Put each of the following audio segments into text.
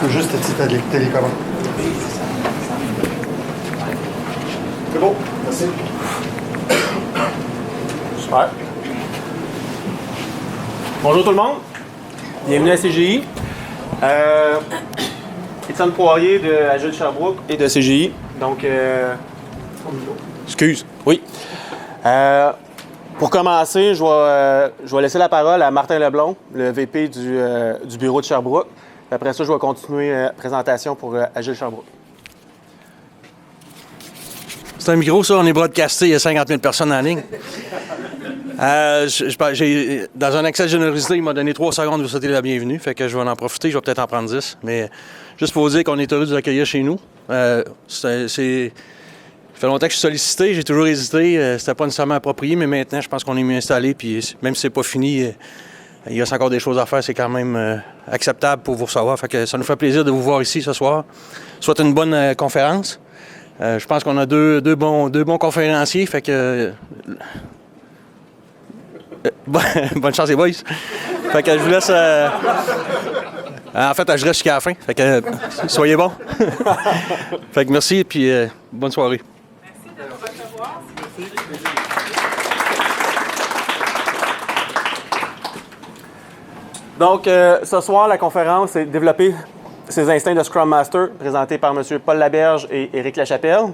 peux juste te télécommande. C'est bon, merci. Super. Bonjour tout le monde. Bienvenue à CGI. Étienne Poirier de Agile Sherbrooke et de CGI. Donc, excuse. Oui. Pour commencer, je vais laisser la parole à Martin Leblond, le VP du bureau de Sherbrooke. Après ça, je vais continuer la présentation pour Agile Sherbrooke. C'est un micro, ça. On est broadcasté. Il y a 50 000 personnes en ligne. Dans un accès de générosité, il m'a donné 3 secondes de vous souhaiter la bienvenue. Fait que je vais en profiter. Je vais peut-être en prendre 10. Mais juste pour vous dire qu'on est heureux de vous accueillir chez nous. Ça fait longtemps que je suis sollicité. J'ai toujours hésité. C'était pas nécessairement approprié. Mais maintenant, je pense qu'on est mieux installé. Puis même si c'est pas fini, il reste encore des choses à faire. C'est quand même acceptable pour vous recevoir. Fait que ça nous fait plaisir de vous voir ici ce soir. Souhaite une bonne conférence. Je pense qu'on a deux bons conférenciers. Fait que... bonne chance les boys. Fait que je vous laisse... En fait, je reste jusqu'à la fin. Fait que soyez bons. Fait que merci et puis bonne soirée. Merci de nous recevoir. Donc, ce soir, la conférence est développer ses instincts de Scrum Master, présenté par M. Paul Laberge et Éric Lachapelle.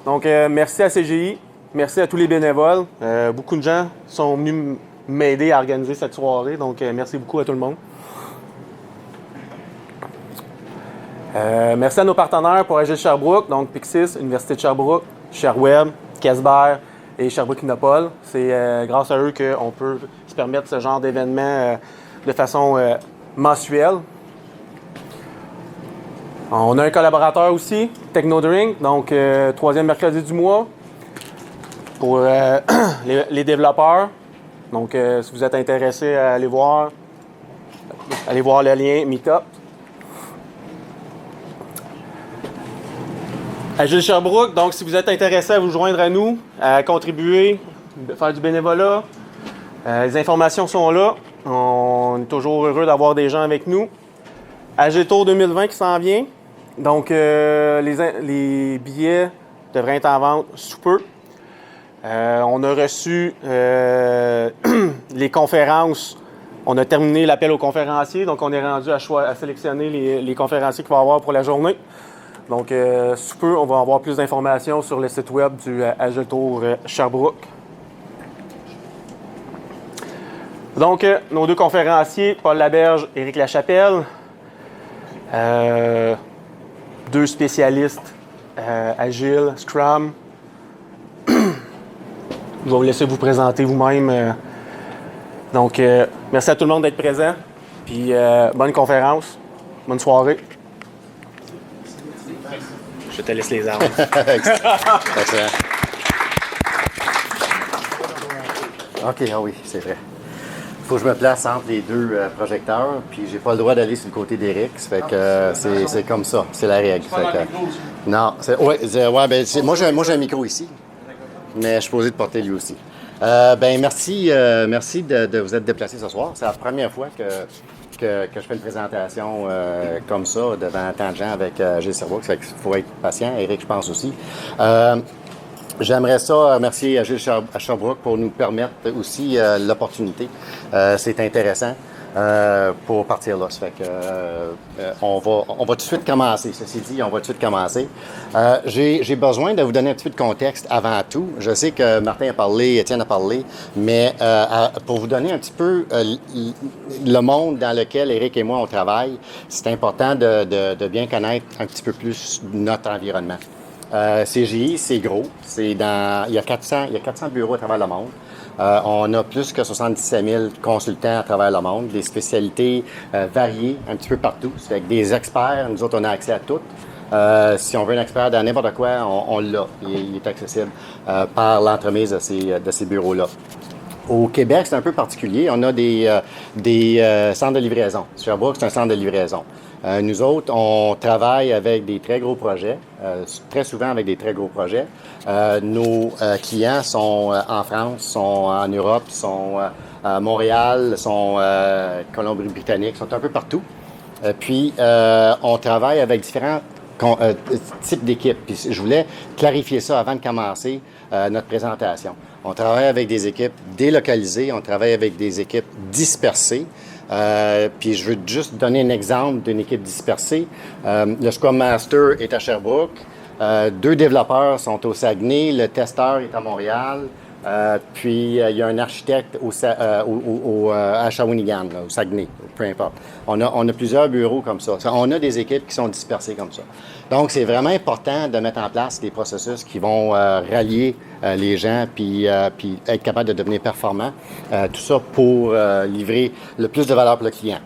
Donc, merci à CGI, merci à tous les bénévoles. Beaucoup de gens sont venus m'aider à organiser cette soirée, donc merci beaucoup à tout le monde. Merci à nos partenaires pour Agile Sherbrooke, donc Pixis, Université de Sherbrooke, ShareWeb, Kesber et Sherbrooke Innopol. C'est grâce à eux qu'on peut se permettre ce genre d'événement de façon mensuelle. On a un collaborateur aussi, Technodrink, donc 3e mercredi du mois pour les développeurs. Donc, si vous êtes intéressé à allez voir le lien Meetup. Agile Sherbrooke, donc si vous êtes intéressé à vous joindre à nous, à contribuer, faire du bénévolat, les informations sont là. On est toujours heureux d'avoir des gens avec nous. Agile Tour 2020 qui s'en vient. Donc, les billets devraient être en vente sous peu. On a reçu les conférences. On a terminé l'appel aux conférenciers. Donc, on est rendu à sélectionner les conférenciers qu'il va y avoir pour la journée. Donc, sous peu, on va avoir plus d'informations sur le site web du Agile Tour Sherbrooke. Donc, nos deux conférenciers, Paul Laberge et Éric Lachapelle. Deux spécialistes Agile, Scrum. Je vais vous laisser vous présenter vous-même. Donc, merci à tout le monde d'être présent. Puis, bonne conférence. Bonne soirée. Je te laisse les armes. Excellent. OK, ah oui, c'est vrai. Il faut que je me place entre les deux projecteurs, puis j'ai pas le droit d'aller sur le côté d'Éric. Ça fait que c'est comme ça, c'est la règle. Fait que, non, moi j'ai un micro ici, mais je suis posé de porter lui aussi. Merci de vous être déplacé ce soir. C'est la première fois que je fais une présentation comme ça devant tant de gens avec Agile Sherbrooke. Il faut être patient. Éric, je pense aussi. J'aimerais ça remercier Agile Sherbrooke pour nous permettre aussi l'opportunité. C'est intéressant pour partir là. Ça fait que on va tout de suite commencer. Ceci dit, on va tout de suite commencer. J'ai besoin de vous donner un petit peu de contexte avant tout. Je sais que Martin a parlé, Étienne a parlé, mais pour vous donner un petit peu le monde dans lequel Éric et moi on travaille, c'est important de bien connaître un petit peu plus notre environnement. CGI, c'est gros. Il y a 400 bureaux à travers le monde. On a plus que 77 000 consultants à travers le monde, des spécialités variées un petit peu partout. C'est avec des experts, nous autres, on a accès à toutes. Si on veut un expert dans n'importe quoi, on l'a. Il est accessible par l'entremise de ces bureaux-là. Au Québec, c'est un peu particulier. On a des centres de livraison. Sherbrooke, c'est un centre de livraison. Nous autres, on travaille avec des très gros projets, très souvent avec des très gros projets. Nos clients sont en France, sont en Europe, sont à Montréal, sont Colombie-Britannique, sont un peu partout. Puis, on travaille avec différents types d'équipes. Puis, je voulais clarifier ça avant de commencer notre présentation. On travaille avec des équipes délocalisées, on travaille avec des équipes dispersées. Puis je veux juste donner un exemple d'une équipe dispersée. Le Scrum Master est à Sherbrooke. 2 développeurs sont au Saguenay. Le testeur est à Montréal. Puis il y a un architecte à Shawinigan, là, au Saguenay, peu importe. On a plusieurs bureaux comme ça. On a des équipes qui sont dispersées comme ça. Donc, c'est vraiment important de mettre en place des processus qui vont rallier les gens puis être capable de devenir performants. Tout ça pour livrer le plus de valeur pour le client.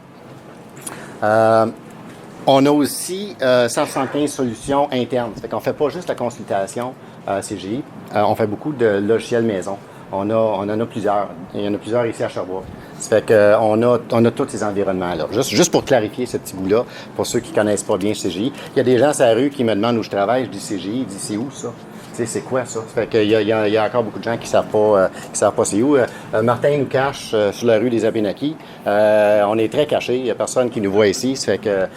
On a aussi 175 solutions internes. Ça fait qu'on ne fait pas juste la consultation CGI. On fait beaucoup de logiciels maison. On en a plusieurs. Il y en a plusieurs ici à Sherbrooke. Ça fait qu'on a tous ces environnements-là. Juste pour clarifier ce petit bout-là, pour ceux qui ne connaissent pas bien CGI. Il y a des gens sur la rue qui me demandent où je travaille. Je dis CGI. Ils disent c'est où ça? Tu sais, c'est quoi ça? Ça fait qu'il y a encore beaucoup de gens qui ne savent pas c'est où. Martin nous cache sur la rue des Abénaquis. On est très cachés. Il n'y a personne qui nous voit ici. Ça fait que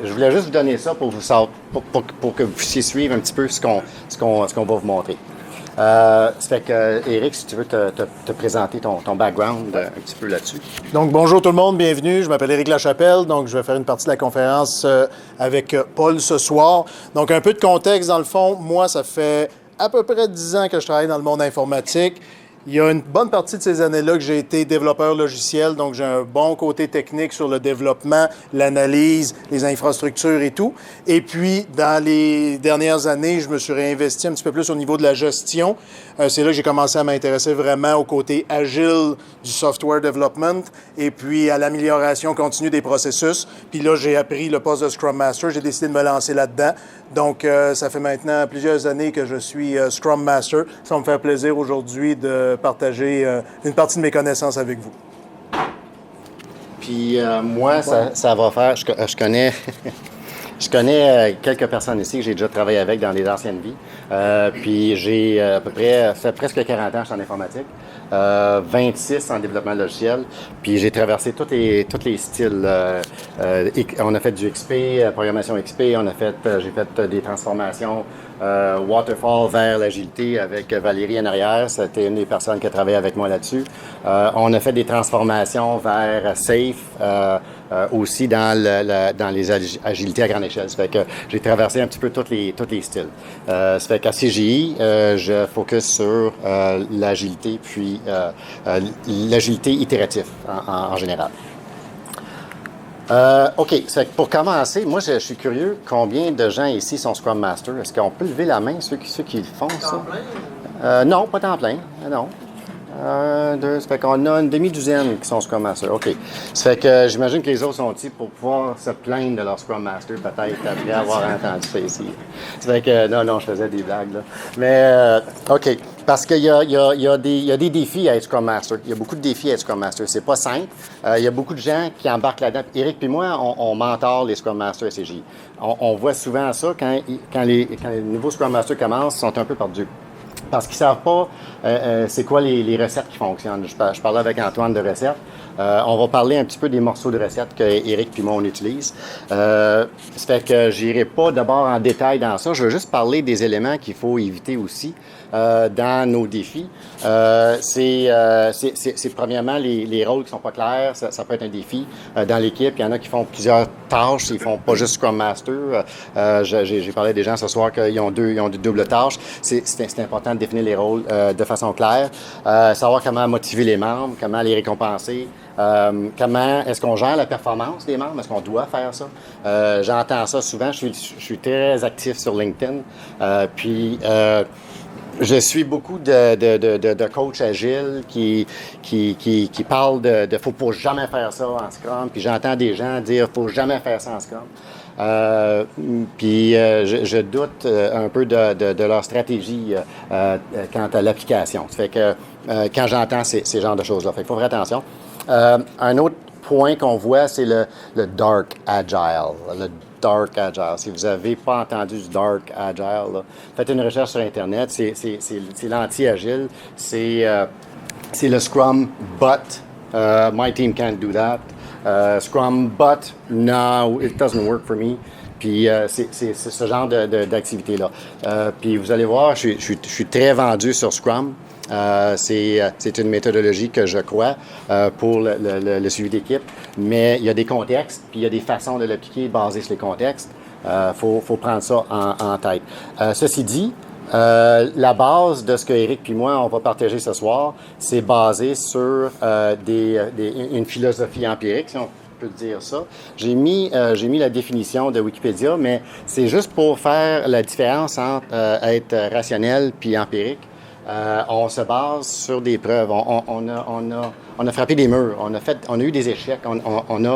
je voulais juste vous donner ça pour que vous puissiez suivre un petit peu ce qu'on va vous montrer. Ça fait que, Éric, si tu veux te présenter ton background un petit peu là-dessus. Donc, bonjour tout le monde, bienvenue. Je m'appelle Éric Lachapelle. Donc, je vais faire une partie de la conférence avec Paul ce soir. Donc, un peu de contexte, dans le fond. Moi, ça fait à peu près 10 ans que je travaille dans le monde informatique. Il y a une bonne partie de ces années-là que j'ai été développeur logiciel, donc j'ai un bon côté technique sur le développement, l'analyse, les infrastructures et tout. Et puis, dans les dernières années, je me suis réinvesti un petit peu plus au niveau de la gestion. C'est là que j'ai commencé à m'intéresser vraiment au côté agile du software development et puis à l'amélioration continue des processus. Puis là, j'ai appris le poste de Scrum Master. J'ai décidé de me lancer là-dedans. Donc, ça fait maintenant plusieurs années que je suis Scrum Master. Ça va me faire plaisir aujourd'hui de partager une partie de mes connaissances avec vous. Puis moi, ça va faire... Je connais... Je connais quelques personnes ici que j'ai déjà travaillé avec dans les anciennes vies. Puis j'ai à peu près... Ça fait presque 40 ans que je suis en informatique. 26 en développement logiciel. Puis j'ai traversé tous les styles. On a fait du XP, programmation XP. J'ai fait des transformations waterfall vers l'agilité avec Valérie en arrière. C'était une des personnes qui a travaillé avec moi là-dessus. On a fait des transformations vers Safe. Aussi dans les agilités à grande échelle. Ça fait que j'ai traversé un petit peu tous les styles. Ça fait qu'à CGI, je focus sur l'agilité, puis l'agilité itérative en général. OK, ça fait que pour commencer, moi je suis curieux, combien de gens ici sont Scrum Master? Est-ce qu'on peut lever la main, ceux qui font ça? Non, pas temps plein, non. 2, ça fait qu'on a une demi-douzaine qui sont Scrum Master. OK. Ça fait que j'imagine que les autres sont ici pour pouvoir se plaindre de leur Scrum Master, peut-être, après avoir entendu ça ici. Ça fait que, non, je faisais des blagues, là. Mais, OK. Parce qu'il y a des défis à être Scrum Master. Il y a beaucoup de défis à être Scrum Master. C'est pas simple. Il y a beaucoup de gens qui embarquent là-dedans. Éric puis moi, on mentor les Scrum Masters à CGI. On voit souvent ça quand les nouveaux Scrum Masters commencent, ils sont un peu perdus. Parce qu'ils ne savent pas c'est quoi les recettes qui fonctionnent. Je parlais avec Antoine de recettes. On va parler un petit peu des morceaux de recettes qu'Éric puis moi, on utilise. Ça fait que je n'irai pas d'abord en détail dans ça. Je veux juste parler des éléments qu'il faut éviter aussi dans nos défis. C'est premièrement les rôles qui ne sont pas clairs. Ça peut être un défi dans l'équipe. Il y en a qui font plusieurs tâches. Ils ne font pas juste Scrum Master. J'ai parlé des gens ce soir qu'ils ont des doubles tâches. C'est important de définir les rôles de façon claire. Savoir comment motiver les membres, comment les récompenser. Comment est-ce qu'on gère la performance des membres? Est-ce qu'on doit faire ça? J'entends ça souvent. Je suis très actif sur LinkedIn. Je suis beaucoup de coachs agiles qui parlent de faut jamais faire ça en Scrum. Puis j'entends des gens dire faut jamais faire ça en Scrum. Je doute un peu de leur stratégie quant à l'application. Ça fait que quand j'entends ces genres de choses-là, fait qu'il faut faire attention. Un autre point qu'on voit, c'est le Dark Agile. Le Dark Agile. Si vous n'avez pas entendu du Dark Agile, là, faites une recherche sur Internet. C'est l'anti-agile. C'est le Scrum, but my team can't do that. Scrum, but no, it doesn't work for me. Puis c'est ce genre d'activité-là. Puis vous allez voir, je suis très vendu sur Scrum. C'est une méthodologie que je crois pour le suivi d'équipe, mais il y a des contextes, puis il y a des façons de l'appliquer basées sur les contextes. Faut prendre ça en tête. Ceci dit, la base de ce que Éric puis moi, on va partager ce soir, c'est basé sur une philosophie empirique, si on peut dire ça. J'ai mis la définition de Wikipédia, mais c'est juste pour faire la différence entre être rationnel puis empirique. On se base sur des preuves. On a frappé des murs. On a eu des échecs. Il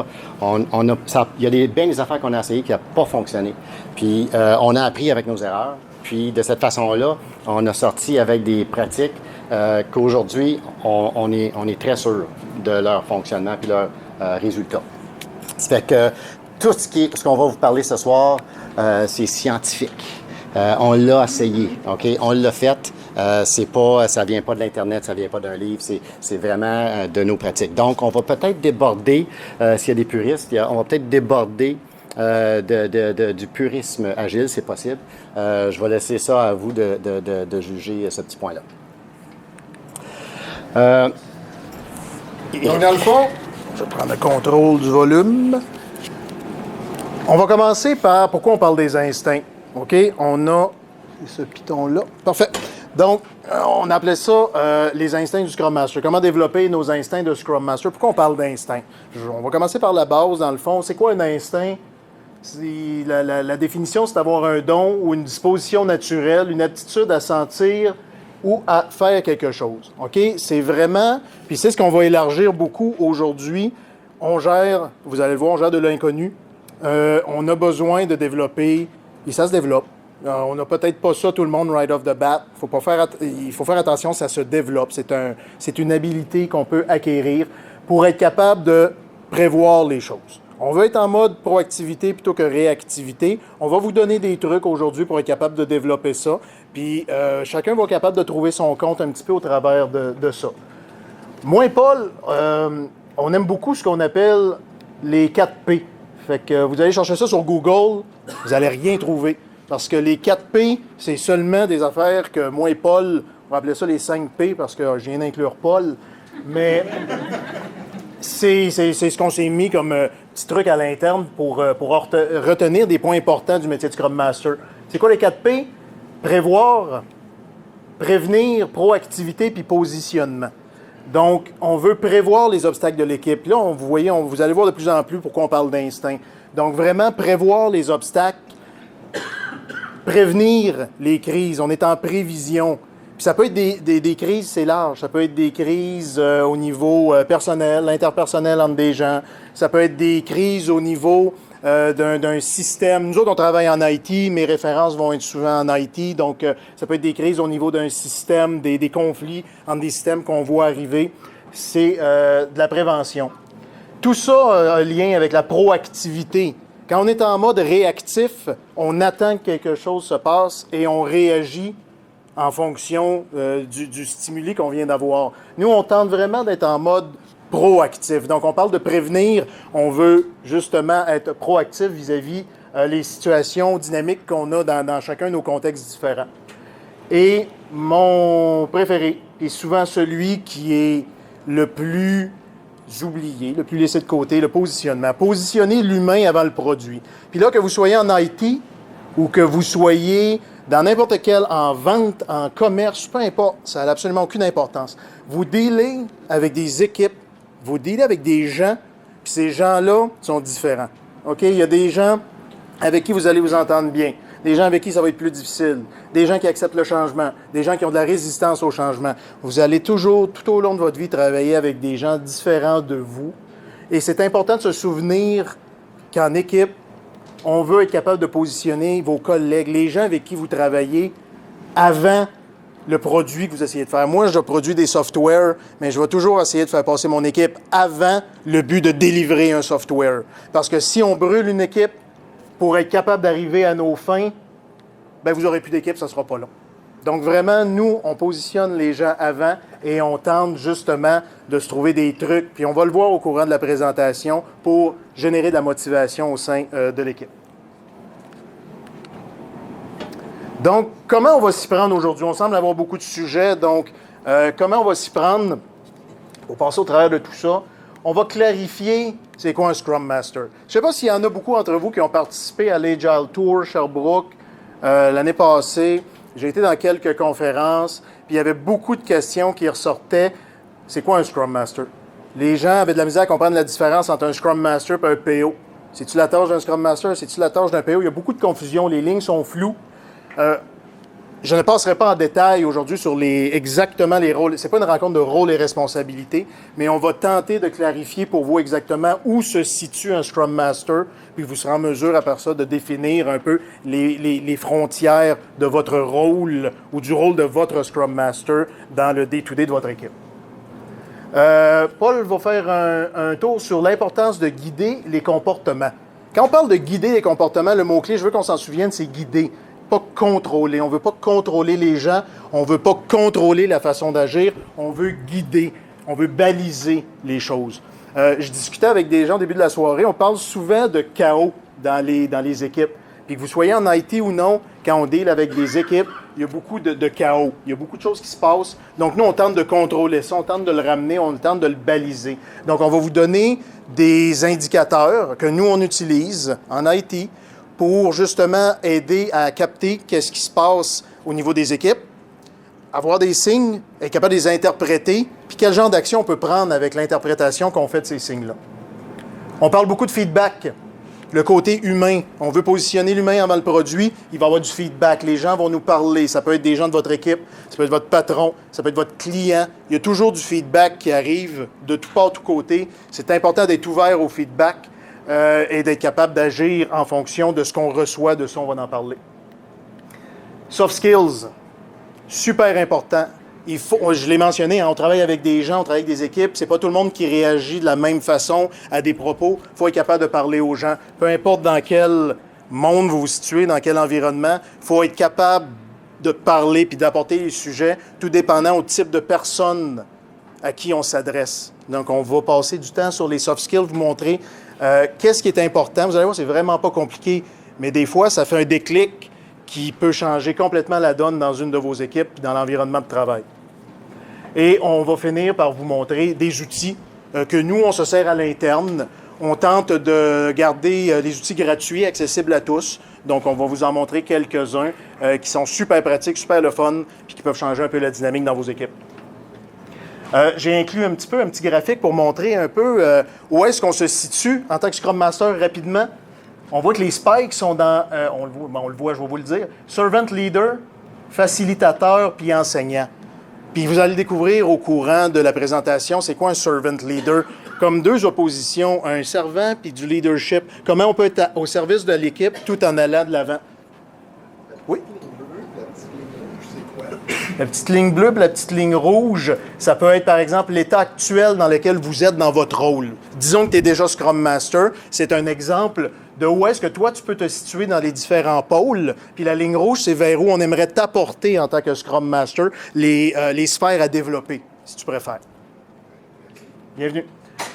y a bien des affaires qu'on a essayées qui n'ont pas fonctionné. Puis on a appris avec nos erreurs. Puis de cette façon-là, on a sorti avec des pratiques qu'aujourd'hui, on est très sûr de leur fonctionnement puis leurs résultats. Ça fait que tout ce qu'on va vous parler ce soir, c'est scientifique. On l'a essayé, OK? On l'a fait. Ça vient pas de l'Internet, ça vient pas d'un livre, c'est vraiment de nos pratiques. Donc, on va peut-être déborder, s'il y a des puristes, on va peut-être déborder du purisme agile, c'est possible. Je vais laisser ça à vous de juger ce petit point-là. Donc, dans le fond, je vais prendre le contrôle du volume. On va commencer par pourquoi on parle des instincts. OK? On a ce piton-là. Parfait. Donc, on appelait ça les instincts du Scrum Master. Comment développer nos instincts de Scrum Master? Pourquoi on parle d'instinct? On va commencer par la base, dans le fond. C'est quoi un instinct? La définition, c'est d'avoir un don ou une disposition naturelle, une aptitude à sentir ou à faire quelque chose. OK? C'est vraiment... Puis c'est ce qu'on va élargir beaucoup aujourd'hui. On gère, vous allez le voir, on gère de l'inconnu. On a besoin de développer, et ça se développe. On n'a peut-être pas ça, tout le monde, right off the bat. Il faut faire attention, ça se développe. C'est une habilité qu'on peut acquérir pour être capable de prévoir les choses. On veut être en mode proactivité plutôt que réactivité. On va vous donner des trucs aujourd'hui pour être capable de développer ça. Puis chacun va être capable de trouver son compte un petit peu au travers de ça. Moi et Paul, on aime beaucoup ce qu'on appelle les 4 P. Fait que vous allez chercher ça sur Google, vous n'allez rien trouver. Parce que les 4 P, c'est seulement des affaires que moi et Paul, on va appeler ça les 5 P parce que je viens d'inclure Paul, mais c'est ce qu'on s'est mis comme petit truc à l'interne pour retenir des points importants du métier de Scrum Master. C'est quoi les 4 P? Prévoir, prévenir, proactivité puis positionnement. Donc, on veut prévoir les obstacles de l'équipe. Là, vous allez voir de plus en plus pourquoi on parle d'instinct. Donc, vraiment prévoir les obstacles, prévenir les crises. On est en prévision. Puis ça peut être des crises, c'est large. Ça peut être des crises au niveau personnel, interpersonnel entre des gens. Ça peut être des crises au niveau d'un système. Nous autres, on travaille en IT. Mes références vont être souvent en IT. Donc, ça peut être des crises au niveau d'un système, des conflits entre des systèmes qu'on voit arriver. C'est de la prévention. Tout ça a un lien avec la proactivité. Quand on est en mode réactif, on attend que quelque chose se passe et on réagit en fonction du stimuli qu'on vient d'avoir. Nous, on tente vraiment d'être en mode proactif. Donc, on parle de prévenir. On veut justement être proactif vis-à-vis les situations dynamiques qu'on a dans chacun de nos contextes différents. Et mon préféré est souvent celui qui est le plus oublié, le plus laissé de côté, le positionnement. Positionner l'humain avant le produit. Puis là, que vous soyez en IT ou que vous soyez dans n'importe quel, en vente, en commerce, peu importe, ça n'a absolument aucune importance. Vous dealez avec des équipes, vous dealez avec des gens, puis ces gens-là sont différents. OK? Il y a des gens avec qui vous allez vous entendre bien, des gens avec qui ça va être plus difficile, des gens qui acceptent le changement, des gens qui ont de la résistance au changement. Vous allez toujours, tout au long de votre vie, travailler avec des gens différents de vous. Et c'est important de se souvenir qu'en équipe, on veut être capable de positionner vos collègues, les gens avec qui vous travaillez, avant le produit que vous essayez de faire. Moi, je produis des softwares, mais je vais toujours essayer de faire passer mon équipe avant le but de délivrer un software. Parce que si on brûle une équipe pour être capable d'arriver à nos fins, bien, vous n'aurez plus d'équipe, ça ne sera pas long. Donc, vraiment, nous, on positionne les gens avant et on tente justement de se trouver des trucs, puis on va le voir au courant de la présentation, pour générer de la motivation au sein de l'équipe. Donc, comment on va s'y prendre aujourd'hui? On semble avoir beaucoup de sujets, donc comment on va s'y prendre pour passer au travers de tout ça? On va clarifier c'est quoi un Scrum Master. Je ne sais pas s'il y en a beaucoup entre vous qui ont participé à l'Agile Tour Sherbrooke l'année passée. J'ai été dans quelques conférences, puis il y avait beaucoup de questions qui ressortaient. C'est quoi un Scrum Master? Les gens avaient de la misère à comprendre la différence entre un Scrum Master et un PO. C'est-tu la tâche d'un Scrum Master? C'est-tu la tâche d'un PO? Il y a beaucoup de confusion, les lignes sont floues. Je ne passerai pas en détail aujourd'hui sur exactement les rôles. Ce n'est pas une rencontre de rôles et responsabilités, mais on va tenter de clarifier pour vous exactement où se situe un Scrum Master, puis vous serez en mesure, à part ça, de définir un peu les frontières de votre rôle ou du rôle de votre Scrum Master dans le day-to-day de votre équipe. Paul va faire un tour sur l'importance de guider les comportements. Quand on parle de guider les comportements, le mot-clé, je veux qu'on s'en souvienne, c'est guider. Pas contrôler. On ne veut pas contrôler les gens, on ne veut pas contrôler la façon d'agir, on veut guider, on veut baliser les choses. Je discutais avec des gens au début de la soirée, on parle souvent de chaos dans les équipes. Puis que vous soyez en IT ou non, quand on deal avec des équipes, il y a beaucoup de chaos, il y a beaucoup de choses qui se passent. Donc nous, on tente de contrôler ça, on tente de le ramener, on tente de le baliser. Donc on va vous donner des indicateurs que nous, on utilise en IT, pour justement aider à capter qu'est-ce qui se passe au niveau des équipes, avoir des signes, être capable de les interpréter, puis quel genre d'action on peut prendre avec l'interprétation qu'on fait de ces signes-là. On parle beaucoup de feedback, le côté humain. On veut positionner l'humain avant le produit, il va y avoir du feedback. Les gens vont nous parler. Ça peut être des gens de votre équipe, ça peut être votre patron, ça peut être votre client. Il y a toujours du feedback qui arrive de tout part, de tous côtés. C'est important d'être ouvert au feedback. Et d'être capable d'agir en fonction de ce qu'on reçoit, de ça, on va en parler. Soft skills, super important. Je l'ai mentionné, on travaille avec des gens, on travaille avec des équipes. C'est pas tout le monde qui réagit de la même façon à des propos. Il faut être capable de parler aux gens. Peu importe dans quel monde vous vous situez, dans quel environnement, il faut être capable de parler puis d'apporter les sujets, tout dépendant au type de personne à qui on s'adresse. Donc, on va passer du temps sur les soft skills, vous montrer qu'est-ce qui est important. Vous allez voir, c'est vraiment pas compliqué, mais des fois, ça fait un déclic qui peut changer complètement la donne dans une de vos équipes et dans l'environnement de travail. Et on va finir par vous montrer des outils que nous, on se sert à l'interne. On tente de garder des outils gratuits, accessibles à tous. Donc, on va vous en montrer quelques-uns qui sont super pratiques, super le fun, puis qui peuvent changer un peu la dynamique dans vos équipes. J'ai inclus un petit graphique pour montrer un peu où est-ce qu'on se situe en tant que Scrum Master rapidement. On voit que les spikes sont dans, on le voit, je vais vous le dire, Servant Leader, Facilitateur, puis Enseignant. Puis vous allez découvrir au courant de la présentation, c'est quoi un Servant Leader, comme deux oppositions, un servant puis du leadership. Comment on peut être au service de l'équipe tout en allant de l'avant. Oui? La petite ligne bleue et la petite ligne rouge, ça peut être, par exemple, l'état actuel dans lequel vous êtes dans votre rôle. Disons que tu es déjà Scrum Master. C'est un exemple de où est-ce que toi, tu peux te situer dans les différents pôles. Puis la ligne rouge, c'est vers où on aimerait t'apporter en tant que Scrum Master les sphères à développer, si tu préfères. Bienvenue.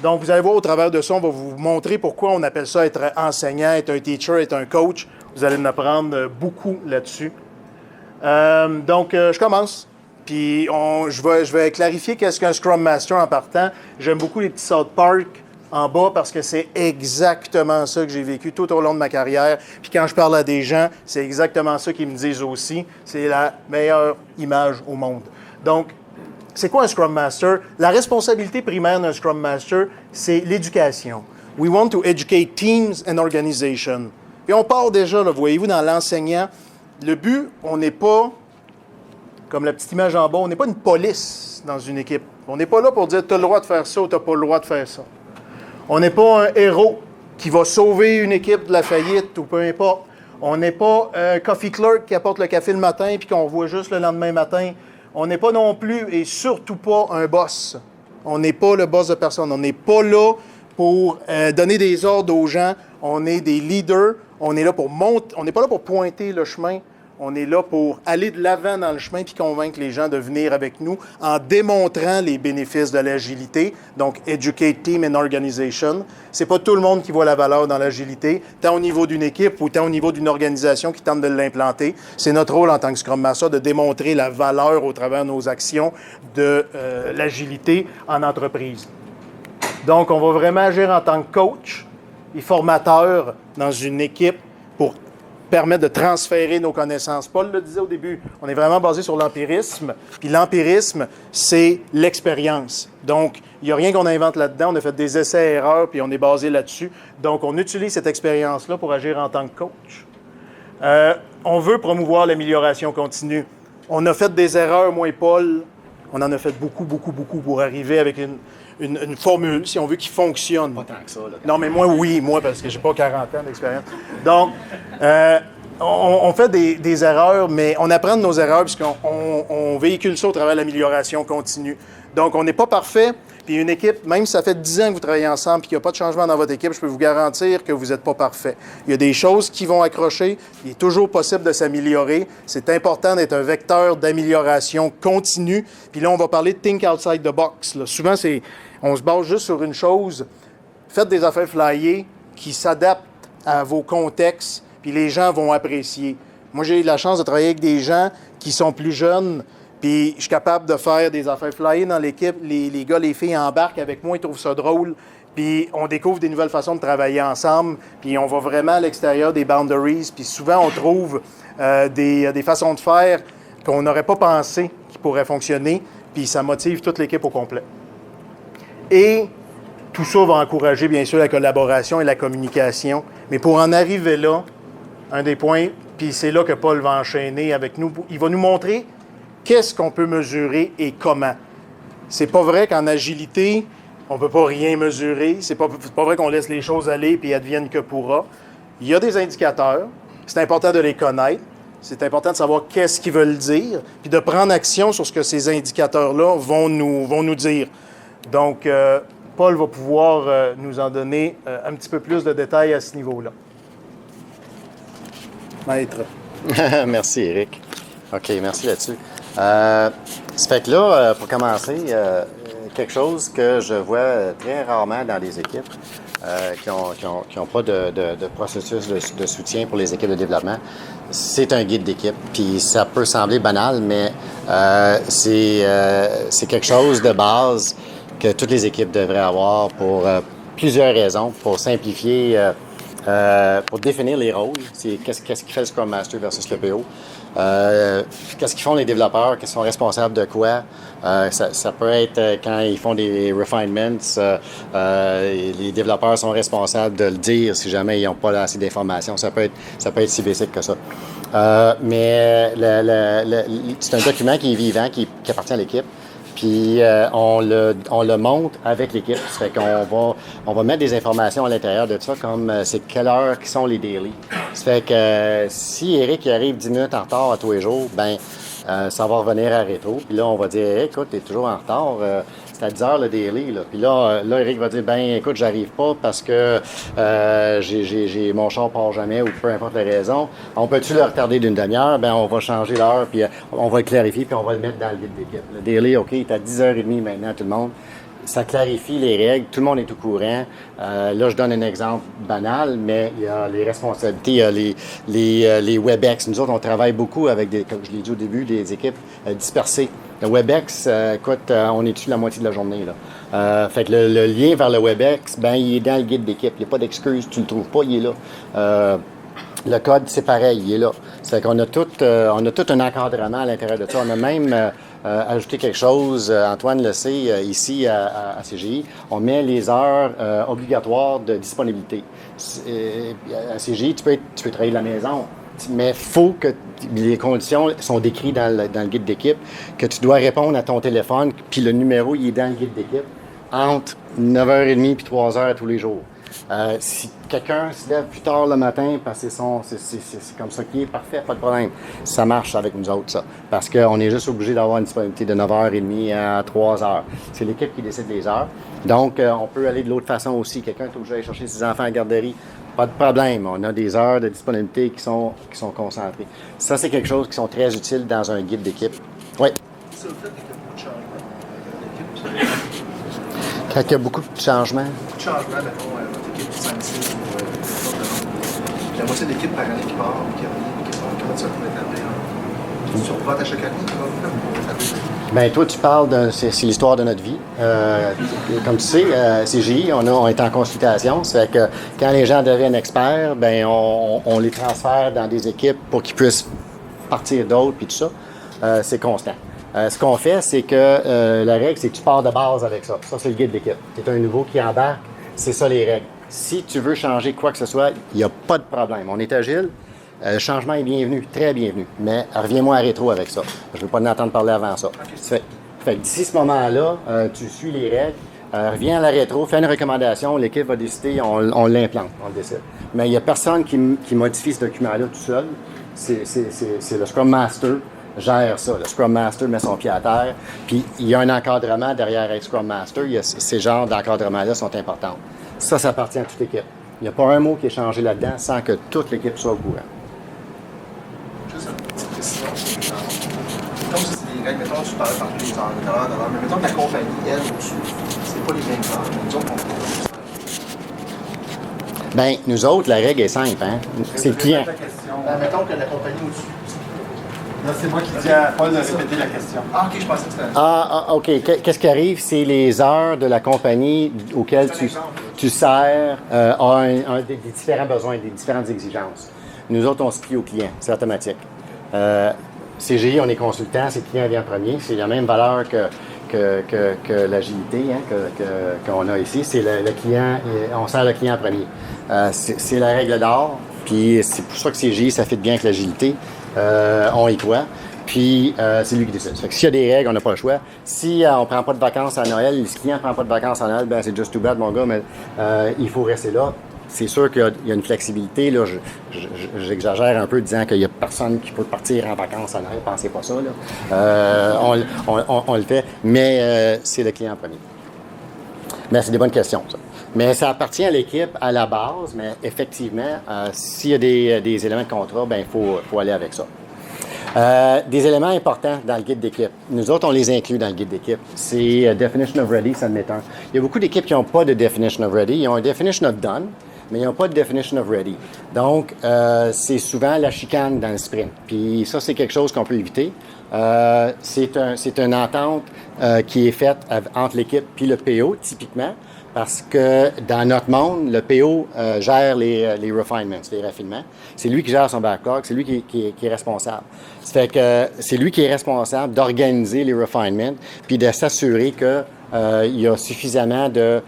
Donc, vous allez voir au travers de ça, on va vous montrer pourquoi on appelle ça être enseignant, être un teacher, être un coach. Vous allez en apprendre beaucoup là-dessus. Donc, je commence. Puis, je vais clarifier qu'est-ce qu'un Scrum Master en partant. J'aime beaucoup les petits South Park en bas parce que c'est exactement ça que j'ai vécu tout au long de ma carrière. Puis, quand je parle à des gens, c'est exactement ça qu'ils me disent aussi. C'est la meilleure image au monde. Donc, c'est quoi un Scrum Master? La responsabilité primaire d'un Scrum Master, c'est l'éducation. We want to educate teams and organizations. Et on part déjà, là, voyez-vous, dans l'enseignant. Le but, on n'est pas, comme la petite image en bas, on n'est pas une police dans une équipe. On n'est pas là pour dire « tu as le droit de faire ça » ou « tu n'as pas le droit de faire ça ». On n'est pas un héros qui va sauver une équipe de la faillite ou peu importe. On n'est pas un coffee clerk qui apporte le café le matin puis qu'on voit juste le lendemain matin. On n'est pas non plus et surtout pas un boss. On n'est pas le boss de personne. On n'est pas là pour donner des ordres aux gens. On est des leaders. On est là pour monter. On n'est pas là pour pointer le chemin. On est là pour aller de l'avant dans le chemin puis convaincre les gens de venir avec nous en démontrant les bénéfices de l'agilité. Donc, Educate Team and Organization. C'est pas tout le monde qui voit la valeur dans l'agilité, tant au niveau d'une équipe ou tant au niveau d'une organisation qui tente de l'implanter. C'est notre rôle en tant que Scrum Master de démontrer la valeur au travers de nos actions de l'agilité en entreprise. Donc, on va vraiment agir en tant que coach et formateur dans une équipe pour permettre de transférer nos connaissances. Paul le disait au début, on est vraiment basé sur l'empirisme. Puis l'empirisme, c'est l'expérience. Donc, il n'y a rien qu'on invente là-dedans. On a fait des essais-erreurs, puis on est basé là-dessus. Donc, on utilise cette expérience-là pour agir en tant que coach. On veut promouvoir l'amélioration continue. On a fait des erreurs, moi et Paul. On en a fait beaucoup pour arriver avec une formule, si on veut, qui fonctionne. Pas tant que ça. Là, non, mais moi, oui, parce que j'ai pas 40 ans d'expérience. Donc, on fait des erreurs, mais on apprend de nos erreurs puisqu'on véhicule ça au travers de l'amélioration continue. Donc, on n'est pas parfait. Puis une équipe, même si ça fait 10 ans que vous travaillez ensemble et qu'il n'y a pas de changement dans votre équipe, je peux vous garantir que vous n'êtes pas parfait. Il y a des choses qui vont accrocher. Il est toujours possible de s'améliorer. C'est important d'être un vecteur d'amélioration continue. Puis là, on va parler de think outside the box. Là. Souvent, on se base juste sur une chose. Faites des affaires flyées qui s'adaptent à vos contextes, puis les gens vont apprécier. Moi, j'ai eu la chance de travailler avec des gens qui sont plus jeunes, puis je suis capable de faire des affaires flyées dans l'équipe. Les gars, les filles embarquent avec moi, ils trouvent ça drôle. Puis on découvre des nouvelles façons de travailler ensemble. Puis on va vraiment à l'extérieur des boundaries. Puis souvent, on trouve des façons de faire qu'on n'aurait pas pensé qui pourraient fonctionner. Puis ça motive toute l'équipe au complet. Et tout ça va encourager, bien sûr, la collaboration et la communication. Mais pour en arriver là, un des points, puis c'est là que Paul va enchaîner avec nous, il va nous montrer qu'est-ce qu'on peut mesurer et comment. C'est pas vrai qu'en agilité, on ne peut pas rien mesurer. C'est pas vrai qu'on laisse les choses aller puis advienne que pourra. Il y a des indicateurs. C'est important de les connaître. C'est important de savoir qu'est-ce qu'ils veulent dire puis de prendre action sur ce que ces indicateurs-là vont nous dire. Donc, Paul va pouvoir nous en donner un petit peu plus de détails à ce niveau-là. Maître. Merci, Éric. OK, merci là-dessus. Ça fait que là, pour commencer, quelque chose que je vois très rarement dans les équipes qui n'ont pas de processus de soutien pour les équipes de développement, c'est un guide d'équipe. Puis ça peut sembler banal, mais c'est quelque chose de base que toutes les équipes devraient avoir pour plusieurs raisons, pour simplifier, pour définir les rôles. C'est qu'est-ce qui fait le Scrum Master versus le PO. Qu'est-ce qu'ils font les développeurs, qu'ils sont responsables de quoi. Ça peut être quand ils font des refinements, les développeurs sont responsables de le dire si jamais ils n'ont pas assez d'informations. Ça peut être si basique que ça. Mais c'est un document qui est vivant, qui appartient à l'équipe. Puis on le monte avec l'équipe. Ça fait qu'on va mettre des informations à l'intérieur de ça, comme c'est quelle heure qui sont les daily. Ça fait que si Éric arrive 10 minutes en retard à tous les jours, ben ça va revenir à rétro. Puis là, on va dire, écoute, t'es toujours en retard. C'est à 10 heures le daily. Là. Puis là, Éric va dire, ben écoute, j'arrive pas parce que j'ai mon char part jamais ou peu importe la raison. On peut-tu le retarder d'une demi-heure? Ben on va changer l'heure, puis on va le clarifier, puis on va le mettre dans le guide d'équipe. Le daily, OK, il est à 10h30 maintenant, tout le monde. Ça clarifie les règles, tout le monde est au courant. Là, je donne un exemple banal, mais il y a les responsabilités, il y a les WebEx. Nous autres, on travaille beaucoup avec, comme je l'ai dit au début, des équipes dispersées. Le WebEx, écoute, on est dessus la moitié de la journée. Là. Fait que le lien vers le WebEx, ben il est dans le guide d'équipe. Il n'y a pas d'excuse, tu ne le trouves pas, il est là. Le code, c'est pareil, il est là. C'est qu'on a tout un encadrement à l'intérieur de ça. On a même ajouté quelque chose, Antoine le sait, ici à CGI. On met les heures obligatoires de disponibilité. À CGI, tu peux travailler de la maison, mais il faut que les conditions sont décrites dans le guide d'équipe, que tu dois répondre à ton téléphone, puis le numéro, il est dans le guide d'équipe, entre 9h30 et 3h tous les jours. Si quelqu'un se lève plus tard le matin parce que c'est comme ça qui est, parfait, pas de problème. Ça marche avec nous autres, ça. Parce qu'on est juste obligé d'avoir une disponibilité de 9h30 à 3h. C'est l'équipe qui décide les heures. Donc, on peut aller de l'autre façon aussi. Quelqu'un est obligé d'aller chercher ses enfants à la garderie. Pas de problème. On a des heures de disponibilité qui sont concentrées. Ça, c'est quelque chose qui sont très utiles dans un guide d'équipe. Oui. C'est le fait qu'il y a beaucoup de changements dans l'équipe. Quand il y a beaucoup de changements. Beaucoup de changements, mettons, votre équipe du 5-6 puis la moitié de l'équipe par année qui part, qui revient, comment ça peut établir? Tu revotes à chaque année, comment vous faites pour établir? Bien, toi, tu parles c'est l'histoire de notre vie. Comme tu sais, CGI, on est en consultation. C'est que quand les gens deviennent experts, bien, on les transfère dans des équipes pour qu'ils puissent partir d'autres, puis tout ça. C'est constant. Ce qu'on fait, c'est que la règle, c'est que tu pars de base avec ça. Ça, c'est le guide d'équipe. Tu es un nouveau qui embarque, c'est ça les règles. Si tu veux changer quoi que ce soit, il n'y a pas de problème. On est agile. Le changement est bienvenu, très bienvenu. Mais reviens-moi à rétro avec ça. Je ne veux pas en entendre parler avant ça. Fait que d'ici ce moment-là, tu suis les règles, reviens à la rétro, fais une recommandation, l'équipe va décider, on l'implante, on le décide. Mais il n'y a personne qui modifie ce document-là tout seul. C'est le Scrum Master gère ça. Le Scrum Master met son pied à terre, puis il y a un encadrement derrière être Scrum Master. Ces genres d'encadrement-là sont importants. Ça appartient à toute l'équipe. Il n'y a pas un mot qui est changé là-dedans sans que toute l'équipe soit au courant. Juste une petite précision. Comme ça, c'est des règles, mettons, tu parlais par les heures, mais mettons que la compagnie, elle, au-dessus, c'est pas les mêmes heures. Nous autres, on Bien, nous autres, la règle est simple, hein? C'est le client. mettons que la compagnie au-dessus. Là, c'est moi qui dis à Paul de répéter la question. Ah, OK, je pensais que c'était... OK. Qu'est-ce qui arrive? C'est les heures de la compagnie auxquelles tu sers des différents besoins, des différentes exigences. Nous autres, on se plie au client. C'est automatique. CGI, on est consultant, c'est le client vient en premier. C'est la même valeur que l'agilité qu'on a ici. C'est le client, on sert le client en premier. C'est la règle d'or. Puis c'est pour ça que CGI, ça fit bien avec l'agilité. On y croit. Puis, c'est lui qui décide. Fait que s'il y a des règles, on n'a pas le choix. Si on ne prend pas de vacances à Noël, si le client ne prend pas de vacances à Noël, ben c'est just too bad, mon gars, mais il faut rester là. C'est sûr qu'il y a une flexibilité. Là, j'exagère un peu disant qu'il n'y a personne qui peut partir en vacances à Noël. Pensez pas ça. Là. On le fait, mais c'est le client en premier. Mais c'est des bonnes questions, ça. Mais ça appartient à l'équipe à la base, mais effectivement, s'il y a des éléments de contrat, ben il faut aller avec ça. Des éléments importants dans le guide d'équipe. Nous autres, on les inclut dans le guide d'équipe. C'est Definition of Ready, ça en est un. Il y a beaucoup d'équipes qui n'ont pas de Definition of Ready. Ils ont un Definition of Done, mais ils n'ont pas de Definition of Ready. Donc, c'est souvent la chicane dans le sprint. Puis ça, c'est quelque chose qu'on peut éviter. C'est une entente qui est faite entre l'équipe puis le PO, typiquement, parce que dans notre monde, le PO gère les refinements, les raffinements. C'est lui qui gère son backlog, c'est lui qui est responsable. Ça fait que c'est lui qui est responsable d'organiser les refinements puis de s'assurer que il y a suffisamment de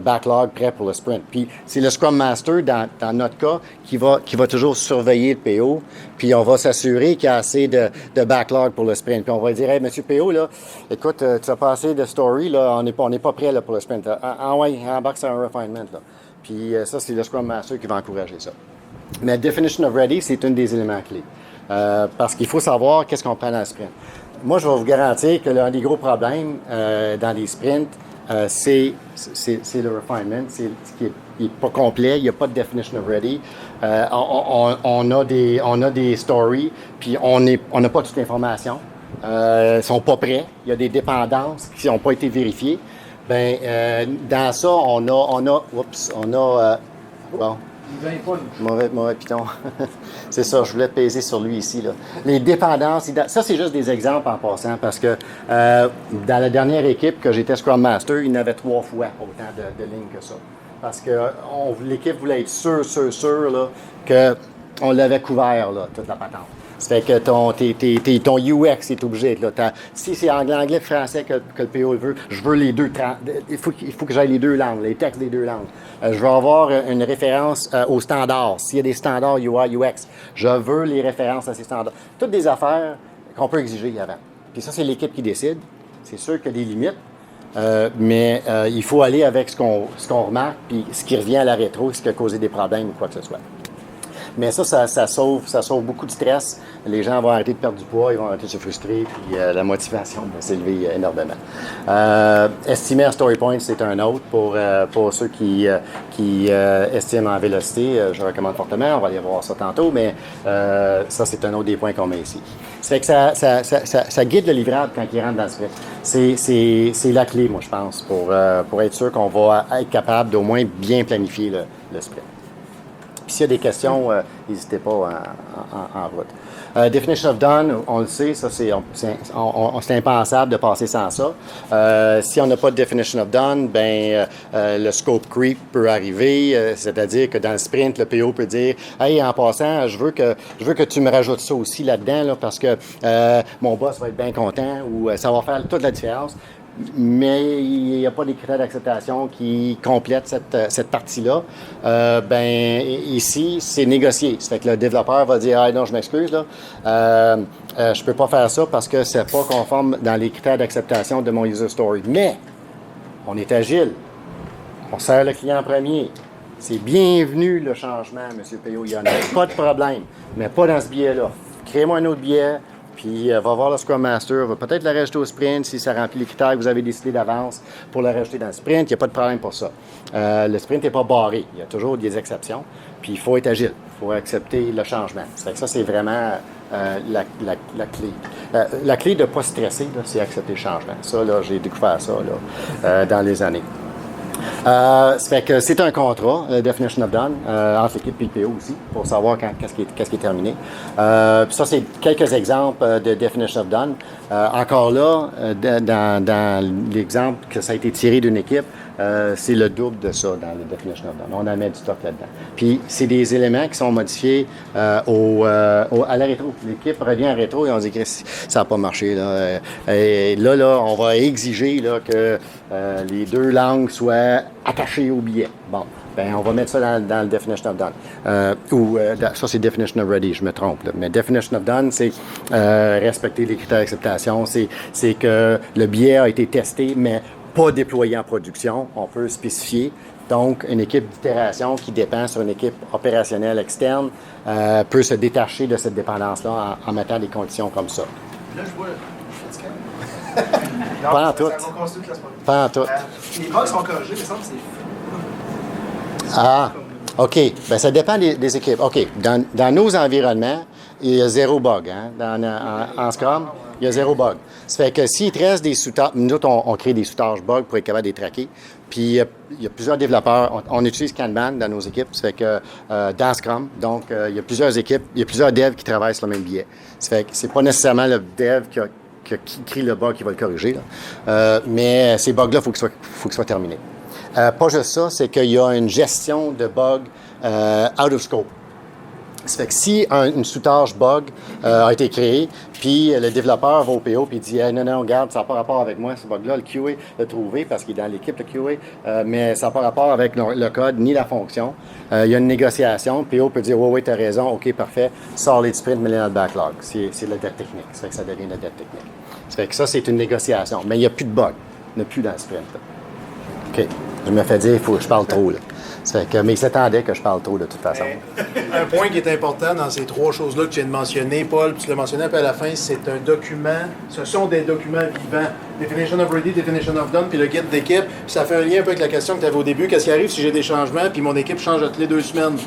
backlog prêt pour le sprint. Puis c'est le Scrum Master, dans notre cas, qui va toujours surveiller le PO, puis on va s'assurer qu'il y a assez de backlog pour le sprint. Puis on va dire, hey, monsieur PO, là, écoute, tu as pas assez de story, là, on n'est pas prêt là, pour le sprint. Ouais, embarque sur un refinement. Là. Puis ça, c'est le Scrum Master qui va encourager ça. Mais Definition of Ready, c'est un des éléments clés. Parce qu'il faut savoir qu'est-ce qu'on prend dans le sprint. Moi, je vais vous garantir que l'un des gros problèmes dans les sprints, c'est le refinement, c'est ce qui n'est pas complet, il n'y a pas de definition of ready. On a des stories, puis on n'a pas toute l'information. Ils ne sont pas prêts, il y a des dépendances qui n'ont pas été vérifiées. Dans ça, on a bon. Mauvais piton. C'est ça, je voulais peser sur lui ici. Là. Les dépendances, ça c'est juste des exemples en passant, parce que dans la dernière équipe que j'étais Scrum Master, il y en avait 3 fois autant de lignes que ça. Parce que l'équipe voulait être sûre là, qu'on l'avait couvert, là, toute la patente. Ça fait que ton UX est obligé d'être là. Si c'est anglais, français que le PO veut, je veux les deux. Il faut que j'aille les deux langues, les textes des deux langues. Je veux avoir une référence aux standards. S'il y a des standards UI, UX, je veux les références à ces standards. Toutes des affaires qu'on peut exiger avant. Puis ça, c'est l'équipe qui décide. C'est sûr qu'il y a des limites, mais il faut aller avec ce qu'on remarque, puis ce qui revient à la rétro, ce qui a causé des problèmes ou quoi que ce soit. Mais ça sauve beaucoup de stress. Les gens vont arrêter de perdre du poids, ils vont arrêter de se frustrer, puis la motivation va s'élever énormément. Estimer Story Points, c'est un autre pour ceux qui estiment en vélocité. Je recommande fortement, on va aller voir ça tantôt, mais ça, c'est un autre des points qu'on met ici. Ça fait que ça guide le livrable quand il rentre dans le sprint. C'est la clé, moi, je pense, pour être sûr qu'on va être capable d'au moins bien planifier le sprint. Puis s'il y a des questions, n'hésitez pas en route. Definition of done, on le sait, ça c'est impensable de passer sans ça. Si on n'a pas de definition of done, le scope creep peut arriver, c'est-à-dire que dans le sprint, le PO peut dire « Hey, en passant, je veux que tu me rajoutes ça aussi là-dedans là, parce que mon boss va être bien content ou ça va faire toute la différence. » Mais il n'y a pas des critères d'acceptation qui complètent cette partie-là. Ici, c'est négocié. Ça fait que le développeur va dire « Ah non, je m'excuse, là. Je ne peux pas faire ça parce que c'est pas conforme dans les critères d'acceptation de mon user story. » Mais, on est agile. On sert le client en premier. C'est bienvenu le changement, M. Payot. Il n'y en a pas de problème. Mais pas dans ce billet-là. Créez-moi un autre billet. Puis, va voir le Scrum Master, va peut-être le rajouter au sprint si ça remplit les critères que vous avez décidé d'avance pour le rajouter dans le sprint. Il n'y a pas de problème pour ça. Le sprint n'est pas barré. Il y a toujours des exceptions. Puis, il faut être agile. Il faut accepter le changement. Ça fait que ça, c'est vraiment la clé. La clé de ne pas stresser, là, c'est accepter le changement. Ça, là, j'ai découvert ça là, dans les années. Ça fait que c'est un contrat, Definition of Done, entre l'équipe et le PO aussi, pour savoir qu'est-ce qui est terminé. Puis ça, c'est quelques exemples de Definition of Done. Encore là, dans l'exemple que ça a été tiré d'une équipe, c'est le double de ça dans le Definition of Done. On en met du stock là-dedans. Puis c'est des éléments qui sont modifiés à la rétro. L'équipe revient en rétro et on dit que ça n'a pas marché. Là. Et là, on va exiger là, que les deux langues soient attachées au billet. Bon, on va mettre ça dans le Definition of Done. Ça, c'est Definition of Ready, je me trompe. Là. Mais Definition of Done, c'est respecter les critères d'acceptation. C'est que le billet a été testé, mais pas déployé en production. On peut spécifier. Donc, une équipe d'itération qui dépend sur une équipe opérationnelle externe peut se détacher de cette dépendance-là en mettant des conditions comme ça. Là, je vois, je suis fatigué. Pas en tout. Pas en tout. Les bugs sont corrigés, mais ça, c'est fou. Ah, OK. Bien, ça dépend des équipes. OK. Dans nos environnements, il y a zéro bug. Hein? En Scrum, il y a zéro bug. Ça fait que s'il te reste des sous-tâches, nous autres, on crée des sous-tâches bugs pour être capable de les traquer. Puis, il y a plusieurs développeurs. On utilise Kanban dans nos équipes. Ça fait que dans Scrum, donc, il y a plusieurs équipes, il y a plusieurs devs qui travaillent sur le même billet. Ça fait que c'est pas nécessairement le dev qui crée le bug qui va le corriger. Là. Mais ces bugs-là, il faut qu'ils soient terminés. Pas juste ça, c'est qu'il y a une gestion de bugs out of scope. Ça fait que si une sous-tâche bug a été créée, puis le développeur va au PO puis dit hey, non, regarde, ça n'a pas rapport avec moi, ce bug-là, le QA l'a trouvé parce qu'il est dans l'équipe, le QA, mais ça n'a pas rapport avec le code ni la fonction. Il y a une négociation, le PO peut dire oui, tu as raison, OK, parfait, sors les sprints, mets-les dans le backlog. C'est la dette technique, ça fait que ça devient la dette technique. Ça fait que ça, c'est une négociation, mais il n'y a plus de bug, il n'y en a plus dans le sprint. Là. OK, je me fais dire, je parle trop, là. Mais il s'attendait que je parle trop de toute façon. Un point qui est important dans ces trois choses-là que tu viens de mentionner, Paul, puis tu l'as mentionné un peu à la fin, c'est un document, ce sont des documents vivants. Definition of Ready, Definition of Done, puis le guide d'équipe. Puis ça fait un lien un peu avec la question que tu avais au début. Qu'est-ce qui arrive si j'ai des changements, puis mon équipe change toutes les 2 semaines?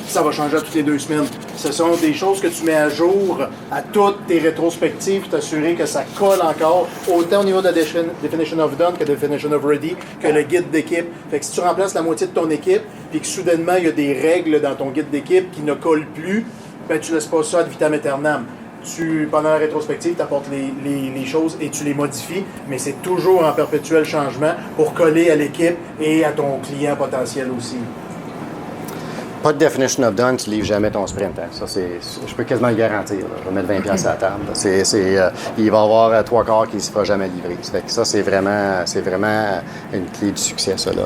Ça va changer toutes les 2 semaines. Ce sont des choses que tu mets à jour à toutes tes rétrospectives pour t'assurer que ça colle encore, autant au niveau de la Definition of Done que Definition of Ready, que le guide d'équipe. Fait que si tu remplaces la moitié de ton équipe, puis que soudainement il y a des règles dans ton guide d'équipe qui ne collent plus, ben tu laisses pas ça ad vitam aeternam. Pendant la rétrospective, tu apportes les choses et tu les modifies, mais c'est toujours en perpétuel changement pour coller à l'équipe et à ton client potentiel aussi. Pas de definition of done, tu ne livres jamais ton sprint. Hein. Ça, je peux quasiment le garantir. Là. Je vais mettre 20$ à la table. Il va y avoir 3 quarts qui ne se fera jamais livrer. Ça, c'est vraiment une clé du succès, ça. Là.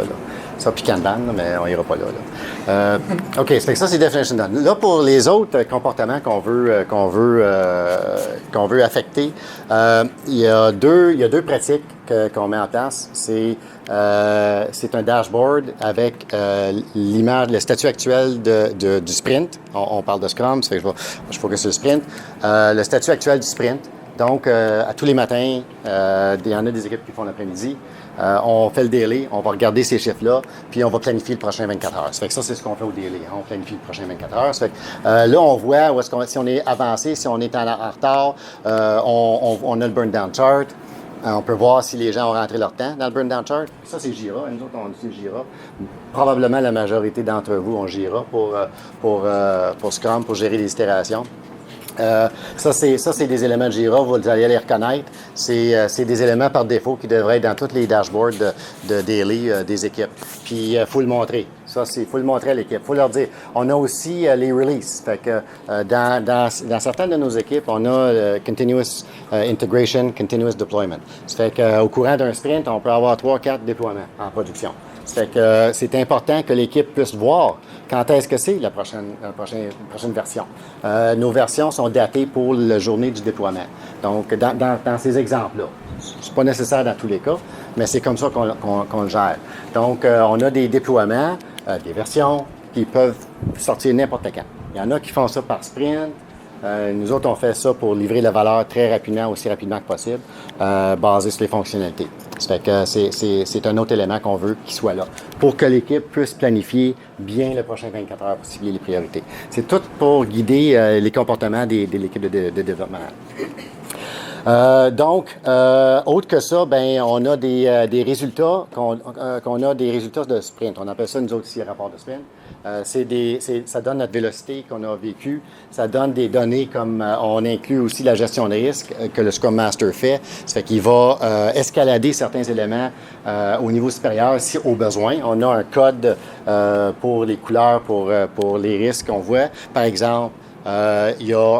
Ça, puis Kanban, là, mais on ira pas là. OK, ça fait que ça, c'est Definition Done. Là, pour les autres comportements qu'on veut affecter, il y a deux pratiques qu'on met en place. C'est un dashboard avec l'image, le statut actuel du sprint. On parle de Scrum, ça fait que je focus sur le sprint. Le statut actuel du sprint. Donc, à tous les matins, il y en a des équipes qui font l'après-midi. On fait le daily, on va regarder ces chiffres-là, puis on va planifier le prochain 24 heures. Ça fait que ça, c'est ce qu'on fait au daily. On planifie le prochain 24 heures. Ça fait que, là, on voit où si on est avancé, si on est en retard. On a le burn-down chart. On peut voir si les gens ont rentré leur temps dans le burn-down chart. Ça, c'est Jira. Nous autres, on utilise Jira. Probablement, la majorité d'entre vous ont Jira pour Scrum, pour gérer les itérations. Ça, c'est des éléments de Jira, vous allez les reconnaître. C'est des éléments par défaut qui devraient être dans tous les dashboards de daily des équipes. Puis, il faut le montrer. Ça, il faut le montrer à l'équipe. Il faut leur dire. On a aussi les releases. Fait que dans certaines de nos équipes, on a continuous integration, continuous deployment. Ça fait qu'au courant d'un sprint, on peut avoir 3-4 déploiements en production. Ça fait que c'est important que l'équipe puisse voir quand est-ce que c'est la prochaine version. Nos versions sont datées pour la journée du déploiement. Donc, dans ces exemples-là, c'est pas nécessaire dans tous les cas, mais c'est comme ça qu'on le gère. Donc, on a des déploiements, des versions qui peuvent sortir n'importe quand. Il y en a qui font ça par sprint. Nous autres, on fait ça pour livrer la valeur très rapidement, aussi rapidement que possible, basé sur les fonctionnalités. Ça fait que c'est un autre élément qu'on veut qu'il soit là, pour que l'équipe puisse planifier bien le prochain 24 heures pour cibler les priorités. C'est tout pour guider les comportements de l'équipe de développement. Donc, autre que ça, ben, on a des résultats, qu'on a des résultats de sprint. On appelle ça, nous autres, ici, rapport de sprint. Ça donne notre vélocité qu'on a vécue. Ça donne des données comme on inclut aussi la gestion de risque que le Scrum Master fait. Ça fait qu'il va escalader certains éléments au niveau supérieur si au besoin. On a un code pour les couleurs, pour les risques qu'on voit. Par exemple, il y a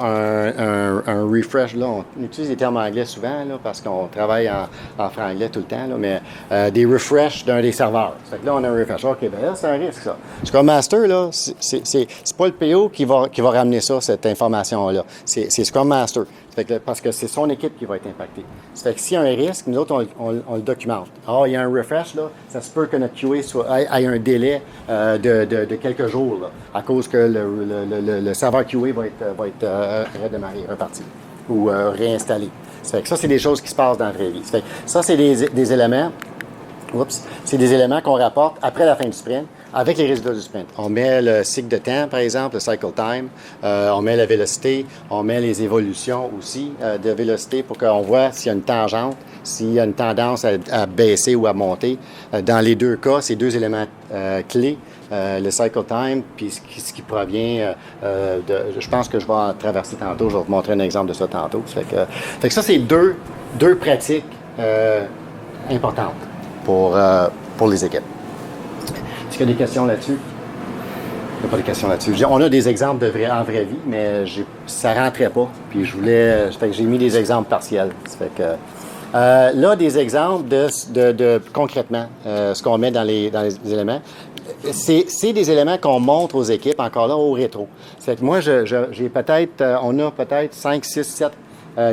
un refresh, là, on utilise les termes anglais souvent, là, parce qu'on travaille en franglais tout le temps, là, mais des refresh d'un des serveurs. Ça fait que là, on a un refresh. OK, bien là, c'est un risque, ça. Scrum Master, là, c'est pas le PO qui va ramener ça, cette information-là. C'est Scrum Master. Ça fait que, parce que c'est son équipe qui va être impactée. Ça fait que s'il y a un risque, nous autres, on le documente. Ah, il y a un refresh, là, ça se peut que notre QA ait un délai de quelques jours, là, à cause que le serveur QA va être redémarré, reparti ou réinstallé. Ça fait que ça, c'est des choses qui se passent dans la vraie vie. Ça fait que ça, c'est des éléments. C'est des éléments qu'on rapporte après la fin du sprint avec les résultats du sprint. On met le cycle de temps, par exemple, le cycle time. On met la vélocité. On met les évolutions aussi de vélocité pour qu'on voit s'il y a une tangente, s'il y a une tendance à baisser ou à monter. Dans les deux cas, c'est deux éléments clés. Le cycle time, puis ce qui provient je pense que je vais en traverser tantôt. Je vais vous montrer un exemple de ça tantôt. Fait que ça, c'est deux pratiques importantes pour les équipes. Est-ce qu'il y a des questions là-dessus? Il n'y a pas de questions là-dessus. On a des exemples en vraie vie, mais ça ne rentrait pas. Puis j'ai mis des exemples partiels. Ça fait que, là, des exemples de concrètement, ce qu'on met dans les éléments. C'est des éléments qu'on montre aux équipes, encore là, au rétro. C'est que moi, on a peut-être 5, 6, 7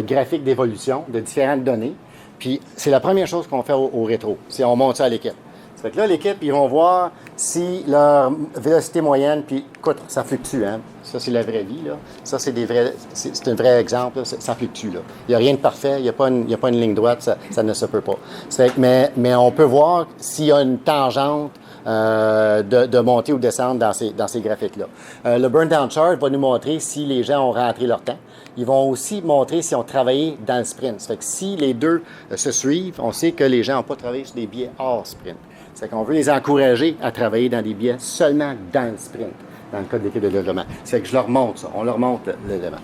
graphiques d'évolution de différentes données. Puis c'est la première chose qu'on fait au rétro, c'est on monte ça à l'équipe. Ça fait que là, l'équipe, ils vont voir si leur vélocité moyenne, puis écoute, ça fluctue, hein. Ça, c'est la vraie vie, là. Ça, c'est un vrai exemple, là. Ça fluctue, là. Il n'y a rien de parfait, il n'y a pas une ligne droite, ça ne se peut pas. Ça fait que, mais on peut voir s'il y a une tangente de monter ou descendre dans ces graphiques-là. Le burn-down chart va nous montrer si les gens ont rentré leur temps. Ils vont aussi montrer s'ils ont travaillé dans le sprint. Ça fait que si les deux se suivent, on sait que les gens n'ont pas travaillé sur des biais hors sprint. Ça fait qu'on veut les encourager à travailler dans des biais seulement dans le sprint, dans le cas de l'équipe de développement. Ça fait que je leur montre ça. On leur montre l'élément.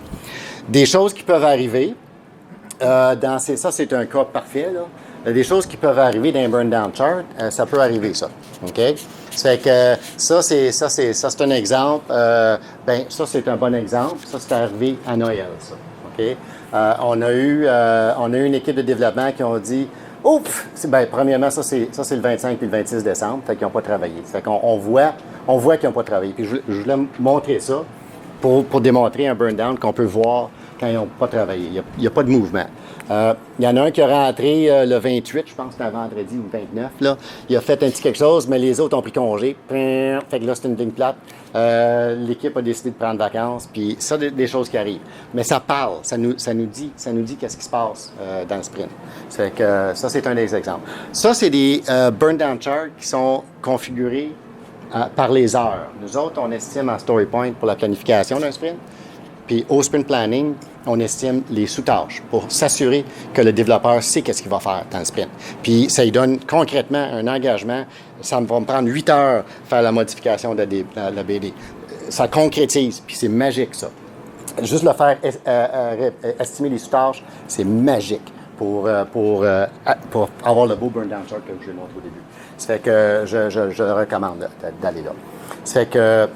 Des choses qui peuvent arriver, ça, c'est un cas parfait, là. Des choses qui peuvent arriver dans un burn-down chart, ça peut arriver, ça. OK? Ça fait que ça, c'est un exemple. Ça, c'est un bon exemple. Ça, c'est arrivé à Noël, ça. OK? On a eu une équipe de développement qui ont dit Ouf! Premièrement, ça, c'est le 25 puis le 26 décembre. Fait qu'ils n'ont pas travaillé. Fait qu'on voit qu'ils n'ont pas travaillé. Puis je voulais montrer ça pour démontrer un burn down qu'on peut voir quand ils n'ont pas travaillé. Il n'y a pas de mouvement. Il y en a un qui est rentré le 28, je pense que c'était vendredi ou le 29. Là. Il a fait un petit quelque chose, mais les autres ont pris congé. Fait que là, c'est une ligne plate. L'équipe a décidé de prendre vacances, puis ça, des choses qui arrivent. Mais ça parle, ça nous dit qu'est-ce qui se passe dans le sprint. Fait que ça, c'est un des exemples. Ça, c'est des burn down charts qui sont configurés par les heures. Nous autres, on estime en story point pour la planification d'un sprint. Puis au sprint planning, on estime les sous-tâches pour s'assurer que le développeur sait qu'est-ce qu'il va faire dans le sprint. Puis ça lui donne concrètement un engagement. Ça va me prendre 8 heures faire la modification de la BD. Ça concrétise, puis c'est magique, ça. Juste le faire estimer les sous-tâches, c'est magique pour avoir le beau burn-down chart que je vous ai montré au début. Ça fait que je recommande d'aller là. Ça fait que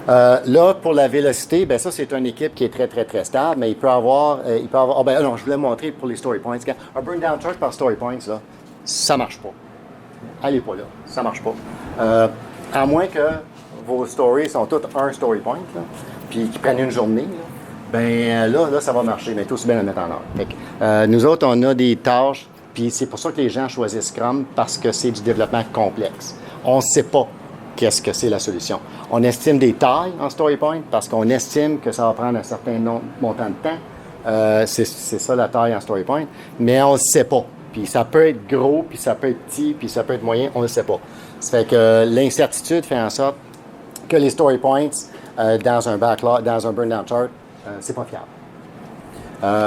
là, pour la vélocité, bien ça, c'est une équipe qui est très, très, très stable, mais il peut avoir non, je voulais montrer pour les story points. Un burn down chart par story points, là, ça marche pas. Allez pas là, ça marche pas. À moins que vos stories sont toutes un story point, là, puis qu'ils prennent une journée, là, ça va marcher, mais tout aussi bien le mettre en ordre. Fait que, nous autres, on a des tâches, puis c'est pour ça que les gens choisissent Scrum, parce que c'est du développement complexe. On ne sait pas qu'est-ce que c'est la solution. On estime des tailles en story point parce qu'on estime que ça va prendre un certain montant de temps. C'est ça la taille en story point, mais on ne sait pas. Puis ça peut être gros, puis ça peut être petit, puis ça peut être moyen, on ne le sait pas. Ça fait que l'incertitude fait en sorte que les story points dans un backlog, dans un burn down chart, c'est pas fiable.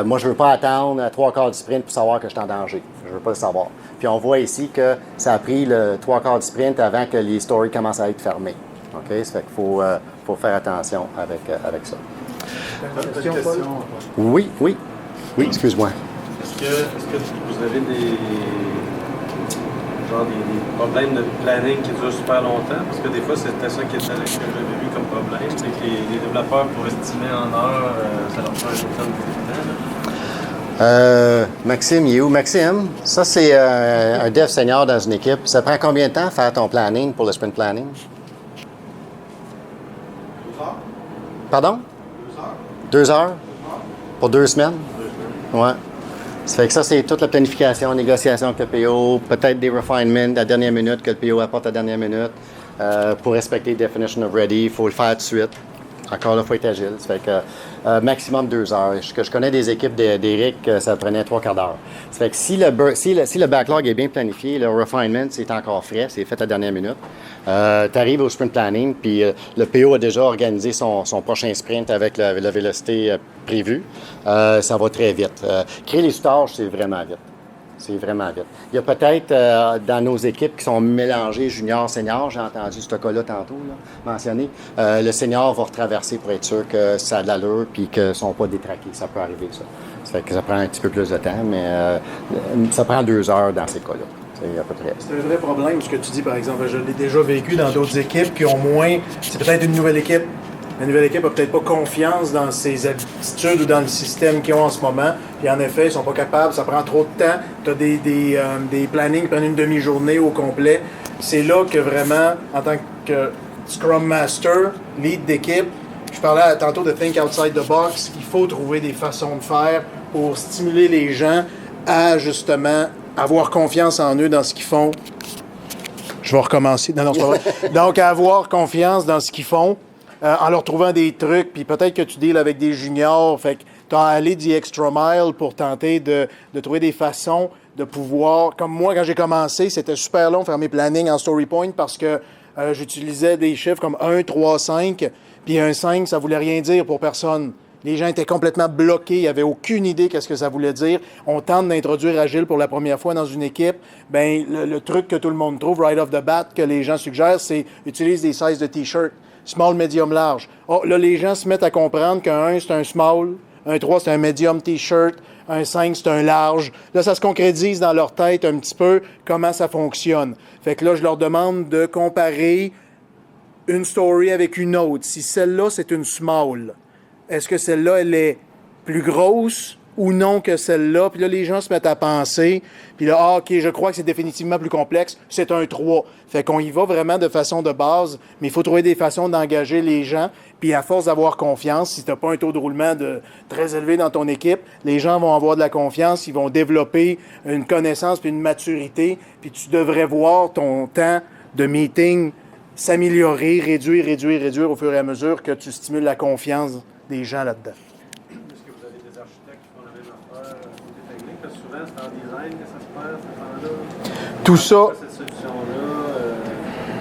Moi, je ne veux pas attendre 3/4 du sprint pour savoir que je suis en danger. Je ne veux pas le savoir. Puis on voit ici que ça a pris le 3/4 du sprint avant que les stories commencent à être fermées. OK? Ça fait qu'il faut faire attention avec ça. Question, Paul? Oui, excuse-moi. Est-ce que vous avez des problèmes de planning qui durent super longtemps? Parce que des fois, c'était ça que j'avais vu comme problème. C'est que les développeurs, pour estimer en heure, ça leur prend un temps de temps. Maxime, il est où? Maxime, ça c'est un dev senior dans une équipe. Ça prend combien de temps faire ton planning pour le sprint planning? 2 heures. Pardon? 2 heures. 2 heures? Pour 2 semaines? 2 semaines. Ouais. Ça fait que ça, c'est toute la planification, négociation avec le PO, peut-être des refinements à la dernière minute que le PO apporte à la dernière minute. Pour respecter Definition of Ready, il faut le faire tout de suite. Encore là, il faut être agile. Ça fait que maximum 2 heures. Je connais des équipes d'Éric, ça prenait 3/4 d'heure. Ça fait que si le backlog est bien planifié, le refinement, c'est encore frais, c'est fait à la dernière minute. Tu arrives au sprint planning, puis le PO a déjà organisé son prochain sprint avec la vélocité prévue. Ça va très vite. Créer les sous-tâches, c'est vraiment vite. C'est vraiment vite. Il y a peut-être dans nos équipes qui sont mélangées junior-senior, j'ai entendu ce cas-là tantôt mentionné. Le senior va retraverser pour être sûr que ça a de l'allure puis qu'ils ne sont pas détraqués. Ça peut arriver, ça. Ça fait que ça prend un petit peu plus de temps, mais ça prend 2 heures dans ces cas-là. C'est à peu près. C'est un vrai problème, ce que tu dis, par exemple. Je l'ai déjà vécu dans d'autres équipes qui ont moins... C'est peut-être une nouvelle équipe. La nouvelle équipe n'a peut-être pas confiance dans ses aptitudes ou dans le système qu'ils ont en ce moment. Puis en effet, ils ne sont pas capables, ça prend trop de temps. Tu as des plannings qui prennent une demi-journée au complet. C'est là que vraiment, en tant que Scrum Master, lead d'équipe, je parlais tantôt de think outside the box, il faut trouver des façons de faire pour stimuler les gens à justement avoir confiance en eux dans ce qu'ils font. Je vais recommencer. Non, c'est pas vrai. Donc, à avoir confiance dans ce qu'ils font. En leur trouvant des trucs, puis peut-être que tu deals avec des juniors, fait que tu as allé the extra mile pour tenter de trouver des façons de pouvoir... Comme moi, quand j'ai commencé, c'était super long de faire mes plannings en story point parce que j'utilisais des chiffres comme 1, 3, 5, puis un 5, ça voulait rien dire pour personne. Les gens étaient complètement bloqués, ils n'avaient aucune idée qu'est-ce que ça voulait dire. On tente d'introduire Agile pour la première fois dans une équipe. Ben le truc que tout le monde trouve, right off the bat, que les gens suggèrent, c'est utiliser des sizes de T-shirt. Small, medium, large. Oh, là, les gens se mettent à comprendre qu'un 1, c'est un small, un 3, c'est un medium T-shirt, un 5, c'est un large. Là, ça se concrétise dans leur tête un petit peu comment ça fonctionne. Fait que là, je leur demande de comparer une story avec une autre. Si celle-là, c'est une small, est-ce que celle-là, elle est plus grosse ou non que celle-là. Puis là, les gens se mettent à penser. Puis là, ah, OK, je crois que c'est définitivement plus complexe. C'est un 3. Fait qu'on y va vraiment de façon de base, mais il faut trouver des façons d'engager les gens. Puis à force d'avoir confiance, si tu n'as pas un taux de roulement très élevé dans ton équipe, les gens vont avoir de la confiance, ils vont développer une connaissance puis une maturité. Puis tu devrais voir ton temps de meeting s'améliorer, réduire au fur et à mesure que tu stimules la confiance des gens là-dedans. Est-ce que vous avez des architectes qui font la même affaire côté technique? Parce que souvent, c'est en design que ça se passe, ce temps-là. Tout ça, Cette solution-là,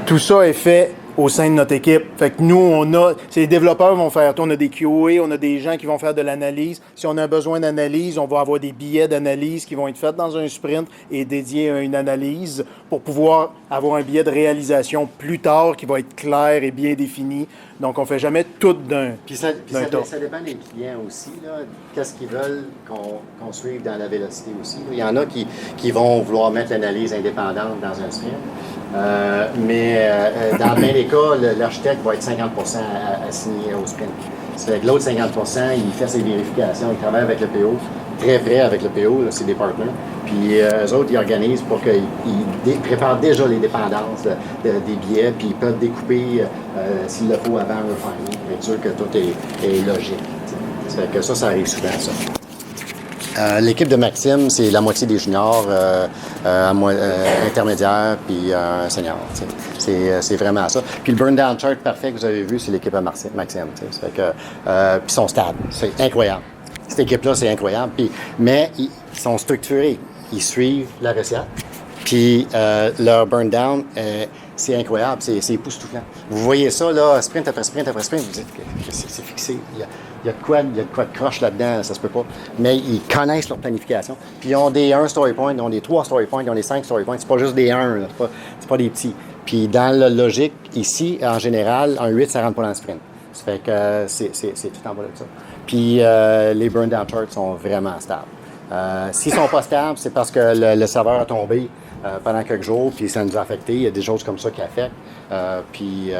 tout ça est fait au sein de notre équipe. Fait que nous, c'est les développeurs vont faire, on a des QA, on a des gens qui vont faire de l'analyse. Si on a besoin d'analyse, on va avoir des billets d'analyse qui vont être faits dans un sprint et dédiés à une analyse pour pouvoir avoir un billet de réalisation plus tard qui va être clair et bien défini. Donc, on ne fait jamais tout d'un Puis ça tas. dépend des clients aussi, là. Qu'est-ce qu'ils veulent qu'on suive dans la vélocité aussi. Là. Il y en a qui vont vouloir mettre l'analyse indépendante dans un sprint. Mais dans bien des cas, l'architecte va être 50 assigné au sprint. Ça fait que l'autre 50 il fait ses vérifications, il travaille avec le PO, très près avec le PO, là, c'est des partenaires. Puis eux autres, ils organisent pour qu'ils préparent déjà les dépendances des billets, puis ils peuvent découper s'il le faut avant le refining, pour être sûr que tout est logique. Ça fait que ça arrive souvent, ça. L'équipe de Maxime, c'est la moitié des juniors, intermédiaires, puis un senior. C'est vraiment ça. Puis le burn-down chart parfait que vous avez vu, c'est l'équipe à Maxime. Ça fait que, puis ils sont stables. C'est incroyable. Cette équipe-là, c'est incroyable. Mais ils sont structurés. Ils suivent la recette. Puis leur burn-down, c'est incroyable. C'est époustouflant. Vous voyez ça, là, sprint après sprint après sprint, vous dites que c'est fixé. Il y a de quoi de croche là-dedans, ça se peut pas. Mais ils connaissent leur planification. Puis ils ont des 1 story point, ils ont des 3 story points, ils ont des 5 story points. C'est pas juste des 1, c'est pas des petits. Puis dans la logique, ici, en général, un 8, ça rentre pas dans le sprint. Ça fait que c'est tout en bas de ça. Puis les burn-down charts sont vraiment stables. S'ils sont pas stables, c'est parce que le serveur a tombé pendant quelques jours, puis ça nous a affecté. Il y a des choses comme ça qui affectent. Puis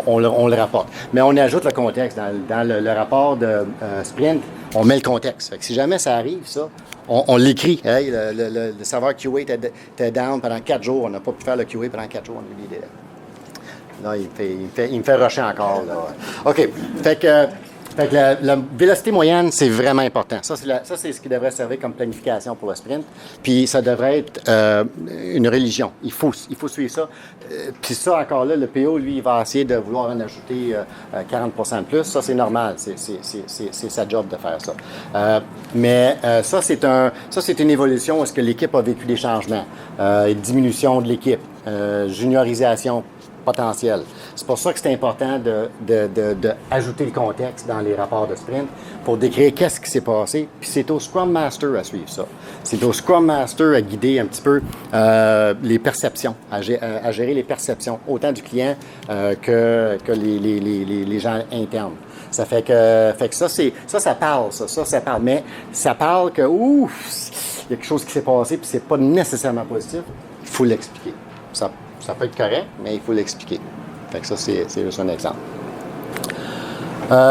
on le rapporte. Mais on ajoute le contexte. Dans le rapport de sprint, on met le contexte. Fait que si jamais ça arrive, ça, on l'écrit. Hey, le serveur QA était down pendant 4 jours. On n'a pas pu faire le QA pendant 4 jours. On a eu des délais. Là, il me fait rusher encore. Là. OK. Fait que la vélocité moyenne, c'est vraiment important. Ça, c'est ce qui devrait servir comme planification pour le sprint. Puis ça devrait être une religion. Il faut suivre ça. Puis ça, encore là, le PO, lui, il va essayer de vouloir en ajouter 40 de plus. Ça, c'est normal. C'est sa job de faire ça. Mais ça, c'est une évolution où est-ce que l'équipe a vécu des changements. Diminution de l'équipe, juniorisation potentiel. C'est pour ça que c'est important d'ajouter le contexte dans les rapports de sprint pour décrire qu'est-ce qui s'est passé. Puis c'est au Scrum Master à suivre ça. C'est au Scrum Master à guider un petit peu les perceptions, à gérer les perceptions, autant du client que les gens internes. Ça fait que ça parle, ça parle. Mais ça parle que, il y a quelque chose qui s'est passé puis c'est pas nécessairement positif. Il faut l'expliquer. Ça peut être correct, mais il faut l'expliquer. Fait que ça, c'est juste un exemple.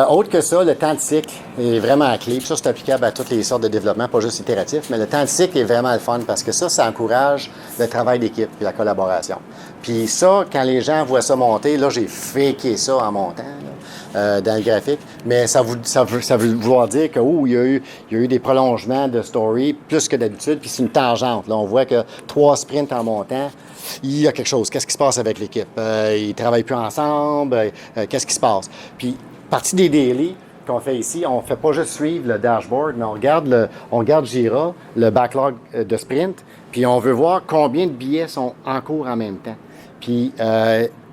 Autre que ça, le temps de cycle est vraiment clé. Puis ça, c'est applicable à toutes les sortes de développement, pas juste itératif, mais le temps de cycle est vraiment le fun parce que ça encourage le travail d'équipe et la collaboration. Puis ça, quand les gens voient ça monter, là, j'ai faké ça en montant dans le graphique, mais ça veut vouloir dire que il y a eu des prolongements de story plus que d'habitude, puis c'est une tangente. Là, on voit que 3 sprints en montant, il y a quelque chose. Qu'est-ce qui se passe avec l'équipe? Ils ne travaillent plus ensemble. Qu'est-ce qui se passe? Puis, partie des daily qu'on fait ici, on ne fait pas juste suivre le dashboard, mais on regarde Jira, le backlog de sprint, puis on veut voir combien de billets sont en cours en même temps. Puis,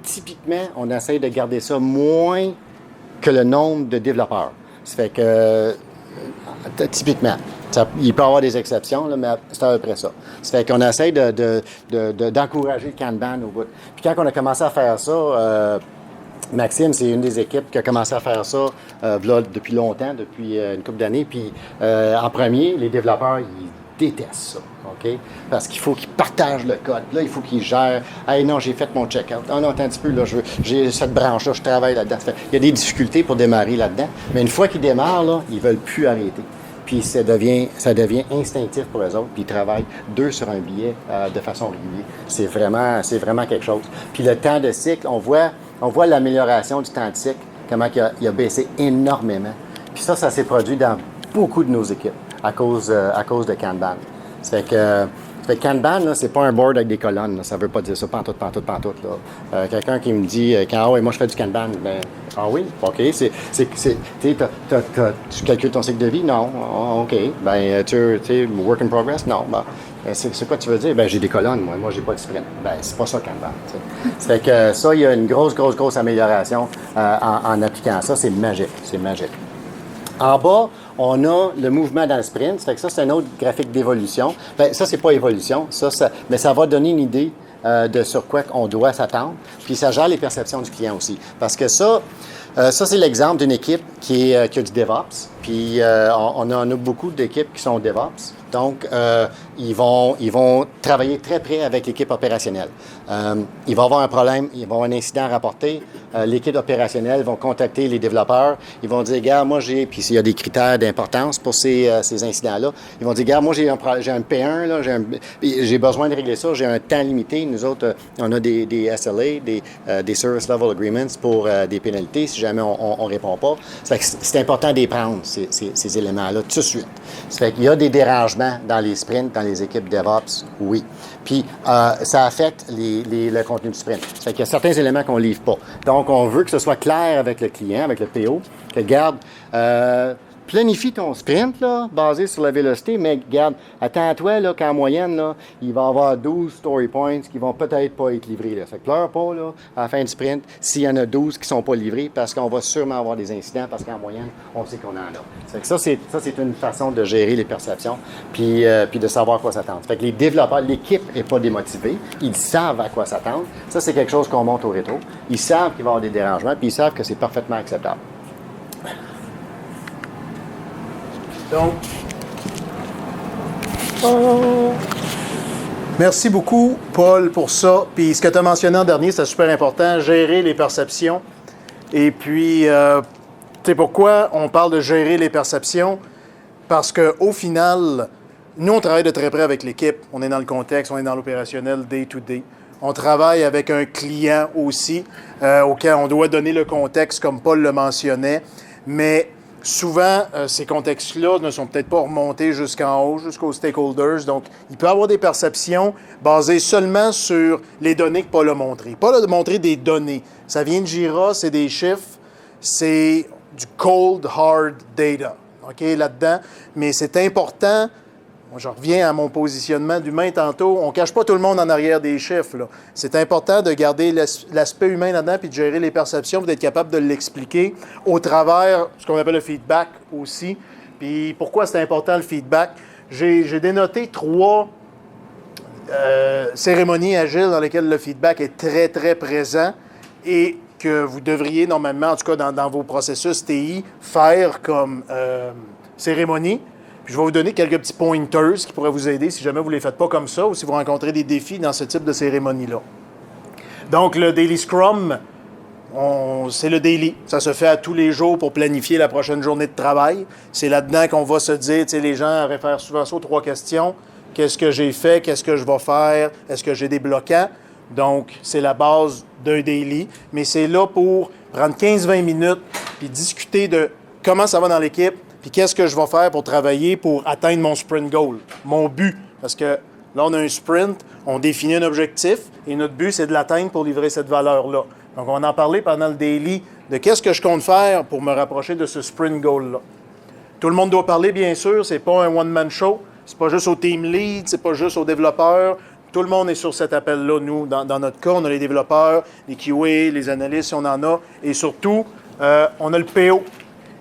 typiquement, on essaie de garder ça moins que le nombre de développeurs. Ça fait que, typiquement, il peut y avoir des exceptions, là, mais c'est à peu près ça. Ça fait qu'on essaie d'encourager le Kanban au bout. Puis quand on a commencé à faire ça, Maxime, c'est une des équipes qui a commencé à faire ça depuis longtemps, depuis une couple d'années. Puis en premier, les développeurs, ils détestent ça. OK? Parce qu'il faut qu'ils partagent le code. Là, il faut qu'ils gèrent. Hey, non, j'ai fait mon check-out. Ah non, attends un petit peu, là, j'ai cette branche-là, je travaille là-dedans. Il y a des difficultés pour démarrer là-dedans. Mais une fois qu'ils démarrent, là, ils ne veulent plus arrêter. puis ça devient instinctif pour eux autres, puis ils travaillent 2 sur un billet de façon régulière. C'est vraiment quelque chose. Puis le temps de cycle, on voit l'amélioration du temps de cycle, comment il a baissé énormément. Puis ça s'est produit dans beaucoup de nos équipes à cause de Kanban. Ça fait que Kanban, là, c'est pas un board avec des colonnes. Là. Ça veut pas dire ça, pantoute. Là. Quelqu'un qui me dit oui, moi je fais du Kanban, ben oui, OK. Tu calcules ton cycle de vie? Non. OK. Ben, tu work in progress? Non. Ben, c'est quoi tu veux dire? Ben, j'ai des colonnes, moi j'ai pas de sprint. Ben, c'est pas ça Kanban. Ça fait que ça, il y a une grosse amélioration en appliquant ça. C'est magique. En bas, on a le mouvement dans le sprint. Ça fait que ça, c'est un autre graphique d'évolution. Bien, ça, c'est pas évolution. Mais ça va donner une idée de sur quoi on doit s'attendre. Puis ça gère les perceptions du client aussi. Parce que ça c'est l'exemple d'une équipe qui a du DevOps. Puis on en a beaucoup d'équipes qui sont DevOps. Donc, ils vont travailler très près avec l'équipe opérationnelle. Il va y avoir un problème, il va y avoir un incident à rapporter. L'équipe opérationnelle va contacter les développeurs. Ils vont dire, gars, moi puis s'il y a des critères d'importance pour ces incidents-là, ils vont dire, gars, moi j'ai un P1, là, j'ai besoin de régler ça, j'ai un temps limité. Nous autres, on a des SLA, des Service Level Agreements pour des pénalités si jamais on ne répond pas. C'est important d'y prendre, ces éléments-là, tout de suite. Ça fait qu'il y a des dérangements dans les sprints, dans les équipes DevOps, oui. Puis, ça affecte le contenu du sprint. Ça fait qu'il y a certains éléments qu'on ne livre pas. Donc, on veut que ce soit clair avec le client, avec le PO, que garde, planifie ton sprint, là, basé sur la vélocité, mais garde, attends-toi là, qu'en moyenne, là, il va y avoir 12 story points qui vont peut-être pas être livrés. Là. Fait que pleure pas là, à la fin du sprint s'il y en a 12 qui sont pas livrés parce qu'on va sûrement avoir des incidents parce qu'en moyenne, on sait qu'on en a. Fait que ça, c'est une façon de gérer les perceptions puis de savoir à quoi s'attendre. Fait que les développeurs, l'équipe n'est pas démotivée. Ils savent à quoi s'attendre. Ça, c'est quelque chose qu'on monte au rétro. Ils savent qu'il va y avoir des dérangements puis ils savent que c'est parfaitement acceptable. Donc, merci beaucoup, Paul, pour ça. Puis ce que tu as mentionné en dernier, c'est super important, gérer les perceptions. Et puis, tu sais pourquoi on parle de gérer les perceptions? Parce qu'au final, nous, on travaille de très près avec l'équipe. On est dans le contexte, on est dans l'opérationnel day-to-day. On travaille avec un client aussi, auquel on doit donner le contexte, comme Paul le mentionnait. Mais souvent, ces contextes-là ne sont peut-être pas remontés jusqu'en haut, jusqu'aux stakeholders. Donc, il peut y avoir des perceptions basées seulement sur les données que Paul a montrées. Paul a montré des données. Ça vient de Jira, c'est des chiffres, c'est du cold, hard data. OK, là-dedans. Mais c'est important. Moi, je reviens à mon positionnement d'humain tantôt. On ne cache pas tout le monde en arrière des chiffres. Là. C'est important de garder l'aspect humain là-dedans puis de gérer les perceptions, puis d'être capable de l'expliquer au travers ce qu'on appelle le feedback aussi. Puis pourquoi c'est important le feedback? J'ai dénoté 3 cérémonies agiles dans lesquelles le feedback est très, très présent et que vous devriez normalement, en tout cas dans vos processus TI, faire comme cérémonie. Puis je vais vous donner quelques petits pointers qui pourraient vous aider si jamais vous ne les faites pas comme ça ou si vous rencontrez des défis dans ce type de cérémonie-là. Donc, le Daily Scrum, c'est le daily. Ça se fait à tous les jours pour planifier la prochaine journée de travail. C'est là-dedans qu'on va se dire, tu sais, les gens réfèrent souvent ça aux 3 questions. Qu'est-ce que j'ai fait? Qu'est-ce que je vais faire? Est-ce que j'ai des bloquants? Donc, c'est la base d'un daily. Mais c'est là pour prendre 15-20 minutes puis discuter de comment ça va dans l'équipe, puis qu'est-ce que je vais faire pour travailler pour atteindre mon sprint goal, mon but. Parce que là, on a un sprint, on définit un objectif, et notre but, c'est de l'atteindre pour livrer cette valeur-là. Donc, on va en parler pendant le daily de qu'est-ce que je compte faire pour me rapprocher de ce sprint goal-là. Tout le monde doit parler, bien sûr, c'est pas un one-man show, c'est pas juste au team lead, c'est pas juste aux développeurs. Tout le monde est sur cet appel-là, nous. Dans notre cas, on a les développeurs, les QA, les analystes, si on en a, et surtout, on a le PO.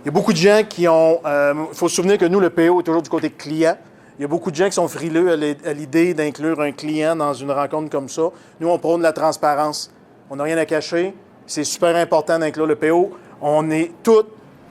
Il y a beaucoup de gens qui ont... Il faut se souvenir que nous, le PO est toujours du côté client. Il y a beaucoup de gens qui sont frileux à l'idée d'inclure un client dans une rencontre comme ça. Nous, on prône la transparence. On n'a rien à cacher. C'est super important d'inclure le PO. Tout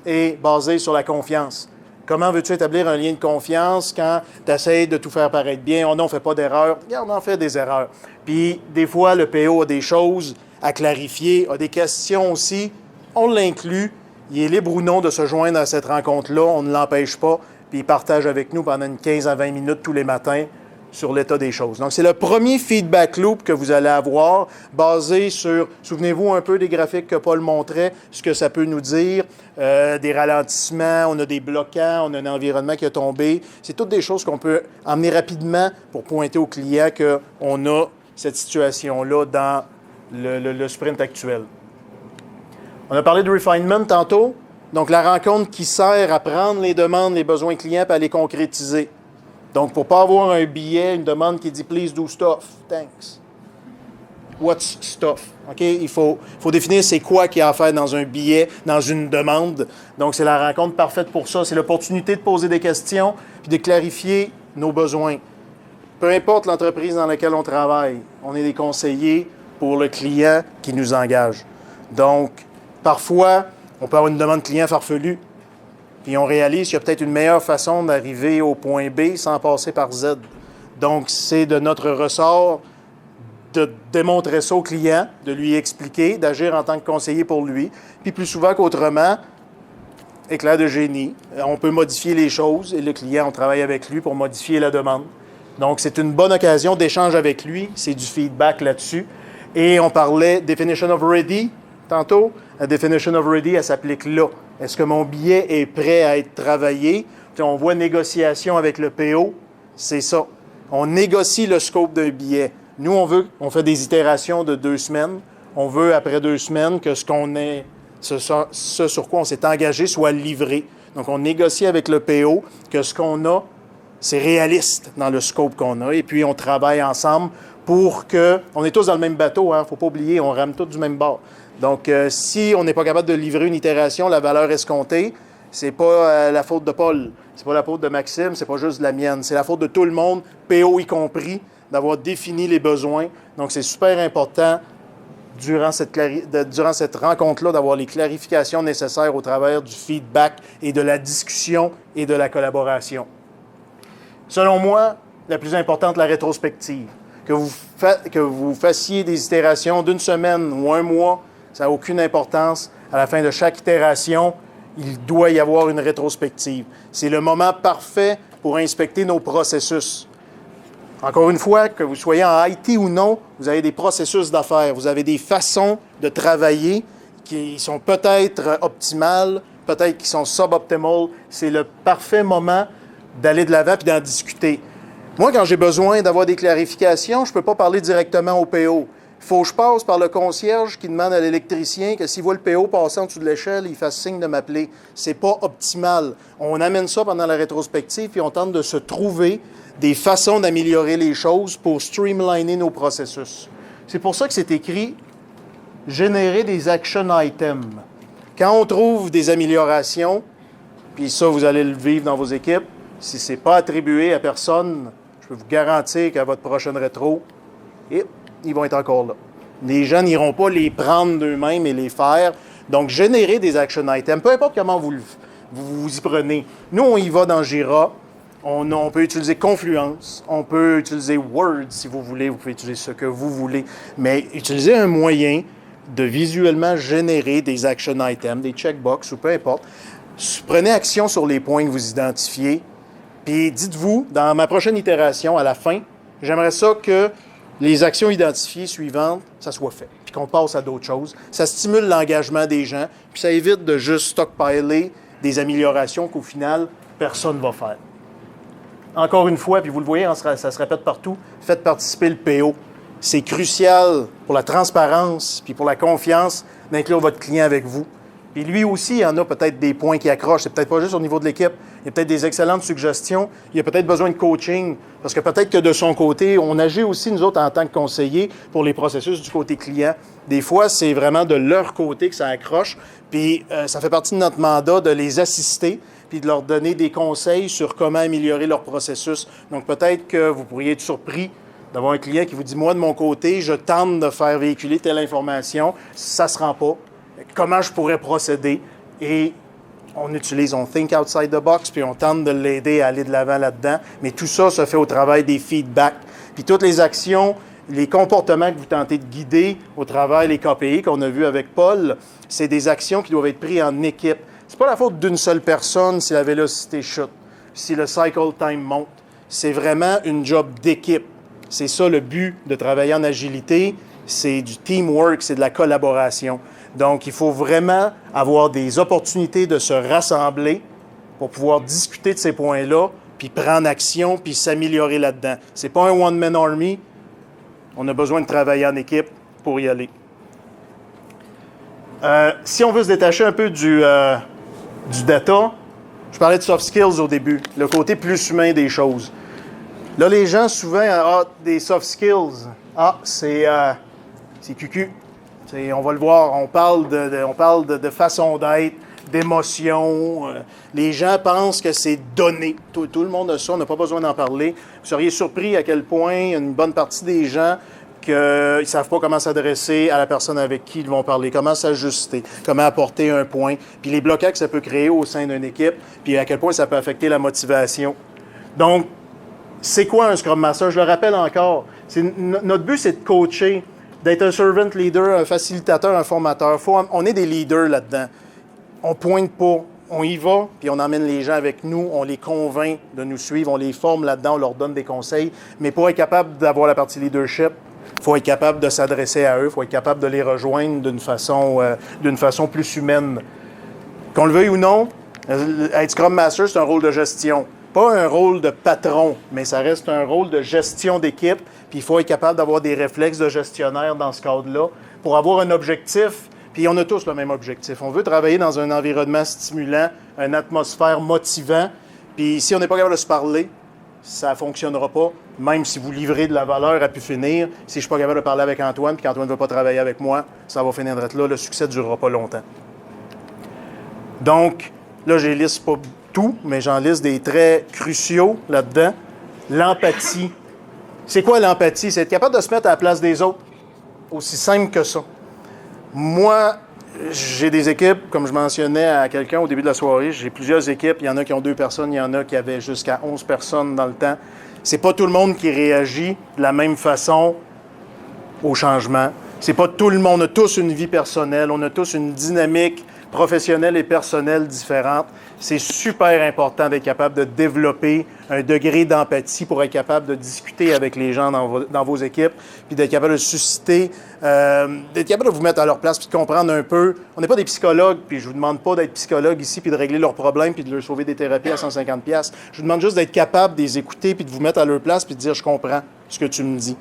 est basé sur la confiance. Comment veux-tu établir un lien de confiance quand tu essaies de tout faire paraître bien? On ne fait pas d'erreurs. Regarde, on en fait des erreurs. Puis, des fois, le PO a des choses à clarifier, a des questions aussi. On l'inclut. Il est libre ou non de se joindre à cette rencontre-là. On ne l'empêche pas. puis il partage avec nous pendant une 15 à 20 minutes tous les matins sur l'état des choses. Donc, c'est le premier feedback loop que vous allez avoir, basé sur, souvenez-vous un peu des graphiques que Paul montrait, ce que ça peut nous dire, des ralentissements, on a des bloquants, on a un environnement qui a tombé. C'est toutes des choses qu'on peut emmener rapidement pour pointer au client qu'on a cette situation-là dans le sprint actuel. On a parlé de refinement tantôt, donc la rencontre qui sert à prendre les demandes, les besoins clients et à les concrétiser. Donc, pour ne pas avoir un billet, une demande qui dit « Please do stuff. Thanks. » What's stuff? OK? Il faut définir c'est quoi qu'il y a à faire dans un billet, dans une demande. Donc, c'est la rencontre parfaite pour ça. C'est l'opportunité de poser des questions puis de clarifier nos besoins. Peu importe l'entreprise dans laquelle on travaille, on est des conseillers pour le client qui nous engage. Donc, parfois, on peut avoir une demande client farfelue. Puis on réalise qu'il y a peut-être une meilleure façon d'arriver au point B sans passer par Z. Donc, c'est de notre ressort de démontrer ça au client, de lui expliquer, d'agir en tant que conseiller pour lui. Puis plus souvent qu'autrement, éclair de génie, on peut modifier les choses et le client, on travaille avec lui pour modifier la demande. Donc, c'est une bonne occasion d'échange avec lui. C'est du feedback là-dessus. Et on parlait definition of ready tantôt. La definition of ready, elle s'applique là. Est-ce que mon billet est prêt à être travaillé? Puis on voit négociation avec le PO, c'est ça. On négocie le scope d'un billet. Nous, on fait des itérations de 2 semaines. On veut, après 2 semaines, que ce sur quoi on s'est engagé soit livré. Donc, on négocie avec le PO que ce qu'on a, c'est réaliste dans le scope qu'on a. Et puis, on travaille ensemble pour que... On est tous dans le même bateau, hein? Il ne faut pas oublier, on rame tous du même bord. Donc, si on n'est pas capable de livrer une itération, la valeur escomptée, c'est pas la faute de Paul, c'est pas la faute de Maxime, c'est pas juste la mienne. C'est la faute de tout le monde, PO y compris, d'avoir défini les besoins. Donc, c'est super important, durant cette rencontre-là, d'avoir les clarifications nécessaires au travers du feedback et de la discussion et de la collaboration. Selon moi, la plus importante, la rétrospective. Que vous fassiez des itérations d'1 semaine ou 1 mois, ça n'a aucune importance. À la fin de chaque itération, il doit y avoir une rétrospective. C'est le moment parfait pour inspecter nos processus. Encore une fois, que vous soyez en IT ou non, vous avez des processus d'affaires, vous avez des façons de travailler qui sont peut-être optimales, peut-être qui sont suboptimales. C'est le parfait moment d'aller de l'avant et d'en discuter. Moi, quand j'ai besoin d'avoir des clarifications, je ne peux pas parler directement au PO. Il faut que je passe par le concierge qui demande à l'électricien que s'il voit le PO passer en dessous de l'échelle, il fasse signe de m'appeler. C'est pas optimal. On amène ça pendant la rétrospective puis on tente de se trouver des façons d'améliorer les choses pour streamliner nos processus. C'est pour ça que c'est écrit « Générer des action items ». Quand on trouve des améliorations, puis ça, vous allez le vivre dans vos équipes, si ce n'est pas attribué à personne, je peux vous garantir qu'à votre prochaine rétro, ils vont être encore là. Les gens n'iront pas les prendre d'eux-mêmes et les faire. Donc, générer des action items, peu importe comment vous y prenez. Nous, on y va dans Jira. On peut utiliser Confluence. On peut utiliser Word, si vous voulez. Vous pouvez utiliser ce que vous voulez. Mais utilisez un moyen de visuellement générer des action items, des checkbox ou peu importe. Prenez action sur les points que vous identifiez. Puis dites-vous, dans ma prochaine itération, à la fin, j'aimerais ça que les actions identifiées suivantes, ça soit fait, puis qu'on passe à d'autres choses. Ça stimule l'engagement des gens, puis ça évite de juste stockpiler des améliorations qu'au final, personne ne va faire. Encore une fois, puis vous le voyez, ça se répète partout, faites participer le PO. C'est crucial pour la transparence puis pour la confiance d'inclure votre client avec vous. Puis lui aussi, il y en a peut-être des points qui accrochent. C'est peut-être pas juste au niveau de l'équipe. Il y a peut-être des excellentes suggestions. Il y a peut-être besoin de coaching. Parce que peut-être que de son côté, on agit aussi, nous autres, en tant que conseillers, pour les processus du côté client. Des fois, c'est vraiment de leur côté que ça accroche. Puis ça fait partie de notre mandat de les assister puis de leur donner des conseils sur comment améliorer leur processus. Donc peut-être que vous pourriez être surpris d'avoir un client qui vous dit « Moi, de mon côté, je tente de faire véhiculer telle information. Ça ne se rend pas. Comment je pourrais procéder? » Et on think outside the box, puis on tente de l'aider à aller de l'avant là-dedans. Mais tout ça se fait au travail des feedbacks. Puis toutes les actions, les comportements que vous tentez de guider au travers des KPI qu'on a vu avec Paul, c'est des actions qui doivent être prises en équipe. C'est pas la faute d'une seule personne si la vélocité chute. si le cycle time monte. C'est vraiment une job d'équipe. C'est ça le but de travailler en agilité, c'est du teamwork, c'est de la collaboration. Donc, il faut vraiment avoir des opportunités de se rassembler pour pouvoir discuter de ces points-là, puis prendre action, puis s'améliorer là-dedans. C'est pas un one-man army. On a besoin de travailler en équipe pour y aller. Si on veut se détacher un peu du data, je parlais de soft skills au début, le côté plus humain des choses. Là, les gens, souvent, des soft skills, c'est cucu. On va le voir, on parle de façon d'être, d'émotion. Les gens pensent que c'est donné. Tout le monde a ça, on n'a pas besoin d'en parler. Vous seriez surpris à quel point une bonne partie des gens qu'ils ne savent pas comment s'adresser à la personne avec qui ils vont parler, comment s'ajuster, comment apporter un point, puis les blocages que ça peut créer au sein d'une équipe, puis à quel point ça peut affecter la motivation. Donc, c'est quoi un Scrum Master? Je le rappelle encore. Notre but, c'est de coacher, d'être un servant leader, un facilitateur, un formateur. On est des leaders là-dedans. On pointe pas, on y va, puis on emmène les gens avec nous, on les convainc de nous suivre, on les forme là-dedans, on leur donne des conseils. Mais pour être capable d'avoir la partie leadership, il faut être capable de s'adresser à eux, il faut être capable de les rejoindre d'une façon plus humaine. Qu'on le veuille ou non, être Scrum Master, c'est un rôle de gestion. Pas un rôle de patron, mais ça reste un rôle de gestion d'équipe. Puis il faut être capable d'avoir des réflexes de gestionnaire dans ce cadre-là pour avoir un objectif. Puis on a tous le même objectif. On veut travailler dans un environnement stimulant, une atmosphère motivante. Puis si on n'est pas capable de se parler, ça ne fonctionnera pas. Même si vous livrez de la valeur à pu finir, si je ne suis pas capable de parler avec Antoine, puis qu'Antoine ne veut pas travailler avec moi, ça va finir d'être là. Le succès ne durera pas longtemps. Donc, là, je ne liste pas tout, mais j'en liste des traits cruciaux là-dedans. L'empathie. C'est quoi l'empathie? C'est être capable de se mettre à la place des autres. Aussi simple que ça. Moi, j'ai des équipes, comme je mentionnais à quelqu'un au début de la soirée, j'ai plusieurs équipes. Il y en a qui ont 2 personnes, il y en a qui avaient jusqu'à 11 personnes dans le temps. C'est pas tout le monde qui réagit de la même façon au changement. C'est pas tout le monde. On a tous une vie personnelle, on a tous une dynamique professionnelle et personnelle différente. C'est super important d'être capable de développer un degré d'empathie pour être capable de discuter avec les gens dans vos équipes, puis d'être capable de susciter, d'être capable de vous mettre à leur place, puis de comprendre un peu. On n'est pas des psychologues, puis je vous demande pas d'être psychologue ici, puis de régler leurs problèmes, puis de leur sauver des thérapies à 150$. Je vous demande juste d'être capable de les écouter, puis de vous mettre à leur place, puis de dire « je comprends ce que tu me dis ».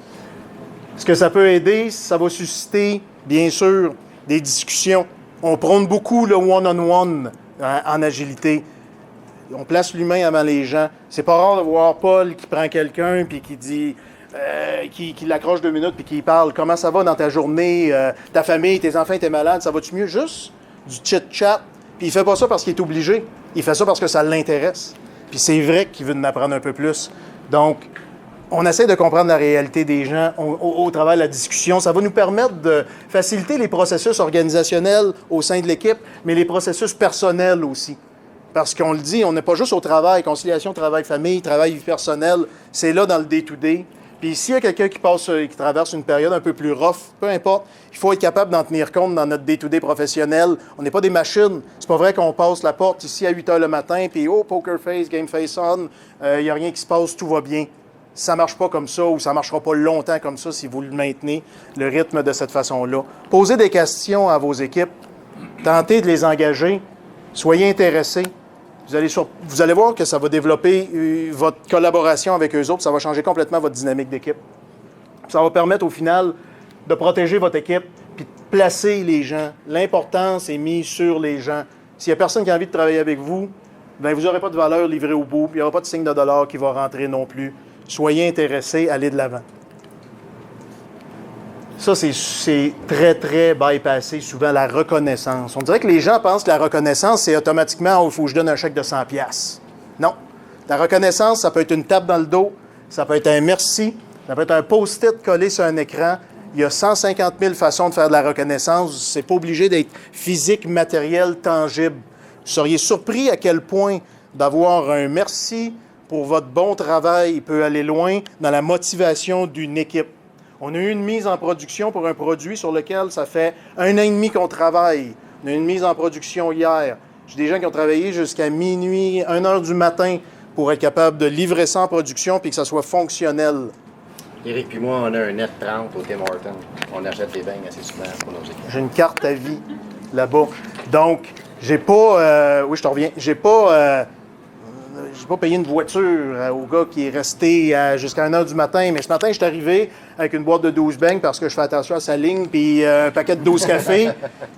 Ce que ça peut aider, ça va susciter, bien sûr, des discussions. On prône beaucoup le one-on-one en agilité. On place l'humain avant les gens. C'est pas rare de voir Paul qui prend quelqu'un puis qui dit, qui l'accroche 2 minutes puis qui parle. Comment ça va dans ta journée, ta famille, tes enfants, t'es malade, ça va-tu mieux? Juste du chit-chat. Puis il fait pas ça parce qu'il est obligé. Il fait ça parce que ça l'intéresse. Puis c'est vrai qu'il veut en apprendre un peu plus. Donc, on essaie de comprendre la réalité des gens au travers de la discussion. Ça va nous permettre de faciliter les processus organisationnels au sein de l'équipe, mais les processus personnels aussi. Parce qu'on le dit, on n'est pas juste au travail, conciliation travail-famille, travail-vie personnelle, c'est là dans le day-to-day. Puis s'il y a quelqu'un qui traverse une période un peu plus rough, peu importe, il faut être capable d'en tenir compte dans notre day-to-day professionnel. On n'est pas des machines. C'est pas vrai qu'on passe la porte ici à 8 h le matin, puis poker face, game face on, il n'y a rien qui se passe, tout va bien. Ça ne marche pas comme ça ou ça ne marchera pas longtemps comme ça si vous le maintenez, le rythme de cette façon-là. Posez des questions à vos équipes. Tentez de les engager. Soyez intéressés. Vous allez voir que ça va développer votre collaboration avec eux autres. Ça va changer complètement votre dynamique d'équipe. Ça va permettre au final de protéger votre équipe puis de placer les gens. L'importance est mise sur les gens. S'il n'y a personne qui a envie de travailler avec vous, bien, vous n'aurez pas de valeur livrée au bout. Il n'y aura pas de signe de dollar qui va rentrer non plus. Soyez intéressés, allez de l'avant. Ça, c'est très, très bypassé, souvent, la reconnaissance. On dirait que les gens pensent que la reconnaissance, c'est automatiquement « il faut que je donne un chèque de 100$. » Non. La reconnaissance, ça peut être une tape dans le dos, ça peut être un merci, ça peut être un post-it collé sur un écran. Il y a 150 000 façons de faire de la reconnaissance. C'est pas obligé d'être physique, matériel, tangible. Vous seriez surpris à quel point d'avoir un merci pour votre bon travail peut aller loin dans la motivation d'une équipe. On a eu une mise en production pour un produit sur lequel ça fait 1 an et demi qu'on travaille. On a eu une mise en production hier. J'ai des gens qui ont travaillé jusqu'à minuit, 1 h du matin pour être capable de livrer ça en production puis que ça soit fonctionnel? Éric puis moi, on a un net 30 au Tim Hortons. On achète des beignes assez souvent pour nos équipes. J'ai une carte à vie là-bas. Donc, j'ai pas... oui, je te reviens. J'ai pas payé une voiture au gars qui est resté jusqu'à 1h du matin. Mais ce matin, je suis arrivé avec une boîte de 12 beignes parce que je fais attention à sa ligne, puis un paquet de 12 cafés.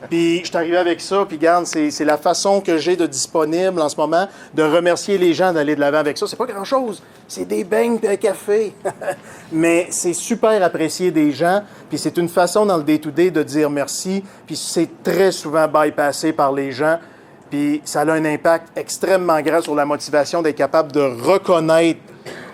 Puis je suis arrivé avec ça. Puis regarde, c'est la façon que j'ai de disponible en ce moment de remercier les gens d'aller de l'avant avec ça. C'est pas grand-chose. C'est des beignes et un café. Mais c'est super apprécié des gens. Puis c'est une façon dans le day-to-day de dire merci. Puis c'est très souvent bypassé par les gens. Puis ça a un impact extrêmement grand sur la motivation d'être capable de reconnaître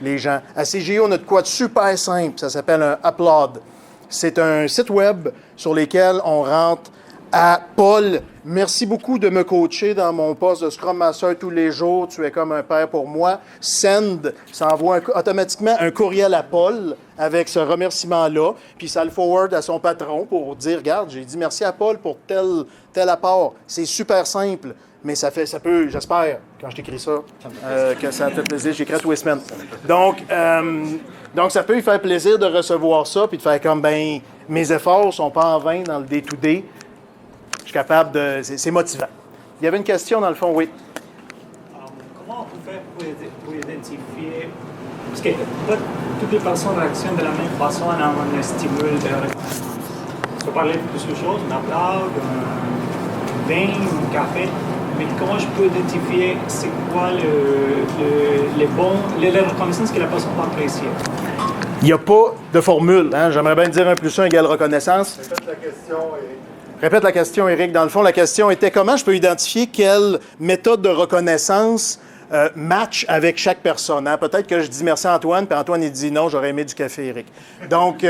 les gens. À CGO, on a de quoi de super simple. Ça s'appelle un Applaud. C'est un site web sur lequel on rentre à Paul. Merci beaucoup de me coacher dans mon poste de Scrum Master tous les jours. Tu es comme un père pour moi. Send, ça envoie automatiquement un courriel à Paul avec ce remerciement-là. Puis ça le forward à son patron pour dire, regarde, j'ai dit merci à Paul pour tel apport. C'est super simple. Mais ça peut, j'espère, quand je t'écris ça, que ça te fait plaisir. J'écris tous les semaines. Donc, ça peut lui faire plaisir de recevoir ça puis de faire comme, ben, mes efforts sont pas en vain dans le day-to-day. Je suis capable de... C'est motivant. Il y avait une question dans le fond, oui. Comment on peut faire pour identifier... Parce que pas toutes les personnes réactionnent de la même façon à un stimule de reconnaissance. On peut parler de plusieurs choses, un applaud, un vin, un café. Mais comment je peux identifier c'est quoi les reconnaissances que la personne va apprécier? Il n'y a pas de formule. Hein? J'aimerais bien dire 1 + 1 = reconnaissance. Répète la question, Éric. Répète la question, Éric. Dans le fond, la question était comment je peux identifier quelle méthode de reconnaissance match avec chaque personne. Hein? Peut-être que je dis merci à Antoine, puis Antoine il dit non, j'aurais aimé du café, Éric. Donc,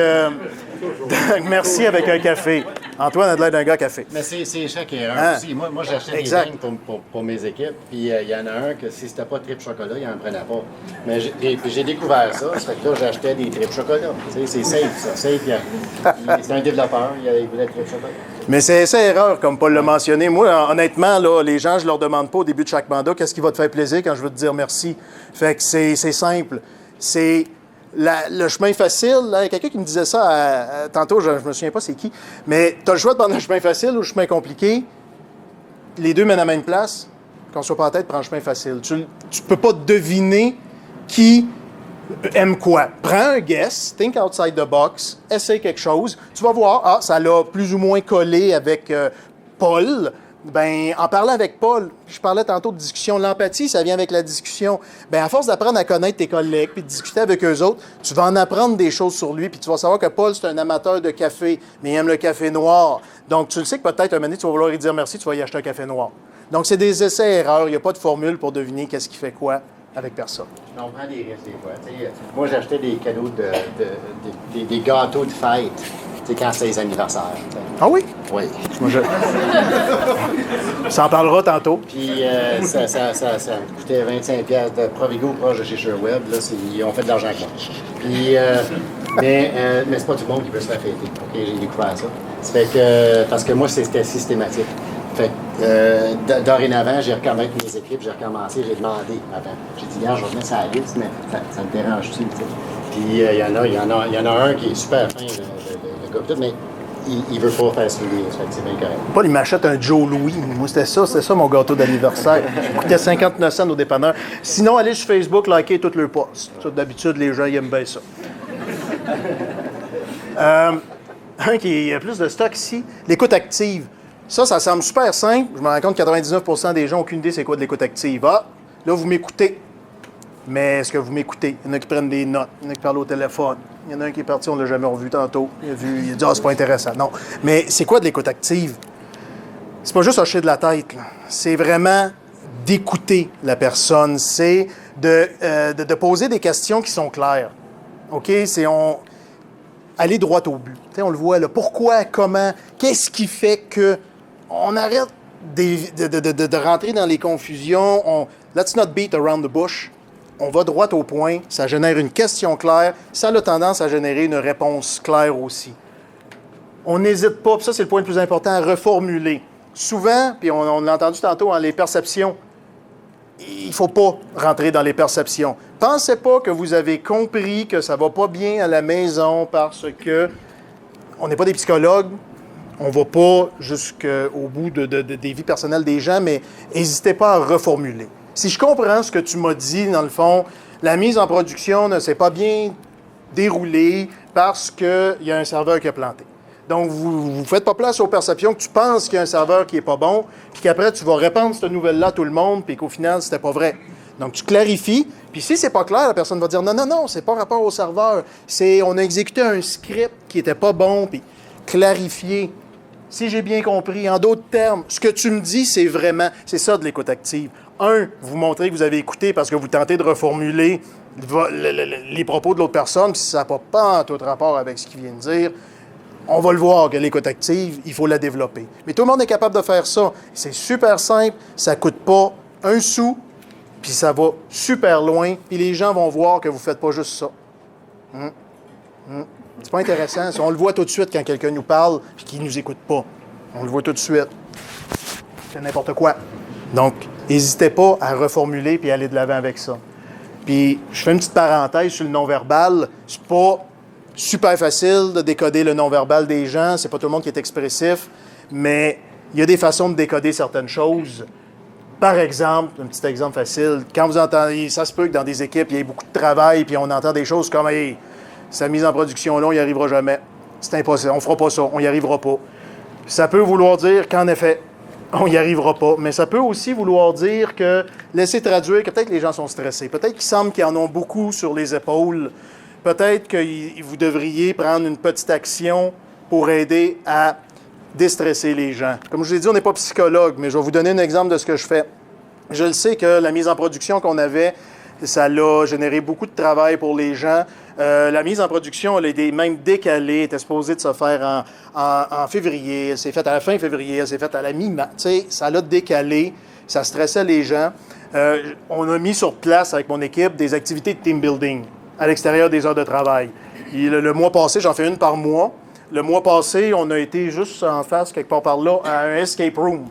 merci avec un café. Antoine a de l'air d'un gars café. Mais c'est chaque erreur aussi. Moi j'achetais des beignes pour mes équipes, puis il y en a un que si c'était pas triple chocolat, il n'en prenait pas. Mais j'ai découvert ça, ça fait que là, j'achetais des triples chocolat. Tu sais, c'est safe, ça. Safe, c'est un développeur, il voulait triple chocolat. Mais c'est erreur, comme Paul l'a mentionné. Moi, honnêtement, là, les gens, je leur demande pas au début de chaque mandat qu'est-ce qui va te faire plaisir quand je veux te dire merci. Fait que c'est simple. C'est le chemin facile. Il y a quelqu'un qui me disait ça tantôt, je me souviens pas c'est qui, mais tu as le choix de prendre un chemin facile ou un chemin compliqué. Les deux mènent à la même place. Qu'on soit pas en tête, prends le chemin facile. Tu peux pas deviner qui aime quoi. Prends un guess, think outside the box, essaye quelque chose. Tu vas voir, ça l'a plus ou moins collé avec Paul. Ben, en parlant avec Paul, je parlais tantôt de discussion. L'empathie, ça vient avec la discussion. Ben, à force d'apprendre à connaître tes collègues puis de discuter avec eux autres, tu vas en apprendre des choses sur lui puis tu vas savoir que Paul, c'est un amateur de café, mais il aime le café noir. Donc, tu le sais que peut-être un moment donné, tu vas vouloir lui dire merci, tu vas y acheter un café noir. Donc, c'est des essais-erreurs. Il n'y a pas de formule pour deviner qu'est-ce qui fait quoi avec personne. On prend des risques des fois. T'sais, moi, j'achetais des cadeaux, des gâteaux de fête, quand c'est les anniversaires. T'sais. Ah oui? Oui. Moi, ça en parlera tantôt. Puis ça coûtait 25$ de Provigo proche de chez SureWeb. Là, ils ont fait de l'argent avec moi. Puis, mais c'est pas tout le monde qui peut se faire fêter. Okay, j'ai découvert ça. Ça fait que, parce que moi, c'était systématique. Fait que, dorénavant, j'ai recommencé avec mes équipes, j'ai demandé avant. J'ai dit, regarde, je vais remettre ça à la liste, mais ça me dérange-tu, tu sais. Puis il y en a un qui est super fin, le gars, mais il veut pas faire celui fait que c'est bien correct. Paul, il m'achète un Joe Louis. Moi, c'était ça mon gâteau d'anniversaire. Il coûtait 59 cents au dépanneur. Sinon, allez sur Facebook, likez toutes leurs posts. D'habitude, les gens, ils aiment bien ça. Un qui a plus de stock ici, l'écoute active. Ça semble super simple. Je me rends compte que 99% des gens n'ont aucune idée c'est quoi de l'écoute active. Ah, là, vous m'écoutez. Mais est-ce que vous m'écoutez? Il y en a qui prennent des notes. Il y en a qui parlent au téléphone. Il y en a un qui est parti, on ne l'a jamais revu tantôt. Il a dit, c'est pas intéressant. Non. Mais c'est quoi de l'écoute active? C'est pas juste hocher de la tête. Là. C'est vraiment d'écouter la personne. C'est de poser des questions qui sont claires. OK? Aller droit au but. T'sais, on le voit là. Pourquoi? Comment? Qu'est-ce qui fait que on arrête de rentrer dans les confusions? Let's not beat around the bush. On va droit au point. Ça génère une question claire. Ça a tendance à générer une réponse claire aussi. On n'hésite pas, puis ça, c'est le point le plus important, à reformuler. Souvent, puis on l'a entendu tantôt, les perceptions. il ne faut pas rentrer dans les perceptions. Pensez pas que vous avez compris que ça ne va pas bien à la maison parce que on n'est pas des psychologues, on ne va pas jusqu'au bout des vies personnelles des gens, mais n'hésitez pas à reformuler. Si je comprends ce que tu m'as dit, dans le fond, la mise en production ne s'est pas bien déroulée parce qu'il y a un serveur qui a planté. Donc, vous ne faites pas place aux perceptions que tu penses qu'il y a un serveur qui n'est pas bon, puis qu'après, tu vas répandre cette nouvelle-là à tout le monde, puis qu'au final, c'était pas vrai. Donc, tu clarifies, puis si c'est pas clair, la personne va dire non, c'est pas rapport au serveur. On a exécuté un script qui était pas bon, puis clarifier. Si j'ai bien compris, en d'autres termes, ce que tu me dis, c'est ça de l'écoute active. Vous montrez que vous avez écouté parce que vous tentez de reformuler les propos de l'autre personne, puis si ça n'a pas en tout rapport avec ce qu'il vient de dire, on va le voir que l'écoute active, il faut la développer. Mais tout le monde est capable de faire ça. C'est super simple, ça ne coûte pas un sou, puis ça va super loin, puis les gens vont voir que vous ne faites pas juste ça. C'est pas intéressant. On le voit tout de suite quand quelqu'un nous parle et qu'il ne nous écoute pas. On le voit tout de suite. C'est n'importe quoi. Donc, n'hésitez pas à reformuler puis à aller de l'avant avec ça. Puis, je fais une petite parenthèse sur le non-verbal. C'est pas super facile de décoder le non-verbal des gens. C'est pas tout le monde qui est expressif. Mais il y a des façons de décoder certaines choses. Par exemple, un petit exemple facile, quand vous entendez, ça se peut que dans des équipes, il y ait beaucoup de travail puis on entend des choses comme hey, sa mise en production là, on n'y arrivera jamais. C'est impossible, on ne fera pas ça, on n'y arrivera pas. Ça peut vouloir dire qu'en effet, on n'y arrivera pas, mais ça peut aussi vouloir dire que, laissez traduire que peut-être les gens sont stressés, peut-être qu'il semble qu'ils en ont beaucoup sur les épaules, peut-être que vous devriez prendre une petite action pour aider à déstresser les gens. Comme je vous ai dit, on n'est pas psychologue, mais je vais vous donner un exemple de ce que je fais. Je le sais que la mise en production qu'on avait, ça l'a généré beaucoup de travail pour les gens. La mise en production, elle est même décalée, elle était supposée de se faire en février, elle s'est faite à la fin février, elle s'est faite à la mi-mars. Tu sais, ça l'a décalé, ça stressait les gens. On a mis sur place avec mon équipe des activités de team building à l'extérieur des heures de travail. Et le mois passé, j'en fais une par mois. Le mois passé, on a été juste en face, quelque part par là, à un escape room.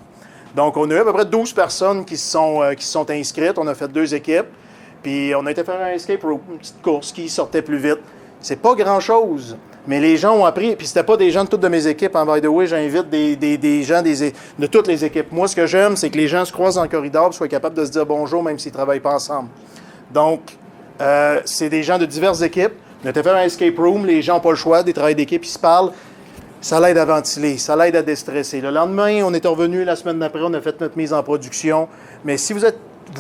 Donc, on a eu à peu près 12 personnes qui se sont inscrites. On a fait 2 équipes. Puis, on a été faire un escape room, une petite course qui sortait plus vite. C'est pas grand-chose, mais les gens ont appris. Puis, c'était pas des gens de toutes de mes équipes. En by the way, j'invite des gens de toutes les équipes. Moi, ce que j'aime, c'est que les gens se croisent dans le corridor et soient capables de se dire bonjour, même s'ils ne travaillent pas ensemble. Donc, c'est des gens de diverses équipes. On a été faire un escape room, les gens n'ont pas le choix, des travails d'équipe, ils se parlent. Ça l'aide à ventiler, ça l'aide à déstresser. Le lendemain, on est revenu, la semaine d'après, on a fait notre mise en production. Mais si vous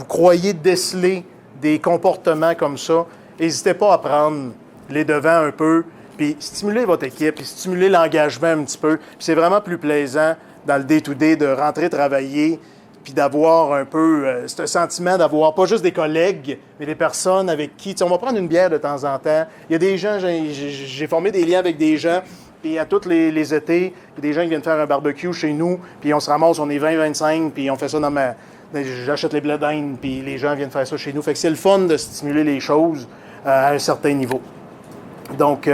croyez déceler des comportements comme ça, n'hésitez pas à prendre les devants un peu, puis stimuler votre équipe, puis stimuler l'engagement un petit peu. Puis c'est vraiment plus plaisant dans le day-to-day de rentrer travailler, puis d'avoir un peu ce sentiment d'avoir pas juste des collègues, mais des personnes avec qui, on va prendre une bière de temps en temps. Il y a des gens, j'ai formé des liens avec des gens, puis à tous les étés, il y a des gens qui viennent faire un barbecue chez nous, puis on se ramasse, on est 20-25, puis on fait ça j'achète les blés d'Inde, puis les gens viennent faire ça chez nous. Fait que c'est le fun de stimuler les choses à un certain niveau. Donc,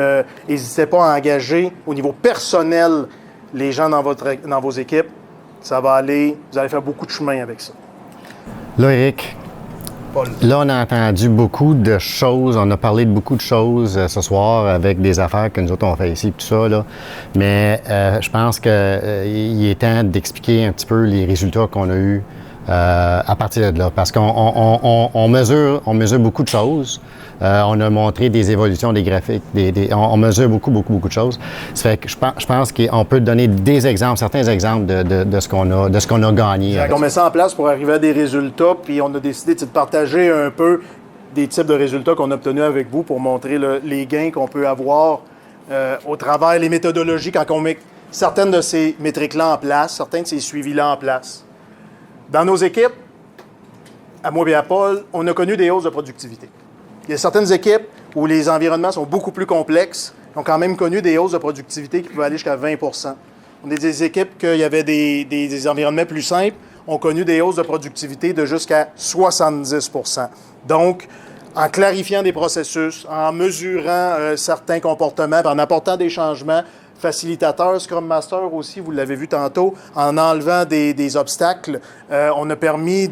n'hésitez pas à engager au niveau personnel les gens dans vos équipes. Ça va aller, vous allez faire beaucoup de chemin avec ça. Là, Éric, Paul. Là, on a entendu beaucoup de choses, on a parlé de beaucoup de choses ce soir avec des affaires que nous autres on fait ici et tout ça, là. Mais je pense qu'il est temps d'expliquer un petit peu les résultats qu'on a eus à partir de là. Parce qu'on mesure beaucoup de choses. On a montré des évolutions, des graphiques, on mesure beaucoup de choses. Ça fait que je pense qu'on peut donner des exemples, certains exemples de ce qu'on a gagné. On met ça en place pour arriver à des résultats, puis on a décidé de partager un peu des types de résultats qu'on a obtenus avec vous pour montrer les gains qu'on peut avoir au travers les méthodologies quand on met certaines de ces métriques-là en place, certains de ces suivis-là en place. Dans nos équipes, à moi et à Paul, on a connu des hausses de productivité. Il y a certaines équipes où les environnements sont beaucoup plus complexes, qui ont quand même connu des hausses de productivité qui pouvaient aller jusqu'à 20 On a des équipes qu'il y avait des environnements plus simples, ont connu des hausses de productivité de jusqu'à 70 Donc, en clarifiant des processus, en mesurant certains comportements, en apportant des changements, facilitateurs, Scrum Master aussi, vous l'avez vu tantôt, en enlevant des obstacles, on a permis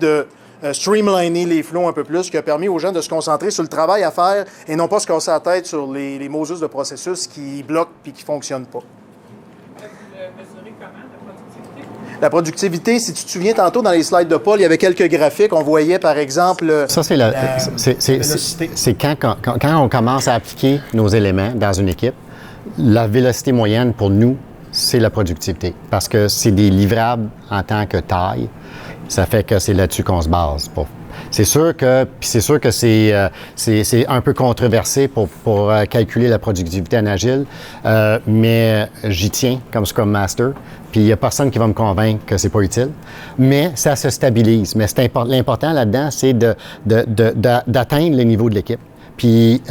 streamliner les flows un peu plus, qui a permis aux gens de se concentrer sur le travail à faire et non pas se casser la tête sur les Moses de processus qui bloquent et qui ne fonctionnent pas. Vous le mesurez comment, la productivité? La productivité, si tu te souviens tantôt dans les slides de Paul, il y avait quelques graphiques. On voyait par exemple... Ça, c'est quand on commence à appliquer nos éléments dans une équipe, la vélocité moyenne pour nous, c'est la productivité. Parce que c'est des livrables en tant que taille. Ça fait que c'est là-dessus qu'on se base. C'est sûr que c'est un peu controversé pour calculer la productivité en agile, mais j'y tiens comme Scrum Master. Puis il n'y a personne qui va me convaincre que c'est pas utile. Mais ça se stabilise. Mais l'important là-dedans, c'est d'atteindre le niveau de l'équipe. Puis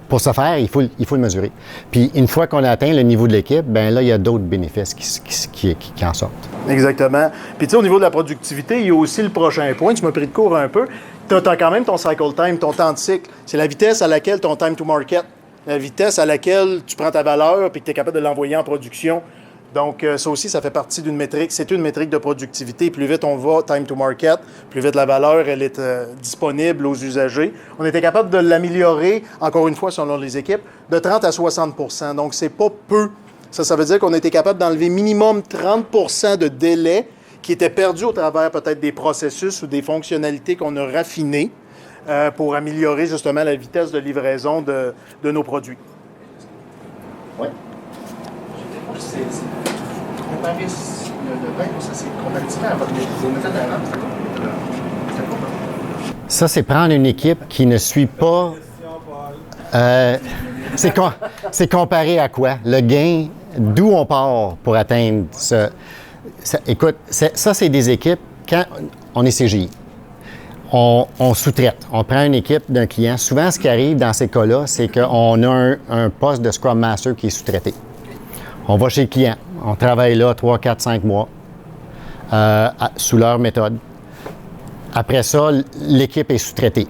pour ce faire, il faut le mesurer. Puis une fois qu'on a atteint le niveau de l'équipe, bien là, il y a d'autres bénéfices qui en sortent. Exactement. Puis tu sais, au niveau de la productivité, il y a aussi le prochain point. Tu m'as pris de court un peu. Tu as quand même ton cycle time, ton temps de cycle. C'est la vitesse à laquelle ton time to market, la vitesse à laquelle tu prends ta valeur puis que tu es capable de l'envoyer en production. Donc, ça aussi, ça fait partie d'une métrique. C'est une métrique de productivité. Plus vite on va, time to market, plus vite la valeur, elle est disponible aux usagers. On était capable de l'améliorer, encore une fois, selon les équipes, de 30 à 60 %. Donc, c'est pas peu. Ça veut dire qu'on était capable d'enlever minimum 30 % de délai qui étaient perdus au travers peut-être des processus ou des fonctionnalités qu'on a raffinées pour améliorer justement la vitesse de livraison de nos produits. Oui. Comparer le pain, ça c'est comparativement à vos méthodes avant, c'était quoi? Ça, c'est prendre une équipe qui ne suit pas... c'est comparé à quoi? Le gain, d'où on part pour atteindre ce... écoute, ça, c'est des équipes, quand on est CGI, on sous-traite. On prend une équipe d'un client. Souvent, ce qui arrive dans ces cas-là, c'est qu'on a un poste de Scrum Master qui est sous-traité. On va chez le client. On travaille là 3, 4, 5 mois sous leur méthode. Après ça, l'équipe est sous-traitée.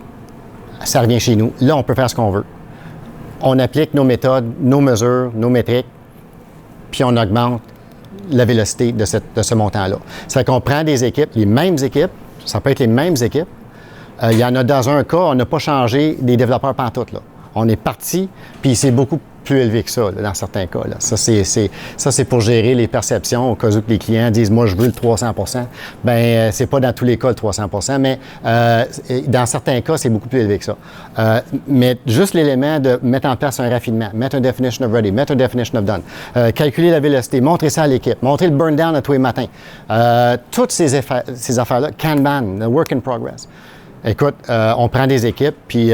Ça revient chez nous. Là, on peut faire ce qu'on veut. On applique nos méthodes, nos mesures, nos métriques, puis on augmente la vélocité de ce montant-là. Ça fait qu'on prend des équipes, les mêmes équipes, ça peut être les mêmes équipes. Il y en a dans un cas, on n'a pas changé des développeurs pantoute, là. On est parti, puis c'est beaucoup plus élevé que ça, là, dans certains cas. Là. Ça, c'est pour gérer les perceptions au cas où les clients disent « Moi, je veux le 300 %. » Bien, c'est pas dans tous les cas le 300 %, mais dans certains cas, c'est beaucoup plus élevé que ça. Mais juste l'élément de mettre en place un raffinement, mettre un definition of ready, mettre un definition of done, calculer la vélocité, montrer ça à l'équipe, montrer le burn down à tous les matins. Toutes ces affaires-là, Kanban, le work in progress. Écoute, on prend des équipes, puis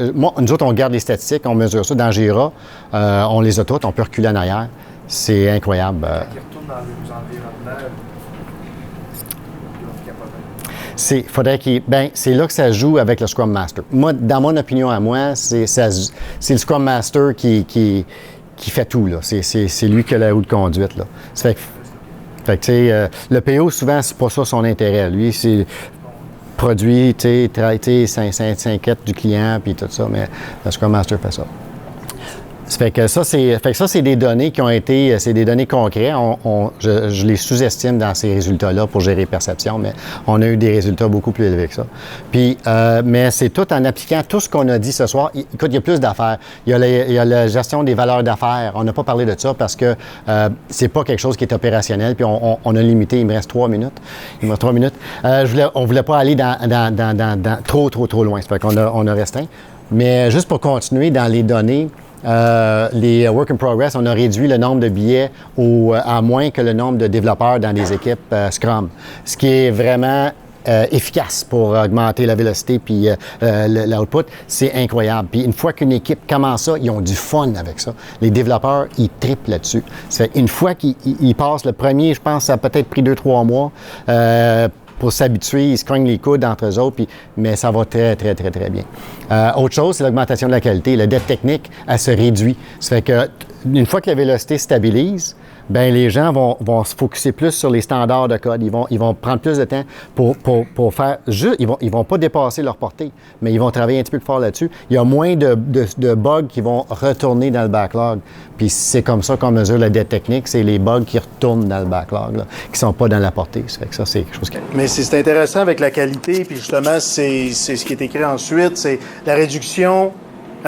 nous autres, on garde les statistiques, on mesure ça dans Jira, on les a toutes, on peut reculer en arrière. C'est incroyable. Qui retournent dans les environnements, c'est là que ça joue avec le Scrum Master. Moi, dans mon opinion à moi, c'est le Scrum Master qui fait tout, là. C'est lui qui a la roue de conduite, là. Ça fait que tu sais, le PO, souvent, c'est pas ça son intérêt. Lui, c'est produit, tu sais, s'inquiète du client, puis tout ça, mais le Scrum Master fait ça. Ça fait que ça, c'est des données qui ont été, c'est des données concrètes. Je les sous-estime dans ces résultats-là pour gérer perception, mais on a eu des résultats beaucoup plus élevés que ça. Puis, mais c'est tout en appliquant tout ce qu'on a dit ce soir. Écoute, il y a plus d'affaires. Il y a la gestion des valeurs d'affaires. On n'a pas parlé de ça parce que c'est pas quelque chose qui est opérationnel. Puis on a limité. Il me reste 3 minutes. Il me reste 3 minutes. On voulait pas aller dans trop loin. Ça fait qu'on a restreint. Mais juste pour continuer dans les données. Les work in progress, on a réduit le nombre de billets à moins que le nombre de développeurs dans les équipes Scrum, ce qui est vraiment efficace pour augmenter la vélocité puis l'output. C'est incroyable. Puis une fois qu'une équipe commence ça, ils ont du fun avec ça. Les développeurs, ils triplent là-dessus. Ça fait une fois qu'ils passent le premier, je pense que ça a peut-être pris 2-3 mois pour s'habituer, ils se cognent les coudes entre eux autres, mais ça va très bien. Autre chose, c'est l'augmentation de la qualité. La dette technique, elle se réduit. Ça fait que une fois que la vélocité stabilise, ben les gens vont se focusser plus sur les standards de code. Ils vont prendre plus de temps pour faire juste. Ils vont pas dépasser leur portée, mais ils vont travailler un petit peu plus fort là-dessus. Il y a moins de bugs qui vont retourner dans le backlog. Puis c'est comme ça qu'on mesure la dette technique, c'est les bugs qui retournent dans le backlog, là, qui sont pas dans la portée. Ça fait que ça, c'est quelque chose qui... Mais c'est intéressant avec la qualité, puis justement, c'est ce qui est écrit ensuite, c'est la réduction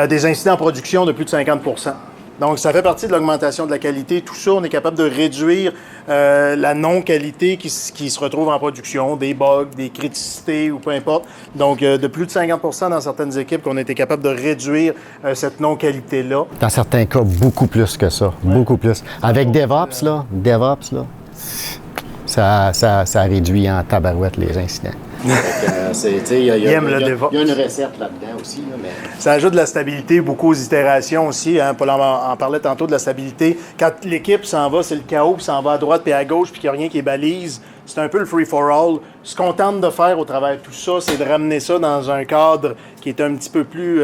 des incidents en production de plus de 50 %. Donc, ça fait partie de l'augmentation de la qualité. Tout ça, on est capable de réduire la non-qualité qui se retrouve en production, des bugs, des criticités ou peu importe. Donc, de plus de 50 % dans certaines équipes qu'on a été capable de réduire cette non-qualité-là. Dans certains cas, beaucoup plus que ça. Ouais. Beaucoup plus. Avec DevOps, ça réduit en tabarouette les incidents. Il y a une recette là-dedans aussi. Là, mais... Ça ajoute de la stabilité beaucoup aux itérations aussi. Hein? Paul en parlait tantôt de la stabilité. Quand l'équipe s'en va, c'est le chaos, puis s'en va à droite puis à gauche, puis qu'il n'y a rien qui balise. C'est un peu le free-for-all. Ce qu'on tente de faire au travers de tout ça, c'est de ramener ça dans un cadre qui est un petit peu plus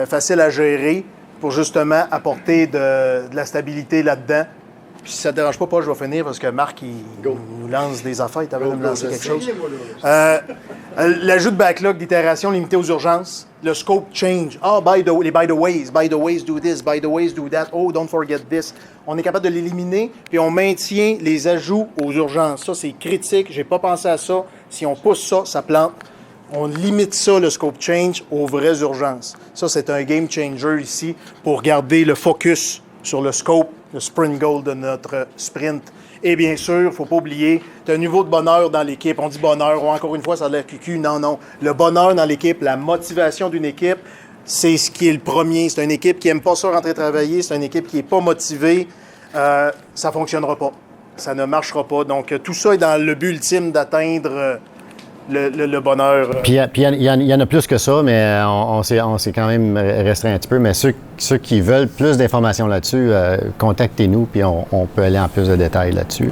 facile à gérer pour justement apporter de la stabilité là-dedans. Puis si ça ne te dérange pas, Paul, je vais finir parce que Marc, il nous lance des affaires. Il t'avait de me lancer quelque chose. L'ajout de backlog d'itération limitée aux urgences. Le scope change. By the ways do this, by the ways do that. Oh, don't forget this. On est capable de l'éliminer, puis on maintient les ajouts aux urgences. Ça, c'est critique. J'ai pas pensé à ça. Si on pousse ça, ça plante. On limite ça, le scope change, aux vraies urgences. Ça, c'est un game changer ici pour garder le focus sur le scope, le sprint goal de notre sprint. Et bien sûr, il ne faut pas oublier, tu as un niveau de bonheur dans l'équipe. On dit bonheur, encore une fois, ça a l'air cucu. Non. Le bonheur dans l'équipe, la motivation d'une équipe, c'est ce qui est le premier. C'est une équipe qui n'aime pas ça rentrer travailler, c'est une équipe qui n'est pas motivée. Ça ne fonctionnera pas. Ça ne marchera pas. Donc, tout ça est dans le but ultime d'atteindre le bonheur. Puis il y en a plus que ça, mais on s'est quand même restreint un petit peu. Mais ceux qui veulent plus d'informations là-dessus, contactez-nous, puis on peut aller en plus de détails là-dessus.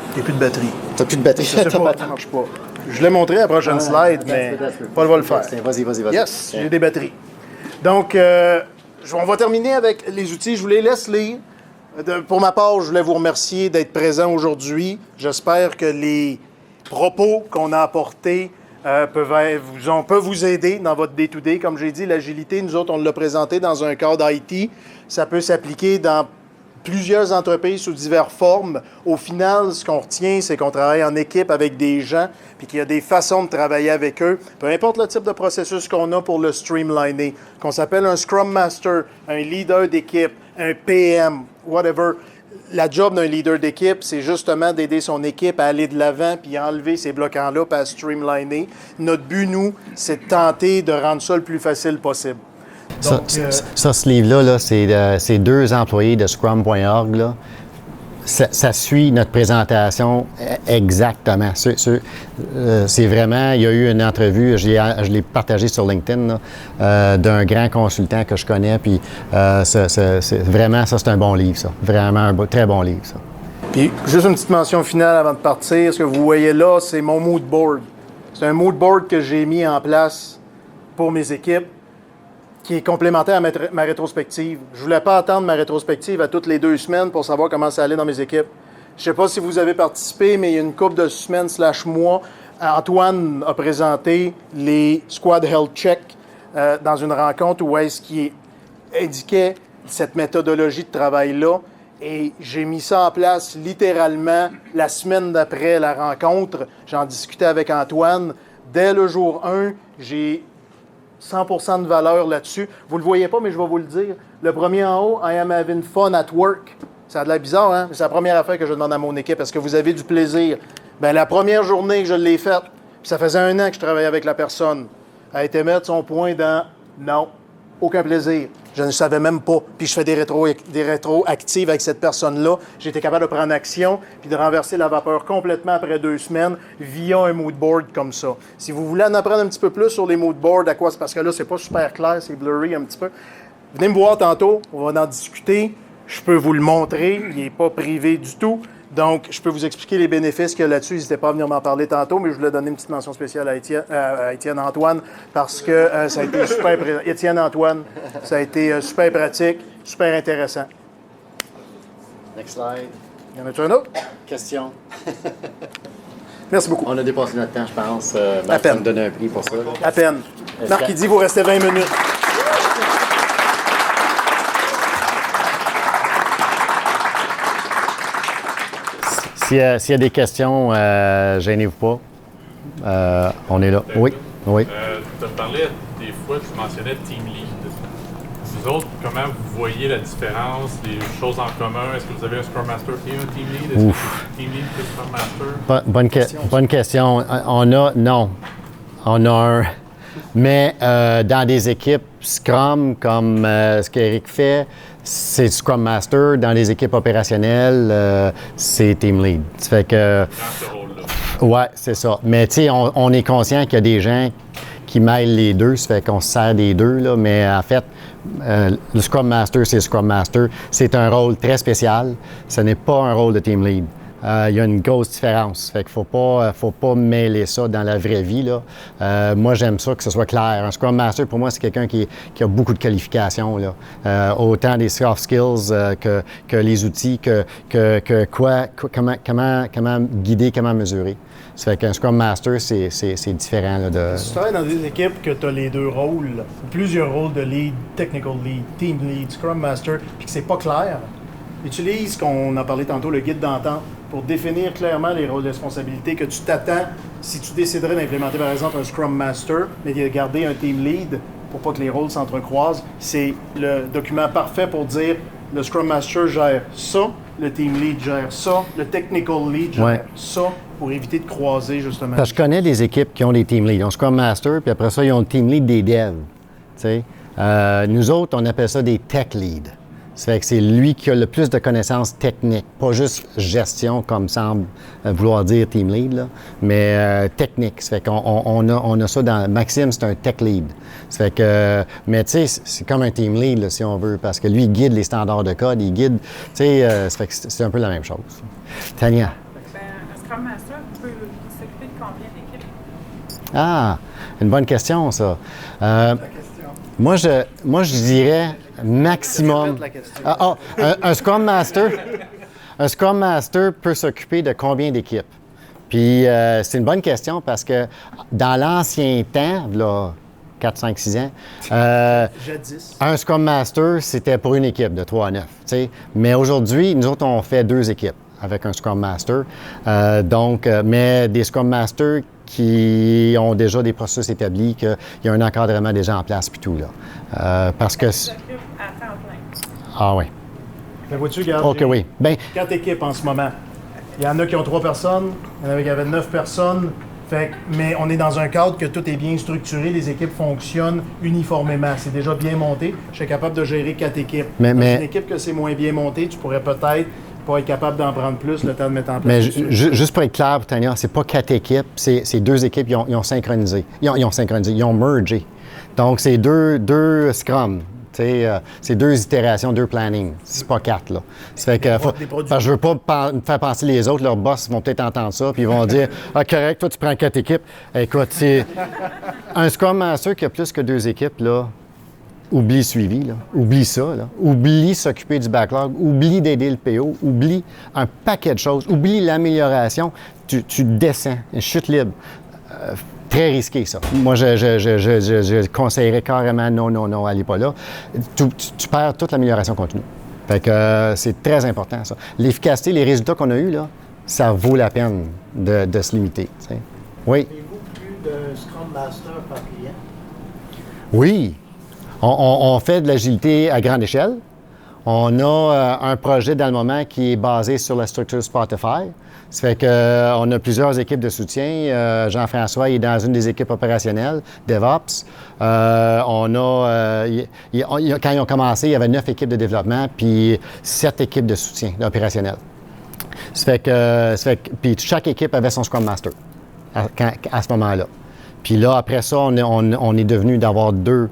Il n'y a plus de batterie. T'as plus de batterie? Ça ne marche pas. Je l'ai montré à la prochaine slide, mais Paul va le faire. Vas-y. Yes, j'ai des batteries. Donc, on va terminer avec les outils. Je vous les laisse lire. Pour ma part, je voulais vous remercier d'être présent aujourd'hui. J'espère que les propos qu'on a apportés peuvent vous aider dans votre day-to-day. Comme j'ai dit, l'agilité, nous autres, on l'a présenté dans un cadre IT. Ça peut s'appliquer dans plusieurs entreprises sous diverses formes. Au final, ce qu'on retient, c'est qu'on travaille en équipe avec des gens, puis qu'il y a des façons de travailler avec eux. Peu importe le type de processus qu'on a pour le streamliner, qu'on s'appelle un Scrum Master, un leader d'équipe, un PM, whatever. La job d'un leader d'équipe, c'est justement d'aider son équipe à aller de l'avant puis enlever ces bloquants-là puis à streamliner. Notre but, nous, c'est de tenter de rendre ça le plus facile possible. Donc, ce livre-là, c'est 2 employés de Scrum.org. Là. Ça suit notre présentation exactement. C'est vraiment, il y a eu une entrevue, je l'ai partagée sur LinkedIn, d'un grand consultant que je connais, puis vraiment, ça, c'est un bon livre, ça. Vraiment un très bon livre, ça. Puis, juste une petite mention finale avant de partir. Ce que vous voyez là, c'est mon mood board. C'est un mood board que j'ai mis en place pour mes équipes, qui est complémentaire à ma rétrospective. Je ne voulais pas attendre ma rétrospective à toutes les 2 semaines pour savoir comment ça allait dans mes équipes. Je ne sais pas si vous avez participé, mais il y a une couple de semaines / mois, Antoine a présenté les Squad Health Check dans une rencontre où est-ce qu'il indiquait cette méthodologie de travail-là. Et j'ai mis ça en place littéralement la semaine d'après la rencontre. J'en discutais avec Antoine. Dès le jour 1, j'ai 100% de valeur là-dessus. Vous ne le voyez pas, mais je vais vous le dire. Le premier en haut, I am having fun at work. Ça a de l'air bizarre, hein? C'est la première affaire que je demande à mon équipe. Est-ce que vous avez du plaisir? Bien, la première journée que je l'ai faite, puis ça faisait 1 an que je travaillais avec la personne, elle a été mettre son point dans « non, aucun plaisir ». Je ne savais même pas. Puis je fais des rétros actives avec cette personne-là. J'ai été capable de prendre action puis de renverser la vapeur complètement après 2 semaines via un mood board comme ça. Si vous voulez en apprendre un petit peu plus sur les mood boards, à quoi c'est parce que là, c'est pas super clair, c'est blurry un petit peu. Venez me voir tantôt, on va en discuter. Je peux vous le montrer, il n'est pas privé du tout. Donc, je peux vous expliquer les bénéfices qu'il y a là-dessus. N'hésitez pas à venir m'en parler tantôt, mais je voulais donner une petite mention spéciale à Étienne Antoine parce que ça a été super... Étienne Antoine, ça a été super pratique, super intéressant. Next slide. Y en a-tu un autre? Question. Merci beaucoup. On a dépassé notre temps, je pense. À Marc peine. va me donner un prix pour ça. À peine. Marc, il dit vous restez 20 minutes. S'il y a des questions, gênez-vous pas. On est là. Oui, oui. Tu as parlé des fois, tu mentionnais Team Lead. Vous autres, comment vous voyez la différence, les choses en commun? Est-ce que vous avez un Scrum Master et un Team Lead? Est-ce que c'est Team Lead plus Scrum Master? Bonne question. On a un. Mais dans des équipes Scrum, comme ce qu'Éric fait, c'est Scrum Master. Dans les équipes opérationnelles, c'est Team Lead. Ça fait que. Dans ce rôle-là. Ouais, c'est ça. Mais tu sais, on est conscient qu'il y a des gens qui mêlent les deux, ça fait qu'on se sert des deux, là, mais en fait, le Scrum Master, c'est Scrum Master. C'est un rôle très spécial. Ce n'est pas un rôle de Team Lead. Il y a une grosse différence. Fait qu'il faut pas mêler ça dans la vraie vie, là. Moi, j'aime ça que ce soit clair. Un Scrum Master, pour moi, c'est quelqu'un qui a beaucoup de qualifications, là. Autant des soft skills que les outils, comment guider, comment mesurer. Ça fait qu'un Scrum Master, c'est différent, là, de... Si tu travailles dans des équipes que tu as les deux rôles, ou plusieurs rôles de lead, technical lead, team lead, Scrum Master, puis que c'est pas clair, utilise, qu'on a parlé tantôt, le guide d'entente pour définir clairement les rôles de responsabilité que tu t'attends si tu déciderais d'implémenter, par exemple, un Scrum Master, mais de garder un team lead pour pas que les rôles s'entrecroisent. C'est le document parfait pour dire le Scrum Master gère ça, le team lead gère ça, le technical lead gère ça, pour éviter de croiser, justement. Parce que je connais des équipes qui ont des team leads. Ils ont Scrum Master, puis après ça, ils ont le team lead des devs. Tu sais. Nous autres, on appelle ça des tech leads. Ça fait que c'est lui qui a le plus de connaissances techniques, pas juste gestion, comme semble vouloir dire team lead, là, mais technique. Ça fait qu'on a ça dans... Maxime, c'est un tech lead. Ça fait que... Mais tu sais, c'est comme un team lead, là, si on veut, parce que lui, il guide les standards de code, il guide... Tu sais, ça fait que c'est un peu la même chose. Tania? Un Scrum Master peut s'occuper de combien d'équipes? Ah, une bonne question, ça. Moi, je dirais maximum. Un Scrum Master peut s'occuper de combien d'équipes? Puis c'est une bonne question parce que dans l'ancien temps, là, 4, 5, 6 ans, un Scrum Master, c'était pour une équipe de 3 à 9. T'sais. Mais aujourd'hui, nous autres, on fait 2 équipes avec un Scrum Master. Mais des Scrum Masters qui ont déjà des processus établis, qu'il y a un encadrement déjà en place, puis tout, là. Parce que... À temps plein. Ah oui. Ben, vois-tu, regarde, OK, oui. Ben, 4 équipes en ce moment. Il y en a qui ont 3 personnes, il y en avait qui avaient 9 personnes. Mais on est dans un cadre que tout est bien structuré, les équipes fonctionnent uniformément. C'est déjà bien monté. Je suis capable de gérer 4 équipes. Dans une équipe que c'est moins bien monté, tu pourrais peut-être pas être capable d'en prendre plus, le temps de mettre en place. Mais juste pour être clair, Tania, c'est pas 4 équipes, c'est 2 équipes, ils ont synchronisé. Ils ont mergé. Donc, c'est deux scrums. C'est 2 itérations, 2 plannings. C'est pas 4, là. Ça fait que, parce que je veux pas me faire penser les autres, leurs boss vont peut-être entendre ça, puis ils vont dire « Ah, correct, toi, tu prends 4 équipes. » Écoute, c'est un Scrum Master qui a plus que 2 équipes, là, oublie le suivi, là. Oublie ça, là. Oublie s'occuper du backlog, oublie d'aider le PO, oublie un paquet de choses, oublie l'amélioration. Tu descends, une chute libre. Très risqué, ça. Moi, je conseillerais carrément non, allez pas là. Tu perds toute l'amélioration continue. Fait que c'est très important, ça. L'efficacité, les résultats qu'on a eus, là, ça vaut la peine de se limiter. T'sais. Oui? Avez-vous plus de Scrum Master par client? Oui. On fait de l'agilité à grande échelle. On a un projet dans le moment qui est basé sur la structure Spotify. Ça fait qu'on a plusieurs équipes de soutien. Jean-François est dans une des équipes opérationnelles, DevOps. Quand ils ont commencé, il y avait 9 équipes de développement puis 7 équipes de soutien opérationnel. Ça fait que puis chaque équipe avait son Scrum Master à ce moment-là. Puis là, après ça, on est devenu d'avoir deux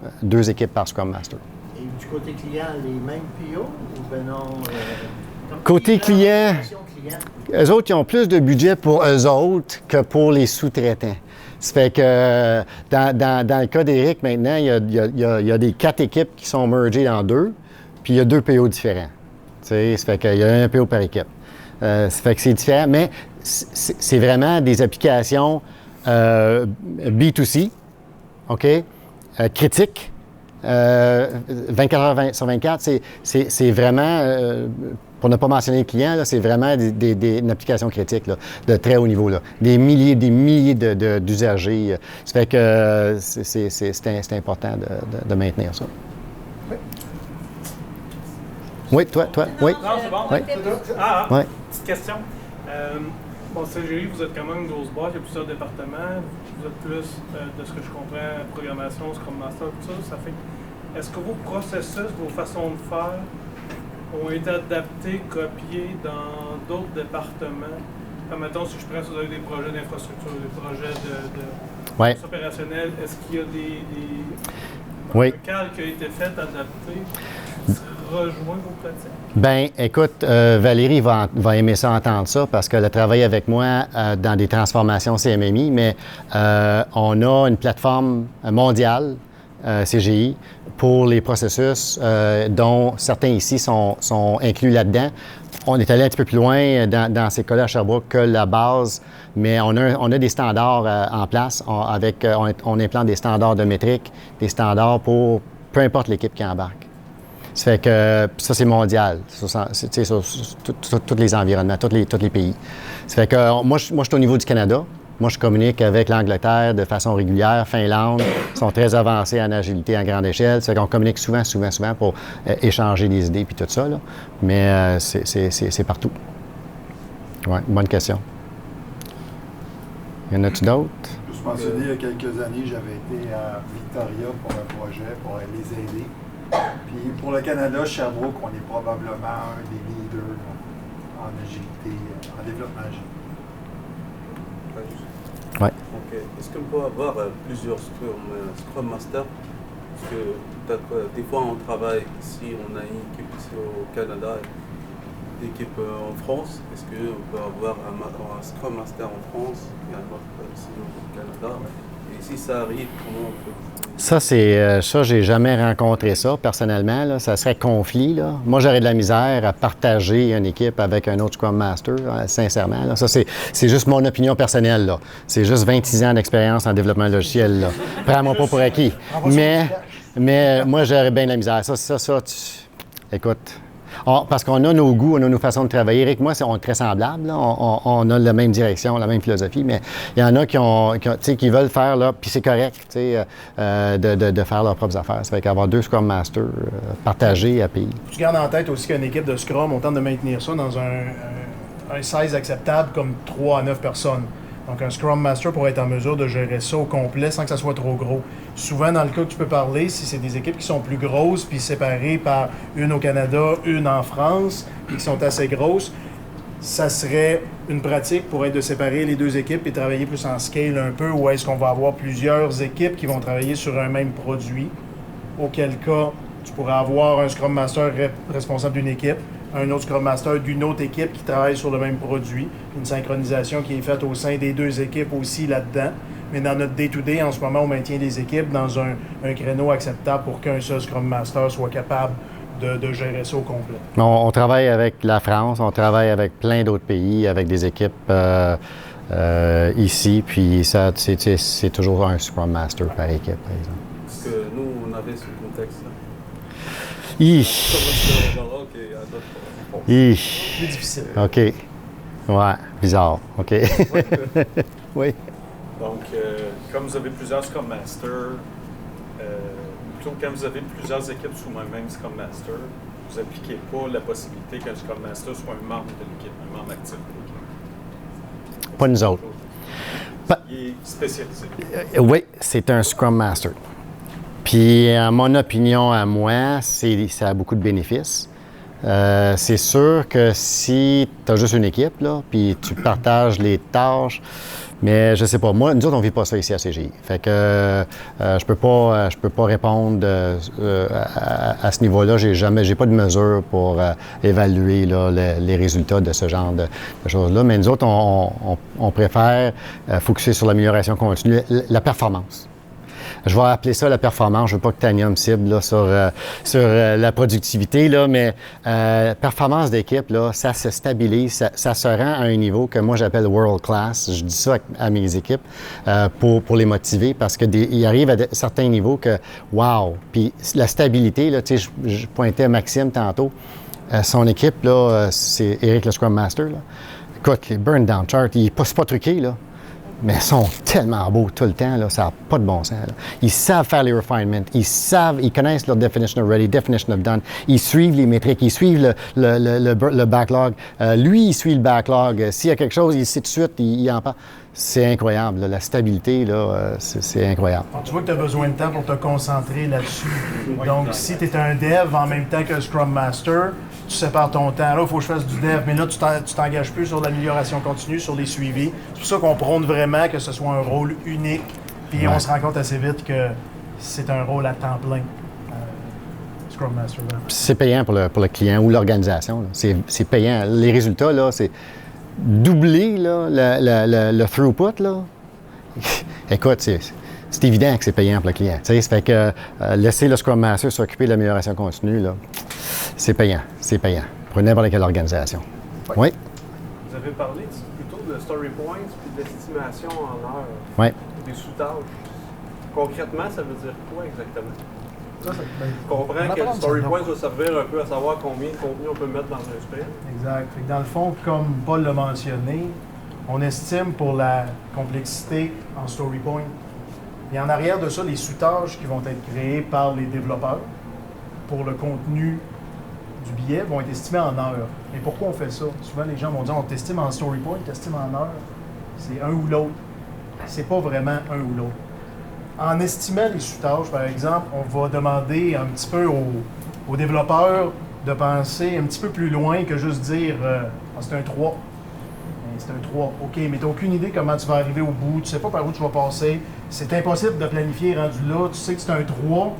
équipes par Scrum Master. Et du côté client, les mêmes PO ou ben non? Côté client, eux autres, ils ont plus de budget pour eux autres que pour les sous-traitants. Ça fait que dans le cas d'Éric, maintenant, il y a des 4 équipes qui sont mergées dans 2, puis il y a 2 PO différents. Tu sais, ça fait qu'il y a un PO par équipe. Ça fait que c'est différent, mais c'est vraiment des applications B2C, OK? Critiques. 24 heures sur 24, c'est vraiment, pour ne pas mentionner les clients, là, c'est vraiment une application critique là, de très haut niveau. Là. Des milliers d'usagers. Ça fait que c'est important de maintenir ça. Oui, toi, oui. Non, c'est bon. Oui. Oui. Petite question. Bon, CGI, vous êtes quand même une grosse boîte, il y a plusieurs départements. Vous êtes plus, de ce que je comprends, programmation, Scrum Master, tout ça. Est-ce que vos processus, vos façons de faire ont été adaptés, copiés dans d'autres départements? Mettons, si je prends, si vous avez des projets d'infrastructure, des projets de opérationnels, est-ce qu'il y a un calque qui a été fait, adapté, qui rejoint vos pratiques? Bien, écoute, Valérie va aimer ça, entendre ça, parce qu'elle a travaillé avec moi dans des transformations CMMI, mais on a une plateforme mondiale, CGI, pour les processus, dont certains ici sont inclus là-dedans. On est allé un petit peu plus loin dans ces cas-là à Sherbrooke que la base, mais on a des standards en place. On implante des standards de métrique, des standards pour peu importe l'équipe qui embarque. Ça fait que ça, c'est mondial, sur tous les environnements, tous les pays. Ça fait que moi, je suis au niveau du Canada. Moi, je communique avec l'Angleterre de façon régulière. Finlande sont très avancés en agilité à grande échelle. Ça fait qu'on communique souvent pour échanger des idées puis tout ça. Là. Mais c'est partout. Oui, bonne question. Y en a-tu d'autres? Je me suis mentionné il y a quelques années, j'avais été à Victoria pour un projet pour les aider. Puis pour le Canada, Sherbrooke, on est probablement un des leaders en agilité, en développement agile. Oui. Okay. Est-ce qu'on peut avoir plusieurs Scrum Masters? Parce que des fois on travaille ici, on a une équipe ici au Canada, une équipe en France. Est-ce qu'on peut avoir un Scrum Master en France et un autre ici au Canada? Et si ça arrive, comment on peut... Ça, j'ai jamais rencontré ça personnellement. Là. Ça serait conflit. Là. Moi, j'aurais de la misère à partager une équipe avec un autre Scrum Master, sincèrement. Là. Ça, c'est juste mon opinion personnelle. Là. C'est juste 26 ans d'expérience en développement logiciel. Prends-moi pas pour acquis. Mais moi, j'aurais bien de la misère. Écoute... parce qu'on a nos goûts, on a nos façons de travailler. Eric, moi, on est très semblables. Là. On a la même direction, la même philosophie, mais il y en a qui veulent faire, là, puis c'est correct, de faire leurs propres affaires. Ça fait qu'avoir 2 Scrum Masters partagés à pays. Tu gardes en tête aussi qu'une équipe de Scrum, on tente de maintenir ça dans un size acceptable comme 3 à 9 personnes. Donc, un Scrum Master pourrait être en mesure de gérer ça au complet sans que ça soit trop gros. Souvent, dans le cas que tu peux parler, si c'est des équipes qui sont plus grosses puis séparées par une au Canada, une en France, et qui sont assez grosses, ça serait une pratique pour être de séparer les 2 équipes et travailler plus en scale un peu, ou est-ce qu'on va avoir plusieurs équipes qui vont travailler sur un même produit, auquel cas, tu pourrais avoir un Scrum Master responsable d'une équipe, un autre Scrum Master d'une autre équipe qui travaille sur le même produit, une synchronisation qui est faite au sein des 2 équipes aussi là-dedans. Mais dans notre day-to-day, en ce moment, on maintient les équipes dans un créneau acceptable pour qu'un seul Scrum Master soit capable de gérer ça au complet. On travaille avec la France, on travaille avec plein d'autres pays, avec des équipes ici, puis ça, c'est toujours un Scrum Master par équipe, par exemple. Parce que nous, on avait ce contexte-là. Plus difficile. OK. Ouais, bizarre. OK. Oui. Donc, comme vous avez plusieurs Scrum Masters, plutôt quand vous avez plusieurs équipes sous un même Scrum Master, vous n'appliquez pas la possibilité qu'un Scrum Master soit un membre de l'équipe, un membre actif de l'équipe. Pas nous autres. Il est spécialisé. Oui, c'est un Scrum Master. Puis, en mon opinion, à moi, ça a beaucoup de bénéfices. C'est sûr que si tu as juste une équipe, là, puis tu partages les tâches, mais je sais pas, moi, nous autres, on ne vit pas ça ici à CGI. Fait que je peux pas répondre à ce niveau-là. J'ai pas de mesure pour évaluer là, les résultats de ce genre de choses-là. Mais nous autres, on préfère focusser sur l'amélioration continue, la performance. je vais appeler ça la performance. Je veux pas que Tania me cible là, sur la productivité, là, mais performance d'équipe, là, ça se stabilise, ça se rend à un niveau que moi j'appelle world class. Je dis ça à mes équipes pour les motiver parce qu'ils arrivent à certains niveaux que wow! Puis la stabilité, là, tu sais, je pointais à Maxime tantôt. Son équipe, là, c'est Eric le Scrum Master. Là. Écoute, les burn down charts, c'est pas truqué, là. Mais ils sont tellement beaux tout le temps, là, ça n'a pas de bon sens. Là. Ils savent faire les refinements, ils connaissent leur definition of ready, definition of done, ils suivent les métriques, ils suivent le backlog. Lui, il suit le backlog. S'il y a quelque chose, il sait tout de suite, il en parle. C'est incroyable, là. La stabilité, là, c'est incroyable. Alors, tu vois que tu as besoin de temps pour te concentrer là-dessus. Donc, si tu es un dev en même temps que le Scrum Master, tu sépares ton temps. Là, il faut que je fasse du dev, mais là, tu t'engages plus sur l'amélioration continue, sur les suivis. C'est pour ça qu'on prône vraiment que ce soit un rôle unique. Puis on se rend compte assez vite que c'est un rôle à temps plein, Scrum Master. C'est payant pour le client ou l'organisation. C'est payant. Les résultats, là, c'est doubler là, le throughput. Là. Écoute, c'est évident que c'est payant pour le client. Ça fait que laisser le Scrum Master s'occuper de l'amélioration continue, là, c'est payant. C'est payant pour n'importe quelle organisation. Oui. Vous avez parlé plutôt de story points puis d'estimation en heure. Oui. Des sous-tâches. Concrètement, ça veut dire quoi exactement? Je comprends que le story point va servir un peu à savoir combien de contenu on peut mettre dans un sprint. Exact. Fait que dans le fond, comme Paul l'a mentionné, on estime pour la complexité en story point. Et en arrière de ça, les sous-tâches qui vont être créées par les développeurs pour le contenu du billet vont être estimées en heures. Et pourquoi on fait ça? Souvent, les gens vont dire on t'estime en story point, t'estime en heures. C'est un ou l'autre. C'est pas vraiment un ou l'autre. En estimant les sous-tâches, par exemple, on va demander un petit peu aux développeurs de penser un petit peu plus loin que juste dire c'est un 3. C'est un 3. OK, mais tu n'as aucune idée comment tu vas arriver au bout. Tu ne sais pas par où tu vas passer. C'est impossible de planifier rendu là. Tu sais que c'est un 3.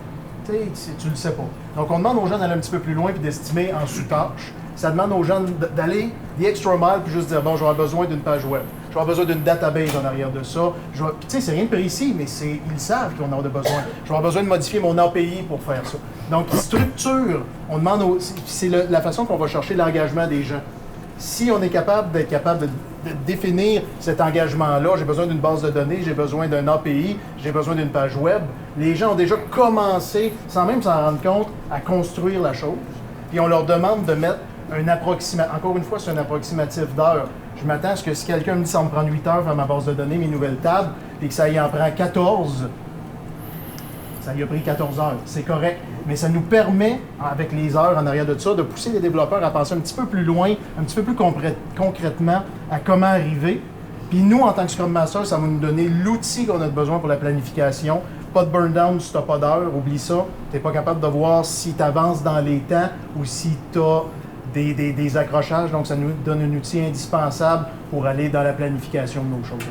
Tu ne le sais pas. Donc, on demande aux gens d'aller un petit peu plus loin et d'estimer en sous-tâches. Ça demande aux gens d'aller the extra mile puis juste dire bon, je vais avoir besoin d'une page web. Je vais avoir besoin d'une database en arrière de ça. Tu sais, c'est rien de précis, mais ils savent qu'ils vont en avoir besoin. Je vais avoir besoin de modifier mon API pour faire ça. Donc, structure, on demande c'est la façon qu'on va chercher l'engagement des gens. Si on est capable de définir cet engagement-là, j'ai besoin d'une base de données, j'ai besoin d'un API, j'ai besoin d'une page web, les gens ont déjà commencé, sans même s'en rendre compte, à construire la chose. Puis on leur demande de mettre un approximatif. Encore une fois, c'est un approximatif d'heures. Je m'attends à ce que si quelqu'un me dit ça me prend 8 heures faire ma base de données, mes nouvelles tables, puis que ça y en prend 14, ça y a pris 14 heures. C'est correct. Mais ça nous permet, avec les heures en arrière de ça, de pousser les développeurs à penser un petit peu plus loin, un petit peu plus concrètement à comment arriver. Puis nous, en tant que Scrum Master, ça va nous donner l'outil qu'on a besoin pour la planification. Pas de burn down si tu n'as pas d'heure, oublie ça. Tu n'es pas capable de voir si tu avances dans les temps ou si tu as des accrochages. Donc, ça nous donne un outil indispensable pour aller dans la planification de nos choses.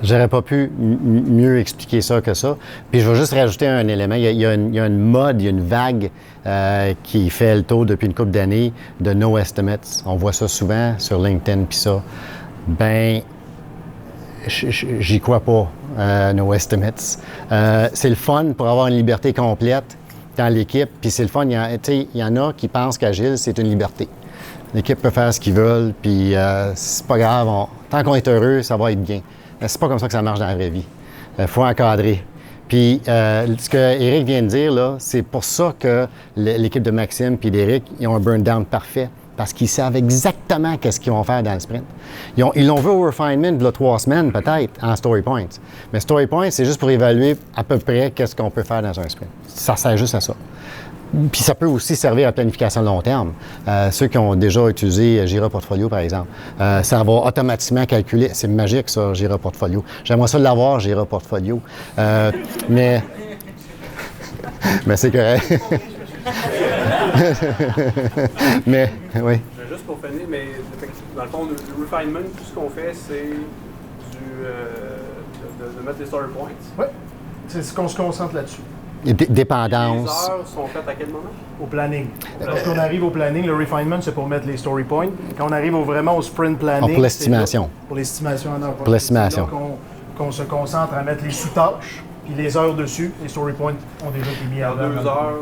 J'aurais pas pu mieux expliquer ça que ça. Puis je vais juste rajouter un élément. Il y a une mode, il y a une vague qui fait le tour depuis une couple d'années de no estimates. On voit ça souvent sur LinkedIn puis ça. Ben, j'y crois pas, no estimates. C'est le fun pour avoir une liberté complète dans l'équipe. Puis c'est le fun. Il y en a qui pensent qu'Agile, c'est une liberté. L'équipe peut faire ce qu'ils veulent, puis c'est pas grave. Tant qu'on est heureux, ça va être bien. C'est pas comme ça que ça marche dans la vraie vie. Il faut encadrer. Puis, ce que Eric vient de dire, là, c'est pour ça que l'équipe de Maxime et d'Eric, ils ont un burn down parfait. Parce qu'ils savent exactement qu'est-ce qu'ils vont faire dans le sprint. Ils l'ont vu au refinement de 3 semaines, peut-être, en story points. Mais story points, c'est juste pour évaluer à peu près qu'est-ce qu'on peut faire dans un sprint. Ça sert juste à ça. Puis ça peut aussi servir à la planification de long terme. Ceux qui ont déjà utilisé Jira Portfolio, par exemple, ça va automatiquement calculer. C'est magique, ça, Jira Portfolio. J'aimerais ça l'avoir, Jira Portfolio. Mais c'est correct. Mais, oui. Juste pour finir, mais dans le fond, le refinement, tout ce qu'on fait, c'est de mettre des story points. Oui, c'est ce qu'on se concentre là-dessus. Dépendance. Les heures sont faites à quel moment? Au planning. Lorsqu'on arrive au planning, le refinement, c'est pour mettre les story points. Quand on arrive vraiment au sprint planning... pour l'estimation. Pour l'estimation en heure. Pour l'estimation. C'est là qu'on se concentre à mettre les sous-tâches. Puis les heures dessus, les story points ont déjà été mis En avant. 2 heures.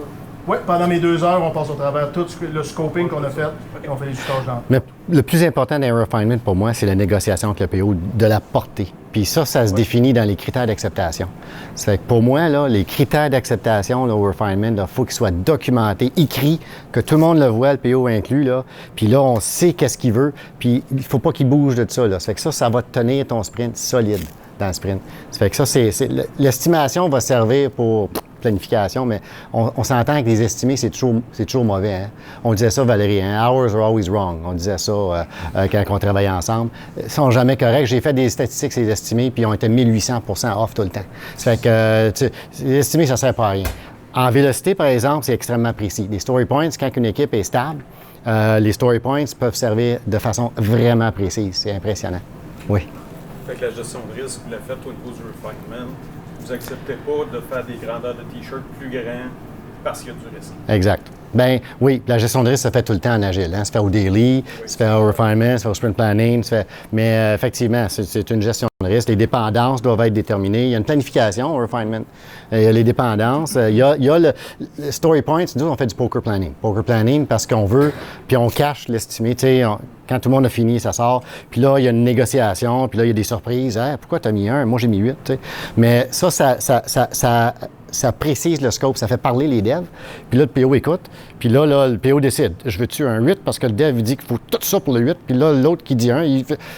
Oui, pendant mes 2 heures, on passe au travers tout le scoping qu'on a fait et on fait les tâches dans. Mais le plus important dans refinement pour moi, c'est la négociation avec le PO, de la portée. Puis ça se définit dans les critères d'acceptation. C'est que pour moi, là, les critères d'acceptation au refinement, il faut qu'ils soient documentés, écrits, que tout le monde le voit, le PO inclus. Là. Puis là, on sait qu'est-ce qu'il veut. Puis il ne faut pas qu'il bouge de ça. Là. Ça fait que ça va tenir ton sprint solide dans le sprint. Ça fait que ça, l'estimation va servir pour planification, mais on s'entend que les estimés, c'est toujours mauvais. Hein? On disait ça, Valérie, hein? Hours are always wrong. On disait ça quand on travaillait ensemble. Ils sont jamais corrects. J'ai fait des statistiques sur les estimés, puis ils ont été 1800% off tout le temps. Ça fait que les estimés, ça ne sert pas à rien. En vélocité, par exemple, c'est extrêmement précis. Les story points, quand une équipe est stable, les story points peuvent servir de façon vraiment précise. C'est impressionnant. Oui. Fait que la gestion de risque, vous la faites au niveau du refinement. Vous n'acceptez pas de faire des grandeurs de T-shirt plus grands parce qu'il y a du risque. Exact. Bien, oui, la gestion de risque se fait tout le temps en agile. Hein? Ça se fait au daily, ça se fait au refinement, ça se fait au sprint planning. Mais effectivement, c'est une gestion de risque. Les dépendances doivent être déterminées. Il y a une planification au refinement. Il y a les dépendances. Il y a le story points. Nous, on fait du poker planning. Poker planning parce qu'on veut, puis on cache l'estimé. Quand tout le monde a fini, ça sort. Puis là, il y a une négociation. Puis là, il y a des surprises. Hein, pourquoi tu as mis 1? Moi, j'ai mis 8. T'sais. Mais ça précise le scope, ça fait parler les devs. Puis là, le PO écoute. Puis là, le PO décide. Je veux-tu un 8 parce que le dev dit qu'il faut tout ça pour le 8. Puis là, l'autre qui dit 1,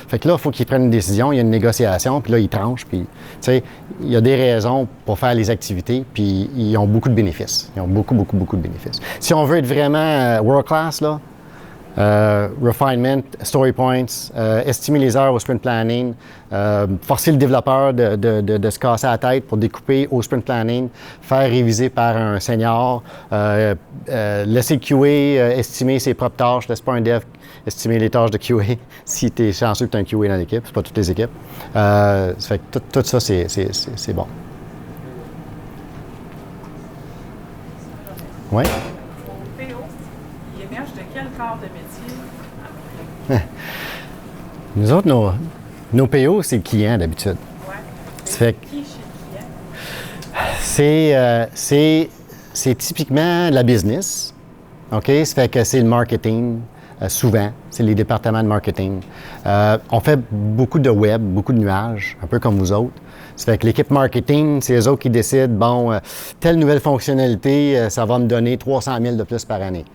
fait que là, il faut qu'il prenne une décision. Il y a une négociation. Puis là, il tranche. Puis, tu sais, il y a des raisons pour faire les activités. Puis ils ont beaucoup de bénéfices. Ils ont beaucoup de bénéfices. Si on veut être vraiment world class, là, refinement, story points, estimer les heures au sprint planning, forcer le développeur de se casser la tête pour découper au sprint planning, faire réviser par un senior, laisser le QA estimer ses propres tâches, laisse pas un dev estimer les tâches de QA si tu es chanceux que tu as un QA dans l'équipe, c'est pas toutes les équipes. Ça fait que tout ça, c'est bon. Oui? Corps de métier? Nous autres, nos PO, c'est le client d'habitude. Oui. Fait que qui chez le client? c'est typiquement la business. OK? Ça fait que c'est le marketing, souvent. C'est les départements de marketing. On fait beaucoup de web, beaucoup de nuages, un peu comme vous autres. Ça fait que l'équipe marketing, c'est eux autres qui décident, bon, telle nouvelle fonctionnalité, ça va me donner 300 000 de plus par année.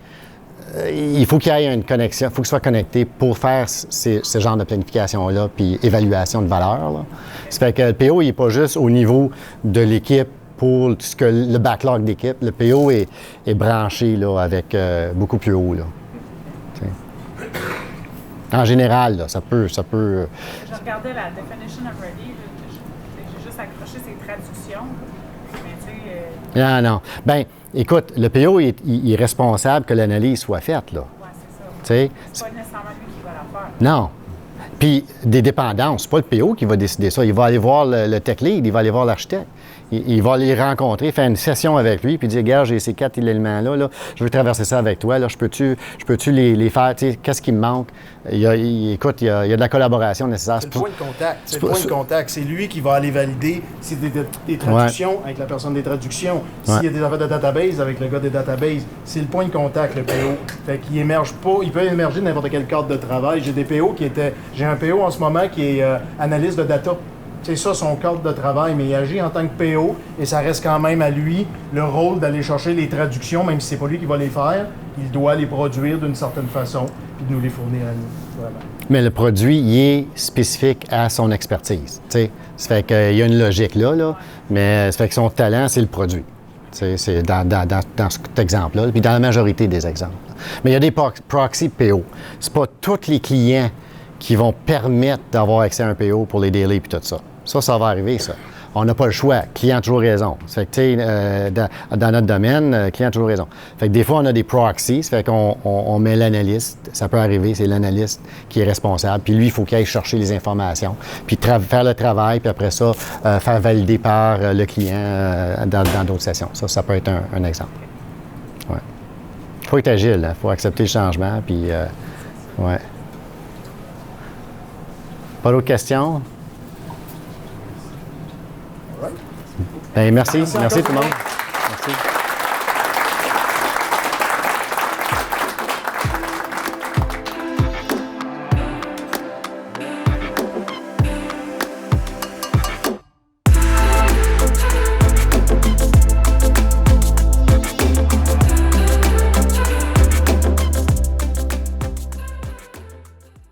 Il faut qu'il y ait une connexion, il faut qu'il soit connecté pour faire ce genre de planification-là, puis évaluation de valeur. Là. Ça fait que le PO, il n'est pas juste au niveau de l'équipe pour le backlog d'équipe. Le PO est branché là, avec beaucoup plus haut. Là. En général, là, ça peut. Je regardais la definition of ready, j'ai juste accroché ces traductions. Mais tu sais. Non. Ben, écoute, le PO il est responsable que l'analyse soit faite, là. Oui, c'est ça. C'est pas nécessairement lui qui va la faire. Non. Puis, des dépendances, c'est pas le PO qui va décider ça. Il va aller voir le tech lead, il va aller voir l'architecte. Il va les rencontrer, faire une session avec lui, puis dire, regarde, j'ai ces 4 éléments-là, là, je veux traverser ça avec toi, là, je peux-tu les faire, tu sais, qu'est-ce qui me manque? Écoute, il y a de la collaboration nécessaire. C'est le point de contact. C'est le point de contact. C'est lui qui va aller valider s'il y a des traductions avec la personne des traductions, s'il y a des affaires de database avec le gars des databases. C'est le point de contact, le PO. Fait qu'il émerge pas, il peut émerger de n'importe quel cadre de travail. J'ai un PO en ce moment qui est analyste de data. C'est ça son cadre de travail, mais il agit en tant que PO et ça reste quand même à lui le rôle d'aller chercher les traductions, même si c'est pas lui qui va les faire. Il doit les produire d'une certaine façon puis de nous les fournir à nous. Vraiment. Mais le produit, il est spécifique à son expertise. T'sais. Ça fait qu'il y a une logique là, mais ça fait que son talent, c'est le produit. T'sais, c'est dans cet exemple-là, puis dans la majorité des exemples. Mais il y a des proxy PO. C'est pas tous les clients qui vont permettre d'avoir accès à un PO pour les daily puis tout ça. Ça va arriver, ça. On n'a pas le choix. Client a toujours raison. Ça fait que, dans notre domaine, client a toujours raison. Fait que des fois, on a des proxies. Ça fait qu'on met l'analyste. Ça peut arriver, c'est l'analyste qui est responsable. Puis lui, il faut qu'il aille chercher les informations, puis faire le travail, puis après ça, faire valider par le client dans d'autres sessions. Ça peut être un exemple. Ouais. Il faut être agile. Il faut accepter le changement, puis... ouais. Pas d'autres questions? Ben, merci tout le monde.